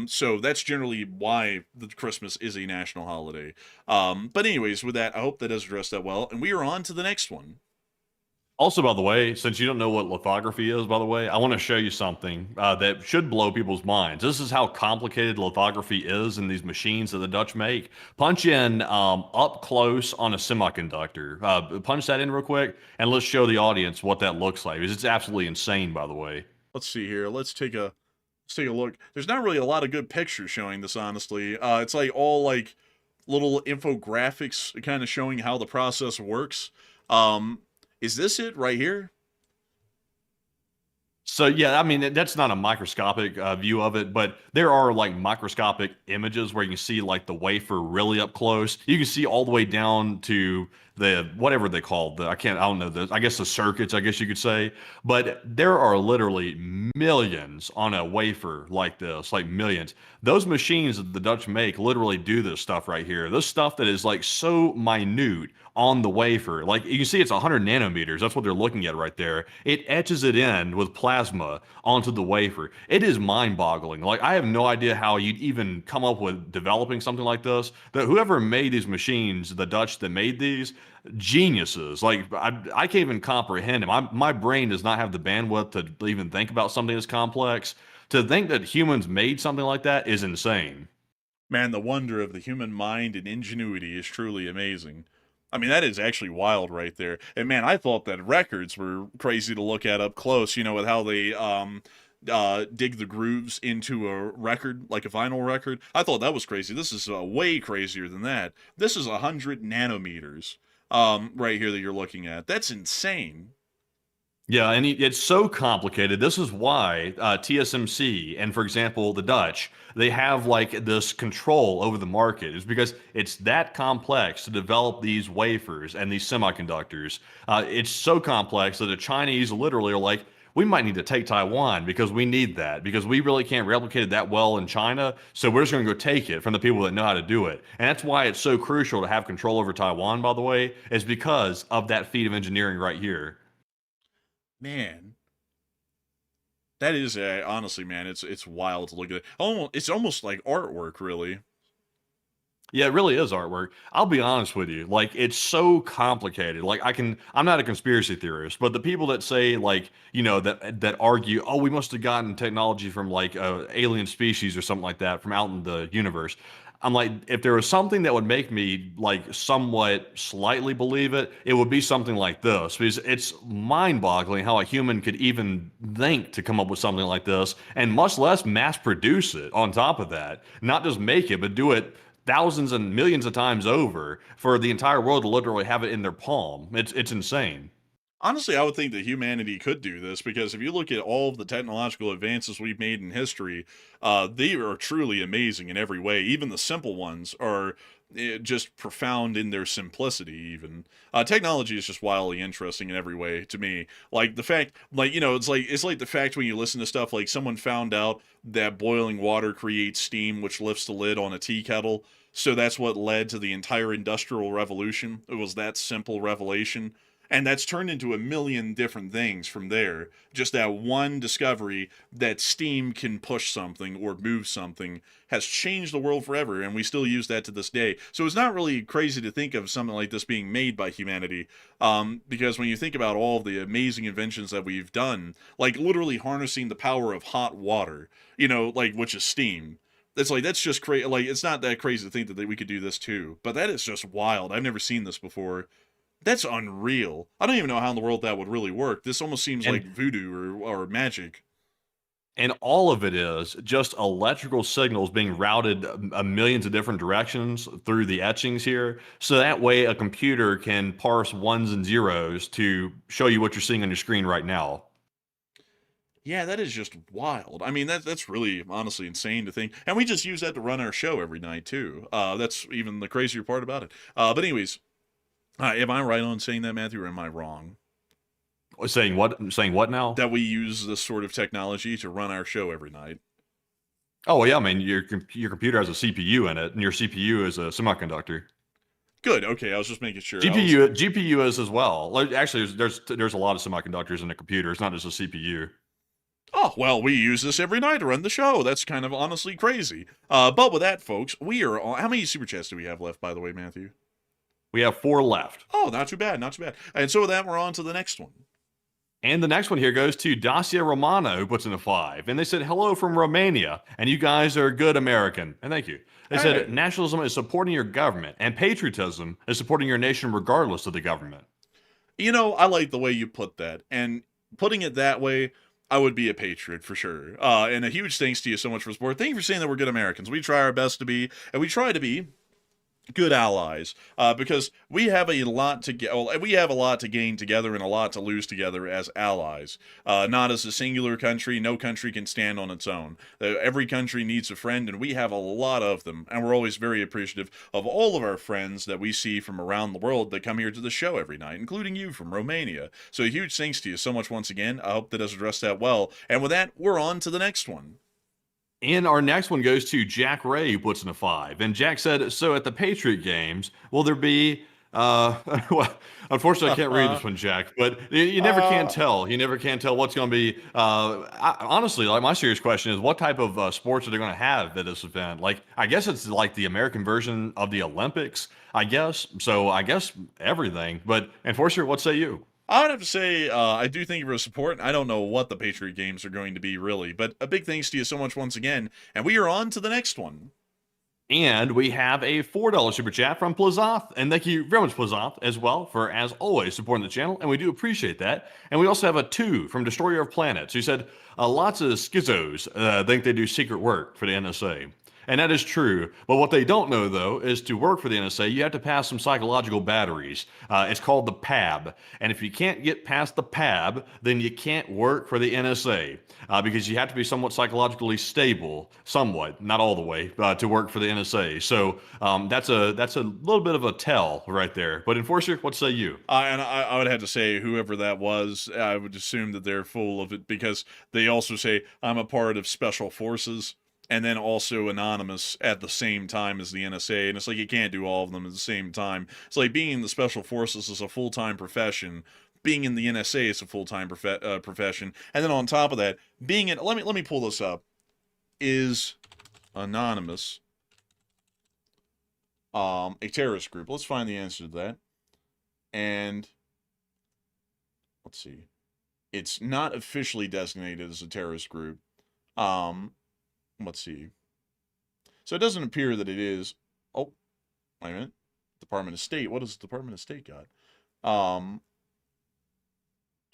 So that's generally why Christmas is a national holiday. But anyways, with that, I hope that does address that well, and we are on to the next one. Also, by the way, since you don't know what lithography is, by the way, I want to show you something that should blow people's minds. This is how complicated lithography is in these machines that the Dutch make. Punch in up close on a semiconductor. Punch that in real quick, and let's show the audience what that looks like. It's absolutely insane, by the way. Let's see here. Let's take a look. There's not really a lot of good pictures showing this, honestly. It's like all like little infographics kind of showing how the process works. Is this it right here? So, yeah, I mean, that's not a microscopic view of it, but there are like microscopic images where you can see like the wafer really up close. You can see all the way down to the, whatever they call the, I don't know, I guess the circuits, I guess you could say. But there are literally millions on a wafer like this, like millions. Those machines that the Dutch make literally do this stuff right here. This stuff that is like so minute on the wafer. Like you can see it's 100 nanometers. That's what they're looking at right there. It etches it in with plasma onto the wafer. It is mind-boggling. Like I have no idea how you'd even come up with developing something like this. That whoever made these machines, the Dutch that made these, geniuses. Like I can't even comprehend it. My brain does not have the bandwidth to even think about something as complex. To think that humans made something like that is insane. Man, the wonder of the human mind and ingenuity is truly amazing. I mean, that is actually wild right there. And man, I thought that records were crazy to look at up close, you know, with how they dig the grooves into a record, like a vinyl record. I thought that was crazy. This is way crazier than that. This is 100 nanometers right here that you're looking at. That's insane. Yeah, and it's so complicated. This is why TSMC and, for example, the Dutch, they have like this control over the market. Is because it's that complex to develop these wafers and these semiconductors. It's so complex that the Chinese literally are like, we might need to take Taiwan because we need that, because we really can't replicate it that well in China. So we're just going to go take it from the people that know how to do it. And that's why it's so crucial to have control over Taiwan, by the way, is because of that feat of engineering right here. Man, that is honestly, man, it's wild to look at. It's almost like artwork, really. Yeah, it really is artwork. I'll be honest with you. Like, it's so complicated. Like, I'm not a conspiracy theorist, but the people that say, like, you know, that argue, oh, we must have gotten technology from like alien species or something like that from out in the universe. I'm like, if there was something that would make me like somewhat slightly believe it, it would be something like this, because it's mind-boggling how a human could even think to come up with something like this, and much less mass produce it on top of that. Not just make it, but do it thousands and millions of times over for the entire world to literally have it in their palm. It's insane. Honestly, I would think that humanity could do this, because if you look at all of the technological advances we've made in history, they are truly amazing in every way. Even the simple ones are just profound in their simplicity, even. Technology is just wildly interesting in every way to me. Like the fact, like, you know, it's like the fact when you listen to stuff like someone found out that boiling water creates steam, which lifts the lid on a tea kettle. So that's what led to the entire Industrial Revolution. It was that simple revelation. And that's turned into a million different things from there. Just that one discovery that steam can push something or move something has changed the world forever, and we still use that to this day. So it's not really crazy to think of something like this being made by humanity, because when you think about all the amazing inventions that we've done, like literally harnessing the power of hot water, you know, like, which is steam. It's like, that's just crazy. Like, it's not that crazy to think that we could do this too, but that is just wild. I've never seen this before. That's unreal. I don't even know how in the world that would really work. This almost seems like voodoo or magic. And all of it is just electrical signals being routed millions of different directions through the etchings here. So that way a computer can parse ones and zeros to show you what you're seeing on your screen right now. Yeah, that is just wild. I mean, that's really honestly insane to think. And we just use that to run our show every night too. That's even the crazier part about it. But anyways, am I right on saying that, Matthew, or am I wrong? Saying what? Saying what now? That we use this sort of technology to run our show every night. Oh, yeah. I mean, your computer has a CPU in it, and your CPU is a semiconductor. Good. Okay, I was just making sure. GPU is as well. Like, actually, there's a lot of semiconductors in a computer. It's not just a CPU. Oh, well, we use this every night to run the show. That's kind of honestly crazy. But with that, folks, we are on... How many super chats do we have left, by the way, Matthew? We have 4 left. Oh, not too bad, not too bad. And so with that, we're on to the next one. And the next one here goes to Dacia Romana, who puts in a 5. And they said, hello from Romania, and you guys are good American. And thank you. They said, nationalism is supporting your government, and patriotism is supporting your nation regardless of the government. You know, I like the way you put that. And putting it that way, I would be a patriot for sure. And a huge thanks to you so much for support. Thank you for saying that we're good Americans. We try our best to be, and we try to be good allies, because we have a lot to get. Well, we have a lot to gain together and a lot to lose together as allies. Not as a singular country. No country can stand on its own. Every country needs a friend, and we have a lot of them. And we're always very appreciative of all of our friends that we see from around the world that come here to the show every night, including you from Romania. So a huge thanks to you so much once again. I hope that has addressed that well. And with that, we're on to the next one. And our next one goes to Jack Ray, who puts in a 5. And Jack said, so at the Patriot games, will there be, well, unfortunately, I can't read this one, Jack, but you never can tell. You never can tell what's going to be. Honestly, like my serious question is, what type of sports are they going to have at this event? Like, I guess it's like the American version of the Olympics, I guess. So I guess everything. But Enforcer, what say you? I would have to say, I do thank you for the support. I don't know what the Patriot games are going to be, really, but a big thanks to you so much once again, and we are on to the next one. And we have a $4 super chat from Plazoth, and thank you very much, Plazoth, as well, for, as always, supporting the channel, and we do appreciate that. And we also have a 2 from Destroyer of Planets, who said, lots of schizos think they do secret work for the NSA. And that is true. But what they don't know, though, is to work for the NSA, you have to pass some psychological batteries. It's called the PAB. And if you can't get past the PAB, then you can't work for the NSA because you have to be somewhat psychologically stable, somewhat, not all the way, to work for the NSA. So that's a little bit of a tell right there. But Enforcer, what say you? And I would have to say, whoever that was, I would assume that they're full of it because they also say, I'm a part of special forces. And then also anonymous at the same time as the NSA. And it's like you can't do all of them at the same time. It's like being in the special forces is a full-time profession. Being in the NSA is a full-time profession. And then on top of that, being in... Let me pull this up. Is anonymous a terrorist group? Let's find the answer to that. And let's see. It's not officially designated as a terrorist group. Let's see. So it doesn't appear that it is. Oh, wait a minute. Department of State. What does the Department of State got?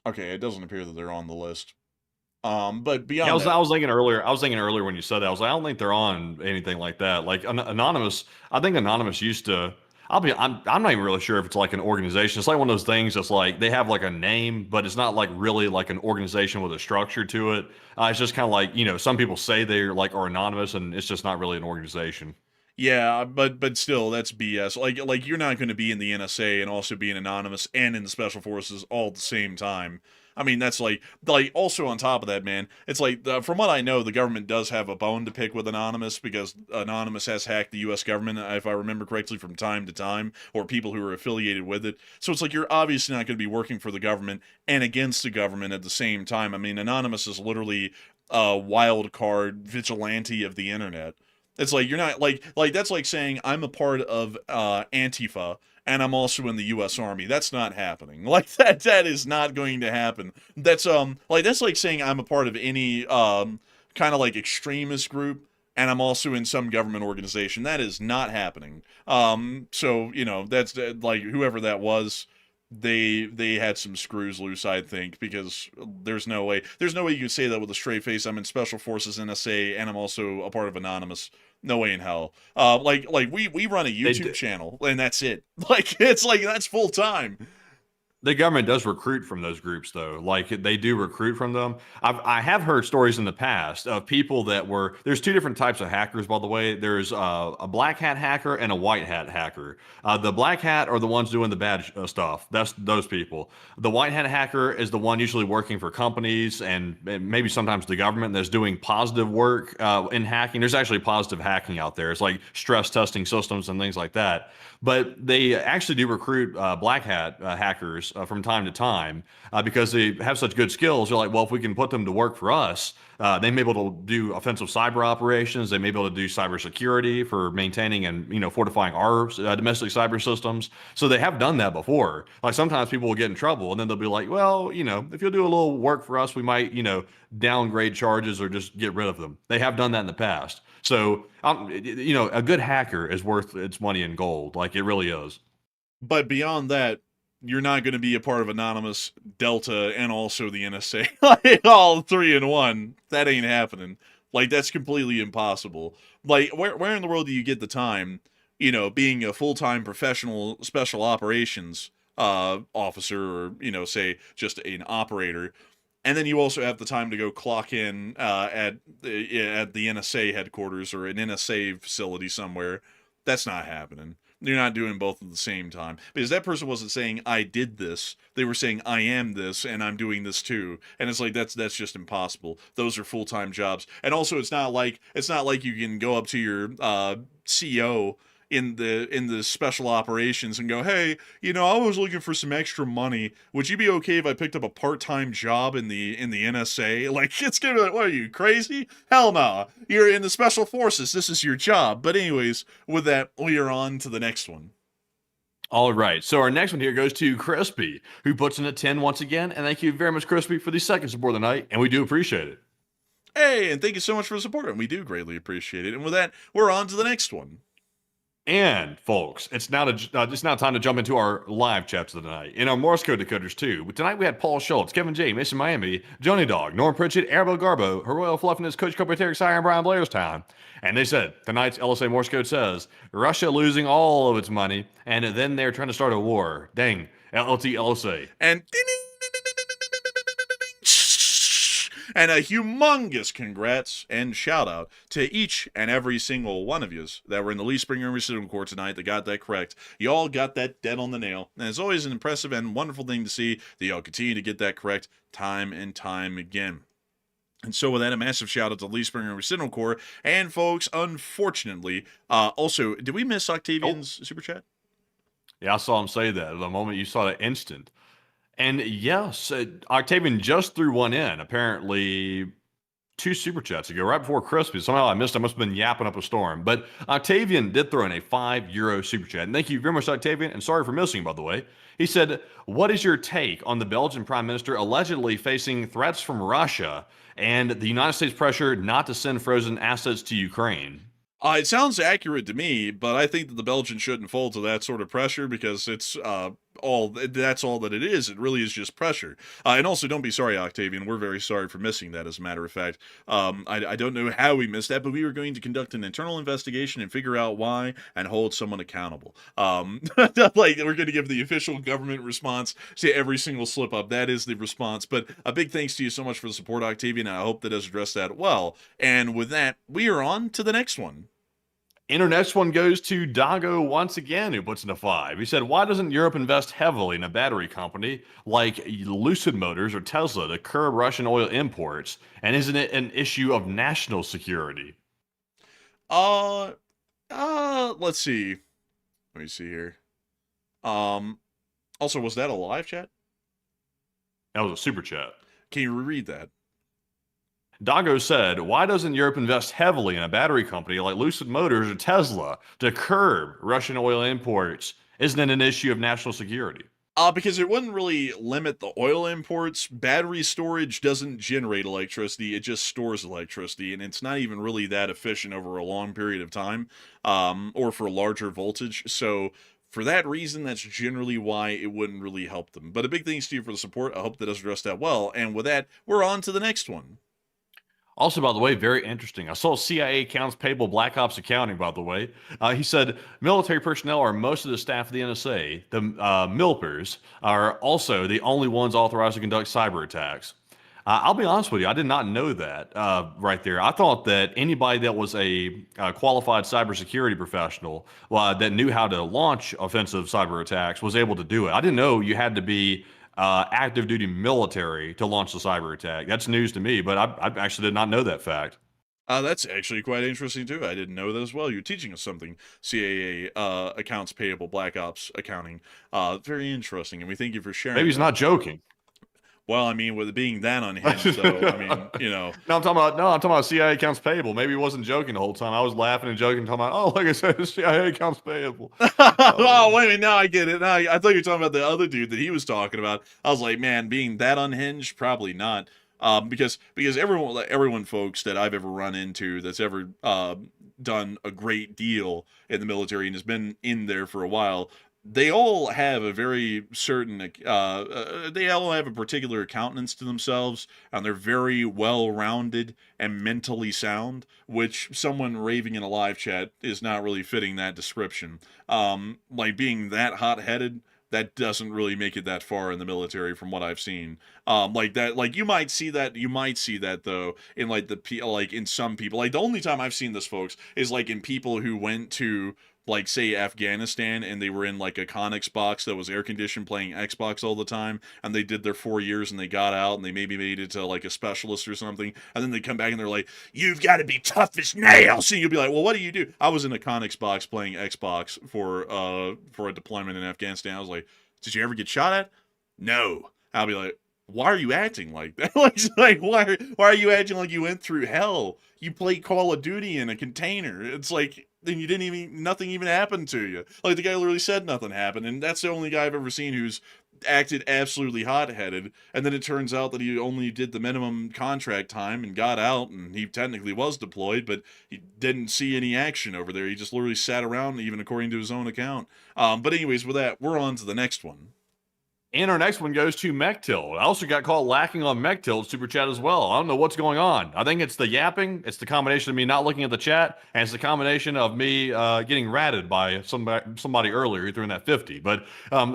Okay, it doesn't appear that they're on the list. But beyond I was thinking earlier when you said that, I was like, I don't think they're on anything like that. Like Anonymous, I think Anonymous used to. I'm not even really sure if it's like an organization. It's like one of those things that's like they have like a name, but it's not like really like an organization with a structure to it. It's just kind of like, you know, some people say they're like are anonymous, and it's just not really an organization. Yeah, but still, that's BS. Like you're not going to be in the NSA and also be an anonymous and in the special forces all at the same time. I mean, that's like also on top of that, man, it's like, from what I know, the government does have a bone to pick with Anonymous because Anonymous has hacked the U.S. government, if I remember correctly, from time to time, or people who are affiliated with it. So it's like you're obviously not going to be working for the government and against the government at the same time. I mean, Anonymous is literally a wild card vigilante of the internet. It's like you're not like that's like saying I'm a part of Antifa and I'm also in the U.S. Army. That's not happening. Like that is not going to happen. That's that's like saying I'm a part of any kind of like extremist group and I'm also in some government organization. That is not happening. So you know that's like whoever that was. They had some screws loose, I think, because there's no way you could say that with a straight face. I'm in Special Forces NSA and I'm also a part of Anonymous. No way in hell. Like we run a YouTube channel and that's it. Like it's like that's full time. The government does recruit from those groups, though. Like they do recruit from them. I have heard stories in the past of people that were. There's 2 different types of hackers, by the way. There's a black hat hacker and a white hat hacker. The black hat are the ones doing the bad stuff. That's those people. The white hat hacker is the one usually working for companies and maybe sometimes the government that's doing positive work in hacking. There's actually positive hacking out there. It's like stress testing systems and things like that. But they actually do recruit black hat hackers from time to time because they have such good skills. They're like, well, if we can put them to work for us, they may be able to do offensive cyber operations. They may be able to do cybersecurity for maintaining and fortifying our domestic cyber systems. So they have done that before. Like sometimes people will get in trouble and then they'll be like, well, if you'll do a little work for us, we might, downgrade charges or just get rid of them. They have done that in the past. So, a good hacker is worth its money in gold. Like it really is. But beyond that, you're not going to be a part of Anonymous, Delta, and also the NSA. Like, all 3 in 1. That ain't happening. Like, that's completely impossible. Like, where in the world do you get the time being a full-time professional special operations officer, or say just an operator, and then you also have the time to go clock in at the NSA headquarters or an NSA facility somewhere. That's not happening. You're not doing both at the same time, because that person wasn't saying I did this. They were saying I am this and I'm doing this too. And it's like that's just impossible. Those are full-time jobs. And also it's not like you can go up to your CEO in the special operations and go, hey, I was looking for some extra money. Would you be okay if I picked up a part-time job in the NSA? Like, it's gonna be like, what are you, crazy? Hell no. You're in the special forces. This is your job. But anyways, with that, we are on to the next one. All right, so our next one here goes to Crispy, who puts in a 10 once again, and thank you very much, Crispy, for the second support of the night, and we do appreciate it. Hey, and thank you so much for the support, and we do greatly appreciate it. And with that, we're on to the next one. And folks, it's now time to jump into our live chats of the night. In our Morse code decoders too. But tonight we had Paul Schultz, Kevin J, Mason Miami, Johnny Dog, Norm Pritchett, Arabo Garbo, Her Royal Fluffiness, Coach Copper, Terry Sire, and Brian Blairstown. And they said tonight's LSA Morse code says Russia losing all of its money, and then they're trying to start a war. Dang, LLT LSA. And a humongous congrats and shout out to each and every single one of yous that were in the Lee Springer Recital Corps tonight that got that correct. You all got that dead on the nail. And it's always an impressive and wonderful thing to see that y'all continue to get that correct time and time again. And so with that, a massive shout out to Lee Springer Recital Corps. And folks, unfortunately, also, did we miss Octavian's super chat? Yeah, I saw him say that. The moment you saw that instant. And yes, Octavian just threw one in, apparently 2 super chats ago, right before Crispy. Somehow I missed. I must have been yapping up a storm. But Octavian did throw in a €5 super chat. And thank you very much, Octavian. And sorry for missing, by the way. He said, what is your take on the Belgian Prime Minister allegedly facing threats from Russia and the United States pressure not to send frozen assets to Ukraine? It sounds accurate to me, but I think that the Belgians shouldn't fall to that sort of pressure, because it's that's all that it is. It really is just pressure. And also, don't be sorry, Octavian. We're very sorry for missing that, as a matter of fact. I don't know how we missed that, but we were going to conduct an internal investigation and figure out why and hold someone accountable. Like, we're going to give the official government response to every single slip up. That is the response. But a big thanks to you so much for the support, Octavian, and I hope that has addressed that well. And with that, we are on to the next one. And our next one goes to Dago once again, who puts in a 5. He said, why doesn't Europe invest heavily in a battery company like Lucid Motors or Tesla to curb Russian oil imports? And isn't it an issue of national security? Let's see. Let me see here. Also, was that a live chat? That was a super chat. Can you reread that? Dago said, why doesn't Europe invest heavily in a battery company like Lucid Motors or Tesla to curb Russian oil imports? Isn't it an issue of national security? Because it wouldn't really limit the oil imports. Battery storage doesn't generate electricity, it just stores electricity, and it's not even really that efficient over a long period of time, or for larger voltage. So for that reason, that's generally why it wouldn't really help them. But a big thanks to you for the support. I hope that has addressed that well. And with that, we're on to the next one. Also, by the way, very interesting. I saw CIA accounts payable Black Ops accounting, by the way. He said military personnel are most of the staff of the NSA. The MILPers are also the only ones authorized to conduct cyber attacks. I'll be honest with you, I did not know that right there. I thought that anybody that was a qualified cybersecurity professional that knew how to launch offensive cyber attacks was able to do it. I didn't know you had to be active duty military to launch the cyber attack. That's news to me, but I actually did not know that fact. That's actually quite interesting too. I didn't know that as well. You're teaching us something. CAA accounts payable, Black Ops accounting. Very interesting, and we thank you for sharing. Maybe he's not joking. Well, I mean, with it being that unhinged, so I mean, you know. No, I'm talking about CIA accounts payable. Maybe he wasn't joking the whole time. I was laughing and joking, talking about, oh, like I said, CIA accounts payable. Oh, wait a minute, now I get it. Now, I thought you were talking about the other dude that he was talking about. I was like, man, being that unhinged, probably not. Because everyone, folks, that I've ever run into that's ever done a great deal in the military and has been in there for a while, they all have a very certain, they all have a particular countenance to themselves, and they're very well-rounded and mentally sound, which someone raving in a live chat is not really fitting that description. Like being that hot-headed, that doesn't really make it that far in the military from what I've seen. Like that, like you might see that though in like like in some people. Like the only time I've seen this, folks, is like in people who went to, like, say, Afghanistan, and they were in like a Connex box that was air conditioned playing Xbox all the time, and they did their 4 years and they got out and they maybe made it to like a specialist or something, and then they come back and they're like, you've got to be tough as nails. And you'll be like, well, what do you do? I was in a Connex box playing Xbox for a deployment in Afghanistan. I was like, did you ever get shot at? No. I'll be like, why are you acting like that? like why are you acting like you went through hell? You play Call of Duty in a container. It's like, then you didn't even, nothing even happened to you. Like the guy literally said nothing happened, and that's the only guy I've ever seen who's acted absolutely hot-headed, and then it turns out that he only did the minimum contract time and got out, and he technically was deployed, but he didn't see any action over there. He just literally sat around, even according to his own account. But anyways, with that, we're on to the next one. And our next one goes to Mechtild. I also got caught lacking on Mechtild super chat as well. I don't know what's going on. I think it's the yapping. It's the combination of me not looking at the chat, and it's the combination of me getting ratted by somebody earlier who threw in that 50. But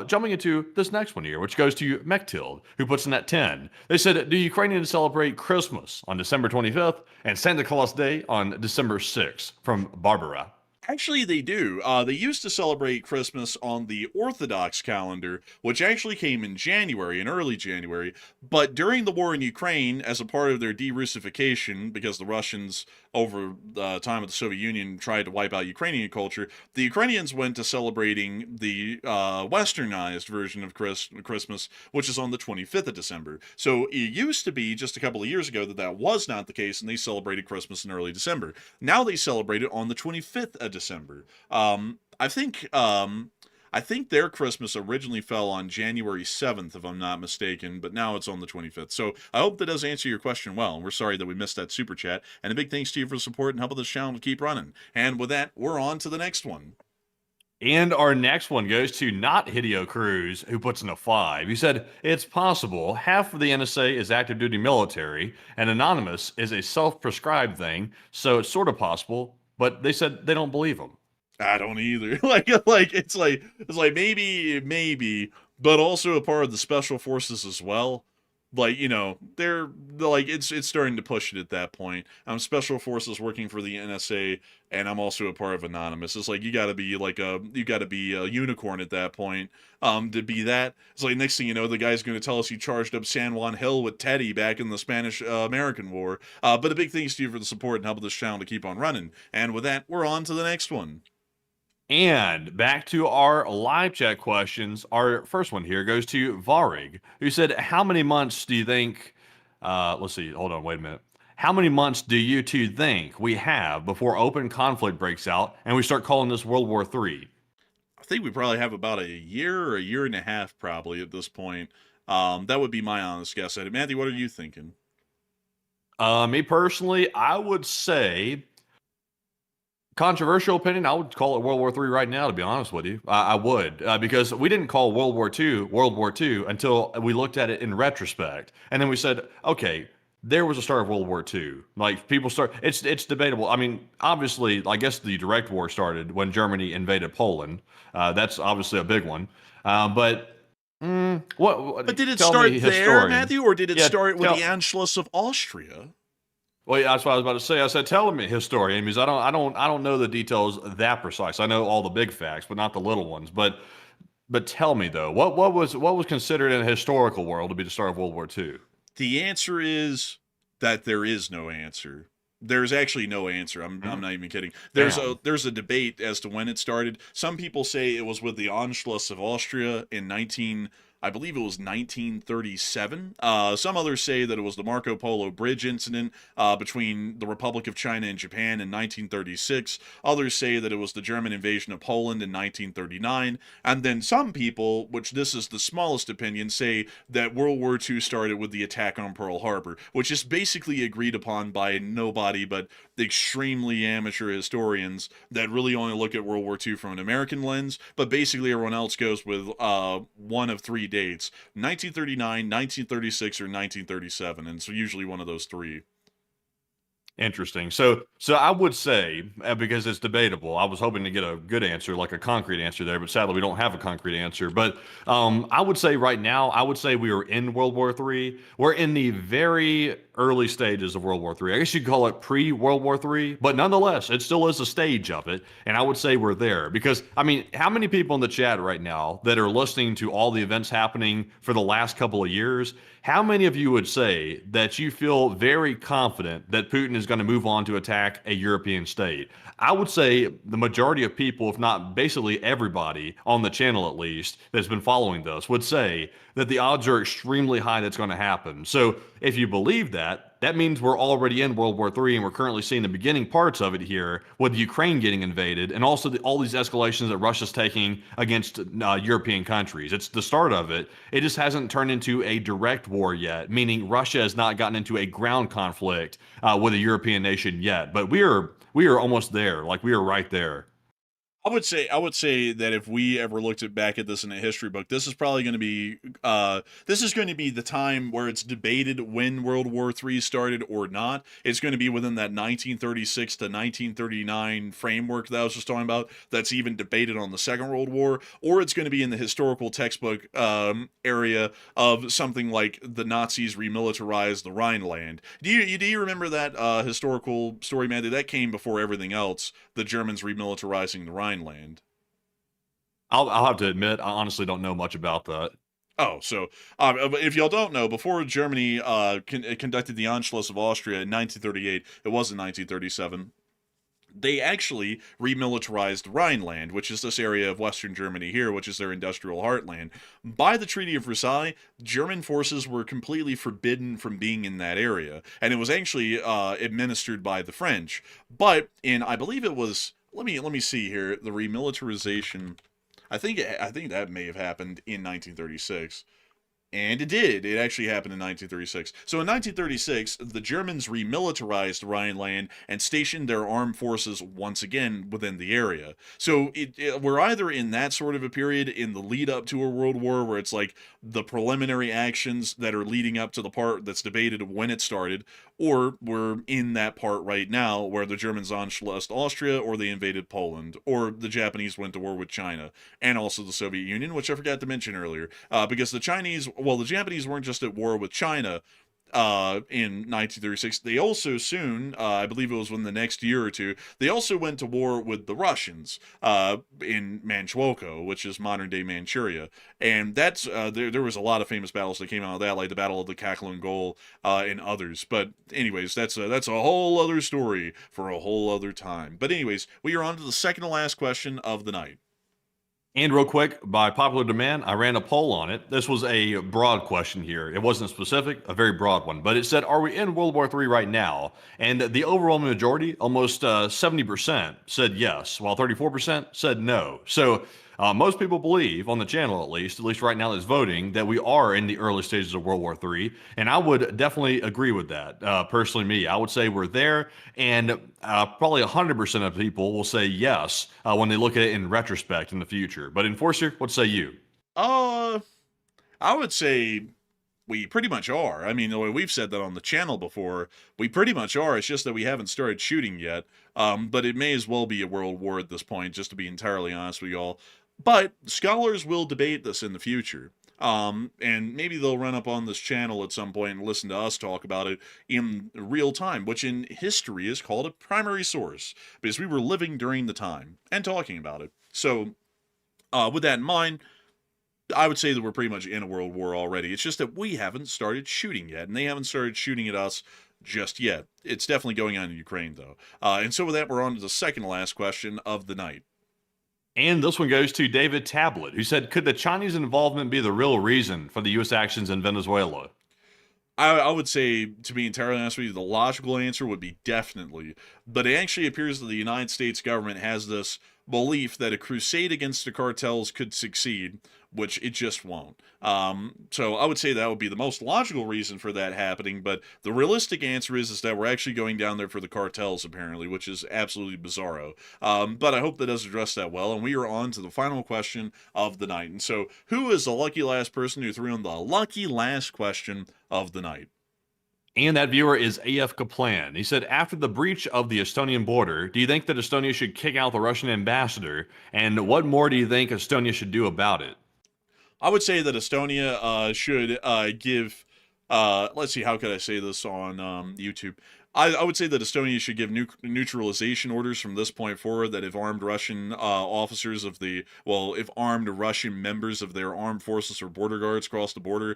jumping into this next one here, which goes to Mechtild, who puts in that 10. They said, do Ukrainians celebrate Christmas on December 25th and Santa Claus Day on December 6th? From Barbara. Actually, they do. They used to celebrate Christmas on the Orthodox calendar, which actually came in January, in early January. But during the war in Ukraine, as a part of their de-Russification, because the Russians, over the time of the Soviet Union, tried to wipe out Ukrainian culture, the Ukrainians went to celebrating the westernized version of Christmas, which is on the 25th of December. So it used to be, just a couple of years ago, that was not the case, and they celebrated Christmas in early December. Now they celebrate it on the 25th of December. I think their Christmas originally fell on January 7th, if I'm not mistaken, but now it's on the 25th. So I hope that does answer your question well. We're sorry that we missed that super chat, and a big thanks to you for the support and helping this channel to keep running. And with that, we're on to the next one. And our next one goes to not Hideo Cruz, who puts in a 5. He said, it's possible half of the NSA is active duty military, and anonymous is a self-prescribed thing, so it's sort of possible. But they said they don't believe him. I don't either. It's like maybe, but also a part of the special forces as well. Like, you know, they're like, it's starting to push it at that point. I'm special forces working for the NSA, and I'm also a part of Anonymous. It's like you got to be a unicorn at that point to be that. It's like next thing you know, the guy's going to tell us he charged up San Juan Hill with Teddy back in the Spanish-American War. But a big thanks to you for the support and helping this channel to keep on running. And with that, we're on to the next one. And back to our live chat questions. Our first one here goes to Varig, who said, how many months do you think, let's see, hold on, wait a minute. How many months do you two think we have before open conflict breaks out and we start calling this World War III? I think we probably have about a year or a year and a half probably at this point. That would be my honest guess at it. Matthew, what are you thinking? Me personally, I would say, controversial opinion, I would call it World War III right now, to be honest with you. I would, because we didn't call World War II until we looked at it in retrospect. And then we said, okay, there was a start of World War II. Like, people it's debatable. I mean, obviously, I guess the direct war started when Germany invaded Poland. That's obviously a big one. But did it start there, Matthew, or did it start with the Anschluss of Austria? Well, yeah, that's what I was about to say. I said, tell me, historian, because I don't know the details that precise. I know all the big facts, but not the little ones. But tell me though, what was considered in a historical world to be the start of World War II? The answer is that there is no answer. There's actually no answer. I'm not even kidding. There's a debate as to when it started. Some people say it was with the Anschluss of Austria in I believe it was 1937. Some others say that it was the Marco Polo Bridge incident between the Republic of China and Japan in 1936. Others say that it was the German invasion of Poland in 1939. And then some people, which this is the smallest opinion, say that World War II started with the attack on Pearl Harbor, which is basically agreed upon by nobody but extremely amateur historians that really only look at World War II from an American lens, but basically everyone else goes with one of three dates: 1939, 1936, or 1937, and so usually one of those three. Interesting. So I would say, because it's debatable, I was hoping to get a good answer, like a concrete answer there, but sadly we don't have a concrete answer. But I would say right now, I would say we are in World War III. We're in the very early stages of World War III. I guess you'd call it pre-World War III, but nonetheless, it still is a stage of it. And I would say we're there because, I mean, how many people in the chat right now that are listening to all the events happening for the last couple of years, how many of you would say that you feel very confident that Putin is going to move on to attack a European state? I would say the majority of people, if not basically everybody on the channel at least, that's been following this, would say that the odds are extremely high that's going to happen. So if you believe that, that means we're already in World War III, and we're currently seeing the beginning parts of it here with Ukraine getting invaded and also all these escalations that Russia's taking against European countries. It's the start of it. It just hasn't turned into a direct war yet, meaning Russia has not gotten into a ground conflict with a European nation yet. But we are almost there. Like, we are right there. I would say that if we ever looked back at this in a history book, this is probably going to be the time where it's debated when World War III started or not. It's going to be within that 1936 to 1939 framework that I was just talking about. That's even debated on the Second World War, or it's going to be in the historical textbook area of something like the Nazis remilitarized the Rhineland. Do you remember that historical story, man? That came before everything else. The Germans remilitarizing the Rhineland. I'll have to admit, I honestly don't know much about that. Oh, so if y'all don't know, before Germany conducted the Anschluss of Austria in 1938, it was in 1937, they actually remilitarized Rhineland, which is this area of Western Germany here, which is their industrial heartland. By the Treaty of Versailles, German forces were completely forbidden from being in that area, and it was actually administered by the French. But I believe it was, let me see here, the remilitarization. I think that may have happened in 1936. And it did. It actually happened in 1936. So in 1936, the Germans remilitarized Rhineland and stationed their armed forces once again within the area. So we're either in that sort of a period in the lead up to a world war where it's like the preliminary actions that are leading up to the part that's debated when it started, or we're in that part right now where the Germans anschlussed Austria, or they invaded Poland, or the Japanese went to war with China, and also the Soviet Union, which I forgot to mention earlier, because the Japanese weren't just at war with China in 1936. They also soon, I believe it was within the next year or two, they also went to war with the Russians in Manchukuo, which is modern-day Manchuria. And that's there was a lot of famous battles that came out of that, like the Battle of the Kachlin Gol and others. But anyways, that's a whole other story for a whole other time. But anyways, we are on to the second to last question of the night. And real quick, by popular demand, I ran a poll on it. This was a broad question here. It wasn't specific, a very broad one. But it said, are we in World War III right now? And the overall majority, almost 70%, said yes, while 34% said no. So most people believe, on the channel at least right now that's voting, that we are in the early stages of World War III. And I would definitely agree with that. Personally, me, I would say we're there. And probably 100% of people will say yes when they look at it in retrospect in the future. But Enforcer, what say you? I would say we pretty much are. I mean, we've said that on the channel before. We pretty much are. It's just that we haven't started shooting yet. But it may as well be a world war at this point, just to be entirely honest with y'all. But scholars will debate this in the future. And maybe they'll run up on this channel at some point and listen to us talk about it in real time, which in history is called a primary source, because we were living during the time and talking about it. So, with that in mind, I would say that we're pretty much in a world war already. It's just that we haven't started shooting yet, and they haven't started shooting at us just yet. It's definitely going on in Ukraine, though. And so with that, we're on to the second to last question of the night. And this one goes to David Tablet, who said, could the Chinese involvement be the real reason for the U.S. actions in Venezuela? I would say, to be entirely honest with you, the logical answer would be definitely. But it actually appears that the United States government has this belief that a crusade against the cartels could succeed, which it just won't. So I would say that would be the most logical reason for that happening, but the realistic answer is that we're actually going down there for the cartels, apparently, which is absolutely bizarro. But I hope that does address that well, and we are on to the final question of the night. And so, who is the lucky last person who threw in the lucky last question of the night? And that viewer is AF Kaplan. He said, after the breach of the Estonian border, do you think that Estonia should kick out the Russian ambassador? And what more do you think Estonia should do about it? I would say that Estonia should give, let's see, how could I say this on YouTube? I would say that Estonia should give neutralization orders from this point forward, that if armed Russian officers of if armed Russian members of their armed forces or border guards cross the border,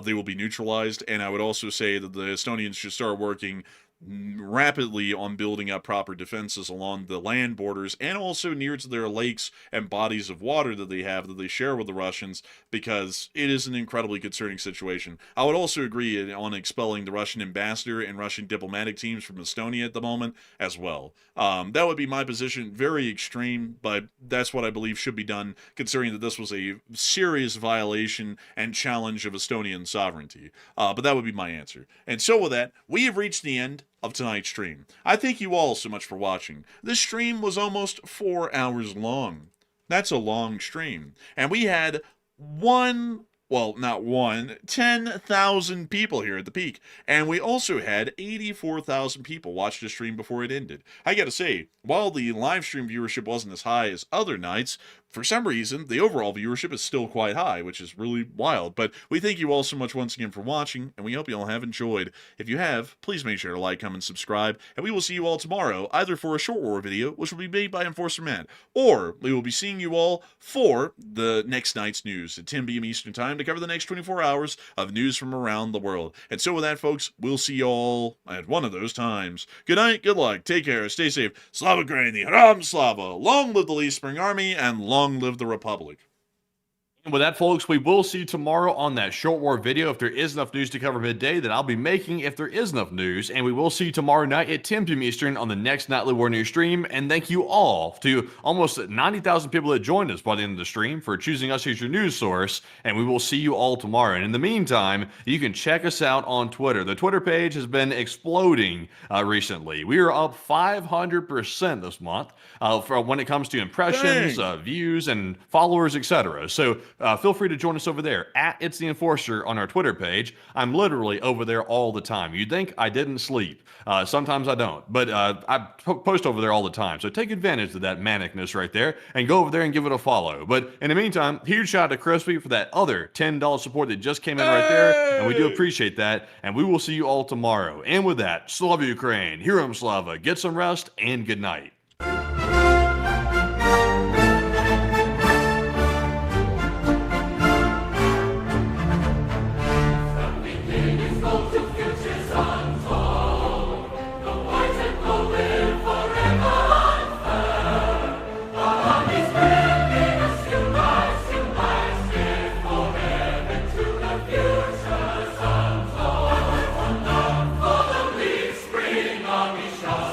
they will be neutralized. And I would also say that the Estonians should start working rapidly on building up proper defenses along the land borders and also near to their lakes and bodies of water that they have that they share with the Russians, because it is an incredibly concerning situation. I would also agree on expelling the Russian ambassador and Russian diplomatic teams from Estonia at the moment as well. That would be my position. Very extreme, but that's what I believe should be done, considering that this was a serious violation and challenge of Estonian sovereignty. But that would be my answer. And so with that, we have reached the end of tonight's stream. I thank you all so much for watching. This stream was almost 4 hours long. That's a long stream. And we had 10,000 people here at the peak. And we also had 84,000 people watch the stream before it ended. I gotta say, while the live stream viewership wasn't as high as other nights, for some reason, the overall viewership is still quite high, which is really wild. But we thank you all so much once again for watching, and we hope you all have enjoyed. If you have, please make sure to like, comment, subscribe, and we will see you all tomorrow, either for a short war video, which will be made by Enforcer Matt, or we will be seeing you all for the next night's news at 10 p.m. Eastern Time to cover the next 24 hours of news from around the world. And so with that, folks, we'll see you all at one of those times. Good night, good luck, take care, stay safe. Slava Ukraini, Ram Slava, long live the Lee Spring Army, and long live the Republic. And with that, folks, we will see you tomorrow on that short war video if there is enough news to cover midday that I'll be making if there is enough news. And we will see you tomorrow night at 10 p.m. Eastern on the next Nightly War News stream. And thank you all to almost 90,000 people that joined us by the end of the stream for choosing us as your news source. And we will see you all tomorrow. And in the meantime, you can check us out on Twitter. The Twitter page has been exploding recently. We are up 500% this month for when it comes to impressions, views, and followers, etc. So feel free to join us over there at It's the Enforcer on our Twitter page. I'm literally over there all the time. You'd think I didn't sleep. Sometimes I don't, but I post over there all the time. So take advantage of that manicness right there and go over there and give it a follow. But in the meantime, huge shout out to Crispy for that other $10 support that just came in right there. And we do appreciate that. And we will see you all tomorrow. And with that, Slava Ukraine, Heroam Slava, get some rest and good night. Army shall